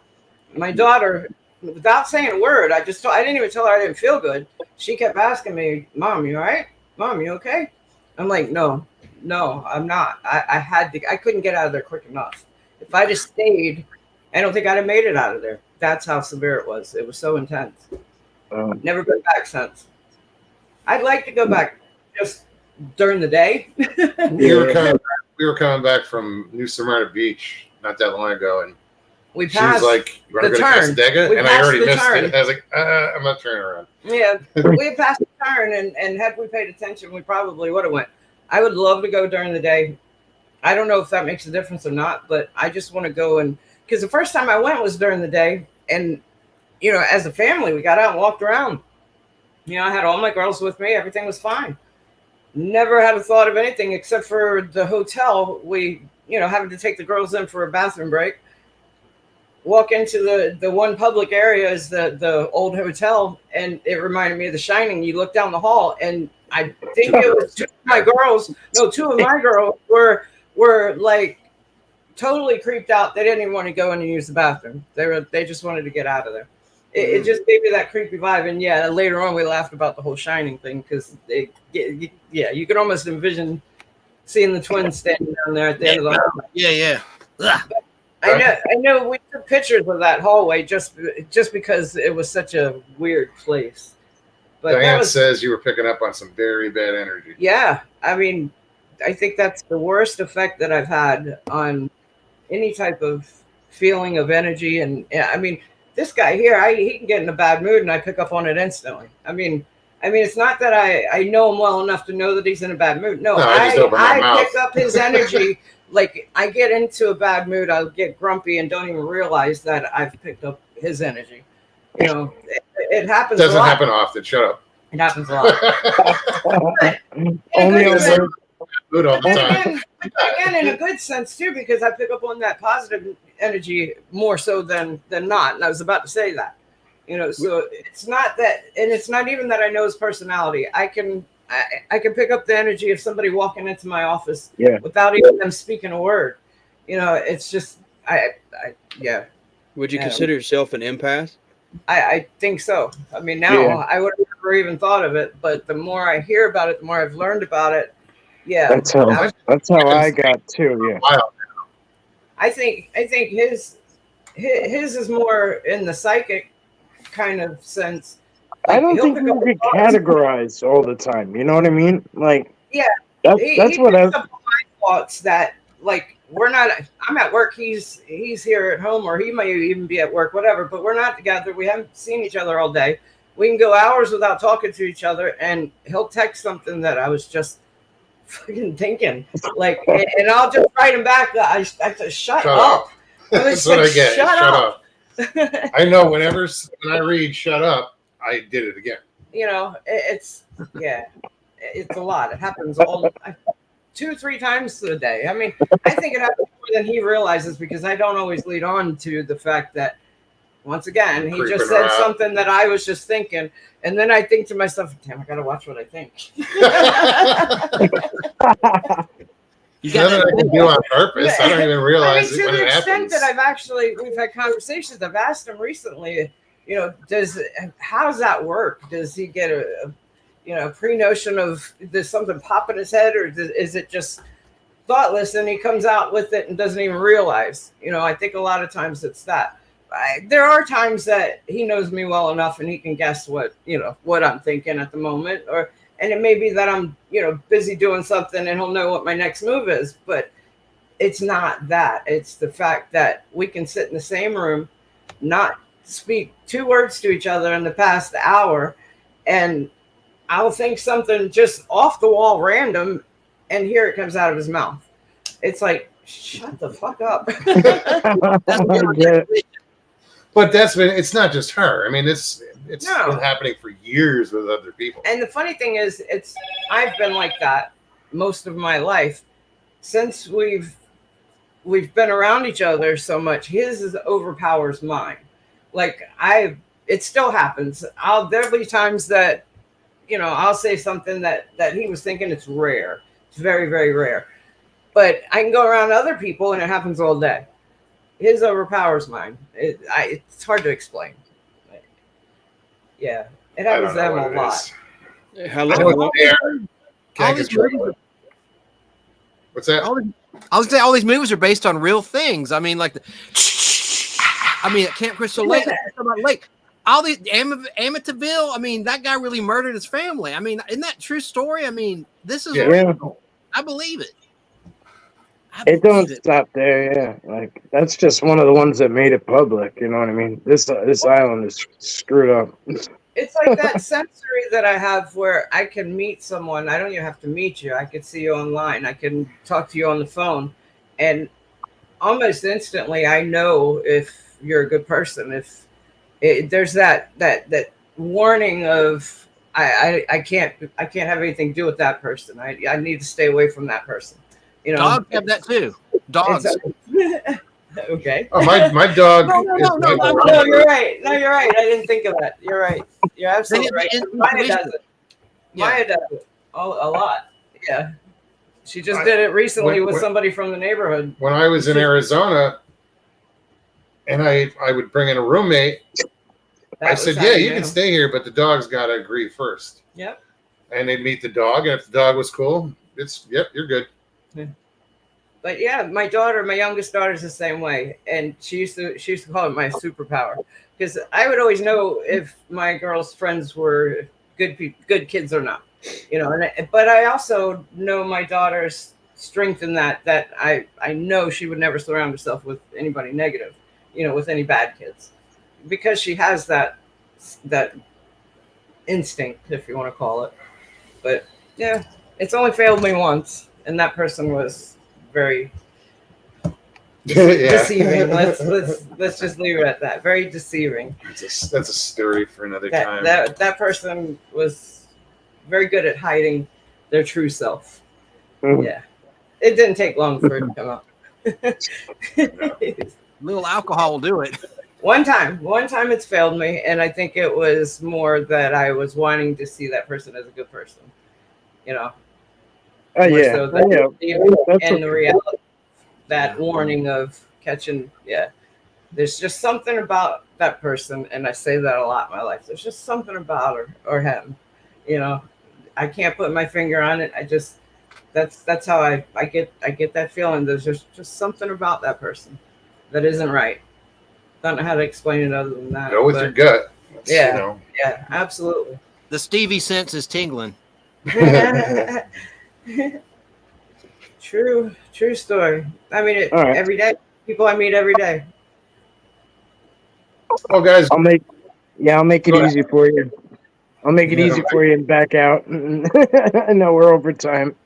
My daughter, without saying a word, I didn't even tell her I didn't feel good. She kept asking me, Mom, you all right? Mom, you okay? I'm like, no, I'm not. I couldn't get out of there quick enough. If I just stayed, I don't think I'd have made it out of there. That's how severe it was. It was so intense. Never been back since. I'd like to go back just during the day. We were coming back from New Smyrna Beach not that long ago, and we she was like, "You want to go to Casadega?" And I already missed it. I was like, "I'm not turning around." Yeah, we had passed the turn, and had we paid attention, we probably would have went. I would love to go during the day. I don't know if that makes a difference or not, but I just want to go, because the first time I went was during the day, and as a family, we got out and walked around. I had all my girls with me. Everything was fine. Never had a thought of anything except for the hotel. We, having to take the girls in for a bathroom break. Walk into the one public area is the old hotel, and it reminded me of The Shining. You look down the hall, and I think it was two of my girls were like totally creeped out. They didn't even want to go in and use the bathroom. They just wanted to get out of there. It just gave me that creepy vibe. And yeah, later on we laughed about the whole Shining thing, because you could almost envision seeing the twins standing down there at the end of the hallway. Yeah. Ugh. I know. We took pictures of that hallway just because it was such a weird place. But Diane says you were picking up on some very bad energy. Yeah, I think that's the worst effect that I've had on any type of feeling of energy. And this guy here, he can get in a bad mood, and I pick up on it instantly. It's not that I know him well enough to know that he's in a bad mood. No, I pick up his energy. Like, I get into a bad mood, I'll get grumpy and don't even realize that I've picked up his energy. It happens. Doesn't happen often. Shut up. It happens a lot. Only on Mood all the time. Again, in a good sense too, because I pick up on that positive energy more so than not. And I was about to say that. So it's not that, and it's not even that I know his personality. I can pick up the energy of somebody walking into my office without even them speaking a word. It's just, yeah. Would you consider yourself an empath? I think so. Now I would have never even thought of it, but the more I hear about it, the more I've learned about it. Yeah. That's how I got too. Yeah. Wow. I think his is more in the psychic kind of sense. I don't he'll think pick you up get thoughts. categorized all the time. You know what I mean? Like, Yeah, that's he what picks I. up on my thoughts that like we're not. I'm at work. He's here at home, or he may even be at work, whatever. But we're not together. We haven't seen each other all day. We can go hours without talking to each other, and he'll text something that I was just fucking thinking, like, and I'll just write him back. I just shut up. I was That's what like, I get. shut up. I know when I read "shut up," I did it again. You know, it's it's a lot. It happens all 2-3 times a day. I mean, I think it happens more than he realizes because I don't always lead on to the fact that once again he Creeping just said around. something that I was just thinking, and then I think to myself, "Damn, I gotta watch what I think." You Nothing got I can do on purpose. I don't even I mean, realize to it when the it extent happens. that we've had conversations. I've asked him recently, you know, how does that work? Does he get a pre-notion of does something pop in his head, or is it just thoughtless and he comes out with it and doesn't even realize? You know, I think a lot of times it's that. There are times that he knows me well enough and he can guess what I'm thinking at the moment, and it may be that I'm busy doing something and he'll know what my next move is, but it's not that. It's the fact that we can sit in the same room, not speak 2 words to each other in the past hour, and I'll think something just off the wall random, and here it comes out of his mouth. It's like, shut the fuck up. that's I get it. But it's not just her. I mean, it's No. been happening for years with other people. And the funny thing is, I've been like that most of my life since we've been around each other so much. His overpowers mine. Like it still happens. There'll be times that I'll say something that he was thinking. It's rare. It's very, very rare. But I can go around other people and it happens all day. His overpowers mine. It's hard to explain. But yeah, it I happens don't to know him what a it lot. is. How I long? know How it's long there. all Can't these control movies it. What's that? I was say all these movies are based on real things. I mean, like at Camp Crystal Lake, Lake, all these Amityville. I mean, that guy really murdered his family. I mean, isn't that a true story? I mean, this is Yeah. real. I believe it. It don't stop there, yeah. Like that's just one of the ones that made it public. You know what I mean? This island is screwed up. It's like that sensory that I have where I can meet someone. I don't even have to meet you. I can see you online. I can talk to you on the phone, and almost instantly, I know if you're a good person. If there's that warning of I can't have anything to do with that person. I need to stay away from that person. You know, Dogs have that too. Dogs. Okay. Oh, my dog. No, you're right. No, you're right. I didn't think of that. You're right. You're absolutely right. Maya does it. Maya does it a lot. Yeah. She just did it recently with somebody from the neighborhood. When I was in Arizona, and I would bring in a roommate, I said, "Yeah, you can stay here, but the dog's got to agree first." Yep. And they'd meet the dog, and if the dog was cool, you're good. Yeah. But yeah, my youngest daughter's the same way, and she used to call it my superpower because I would always know if my girl's friends were good kids or not, but I also know my daughter's strength in that I know she would never surround herself with anybody negative, with any bad kids, because she has that instinct, if you want to call it. But yeah, it's only failed me once, and that person was very deceiving. Let's just leave it at that. Very deceiving. That's a story for another time. That person was very good at hiding their true self. Mm. Yeah, it didn't take long for it to come out. A little alcohol will do it. One time it's failed me, and I think it was more that I was wanting to see that person as a good person. Oh yeah, So and the reality, that warning of catching. Yeah, there's just something about that person, and I say that a lot in my life. There's just something about her or him. I can't put my finger on it. I just that's how I get that feeling. There's just something about that person that isn't right. Don't know how to explain it other than that. Go with your gut. It's, Yeah. You know. Yeah, absolutely. The Stevie sense is tingling. True story. I mean it All right. every day. People I meet every day. Well, guys, I'll make it Go ahead. easy for you. I'll make it Yeah, easy for you and back out. I know we're over time.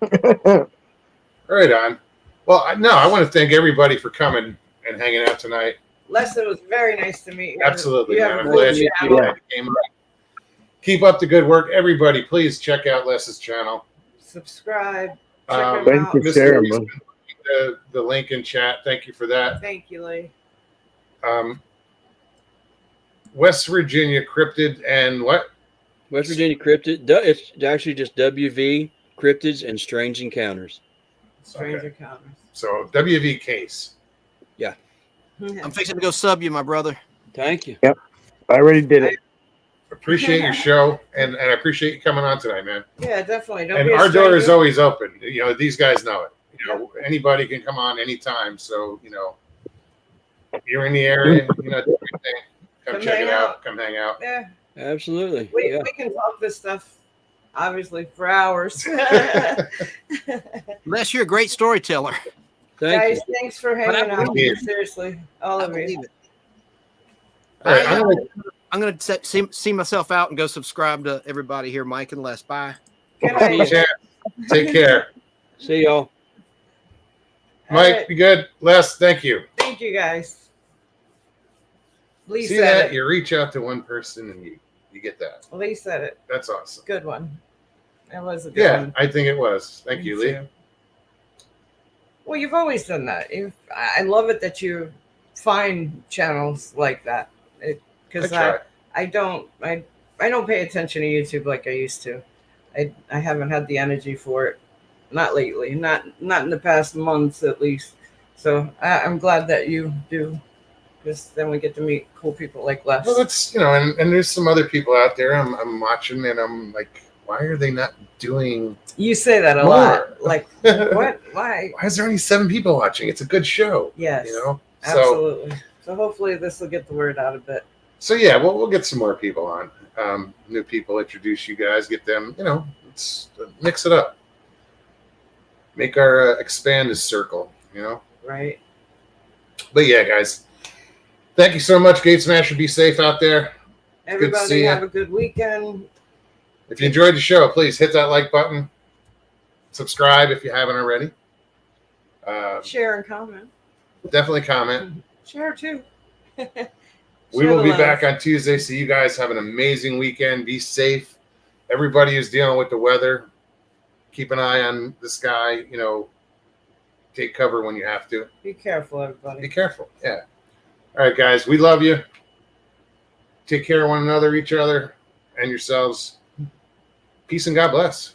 right on. Well, I want to thank everybody for coming and hanging out tonight. Les, it was very nice to meet you. Absolutely, You man. have a I'm cool glad you channel. came up. Keep up the good work, everybody. Please check out Les's channel. Subscribe. Check Um, him Thank out. you, Mr. Sarah. Reese, the link in chat. Thank you for that. Thank you, Lee. West Virginia cryptid and what? West Virginia cryptid. It's actually just WV cryptids and strange encounters. Stranger Okay. Encounters. So WV case. I'm fixing to go sub you, my brother. Thank you. I already did it. Appreciate your show and I appreciate you coming on tonight, man. Yeah, definitely. Don't And be a our door is stranger. always open. You know, these guys know it. You know, anybody can come on anytime. So, you know, you're in the area, you know, do your thing. Come check hang it out. out. Come hang out. Yeah, Absolutely. we Yeah. can talk this stuff obviously for hours. Les, you're a great storyteller. Thank Guys, you. thanks for But I hanging out. believe Seriously, all I of you. believe it. All right, I'm gonna see myself out and go subscribe to everybody here, Mike and Les. Bye. Good See night. ya. Chat. Take care. See y'all. All Mike, right. be good. Les, thank you. Thank you, guys. Lee See said that? it. You reach out to one person and you get that. Lee said it. That's awesome. Good one. That was a good Yeah, one. I think it was. Thank Me you, Lee. too. Well, you've always done that. I love it that you find channels like that. Because I I don't pay attention to YouTube like I used to. I haven't had the energy for it. Not lately. Not in the past months at least. So I'm glad that you do. Because then we get to meet cool people like Les. Well, that's, you know, and there's some other people out there I'm watching and I'm like, why are they not doing You say that a more? lot. Like, what? Why? Why is there only 7 people watching? It's a good show. Yes. You know? Absolutely. So hopefully this will get the word out a bit. So yeah, we'll get some more people on. New people, introduce you guys, get them, you know, let's mix it up. Make our expand his circle, you know? Right? But yeah, guys, thank you so much, Gate Smasher. Be safe out there. Good to Everybody see ya. have a good weekend. If you enjoyed the show, please hit that like button. Subscribe if you haven't already. Share and comment. Definitely comment. Share too. We will be back on Tuesday. So you guys have an amazing weekend. Be safe. Everybody who's dealing with the weather, keep an eye on the sky. You know, take cover when you have to. Be careful, Be everybody. careful. Yeah. All right, guys. We love you. Take care of one another, each other, and yourselves. Peace and God bless.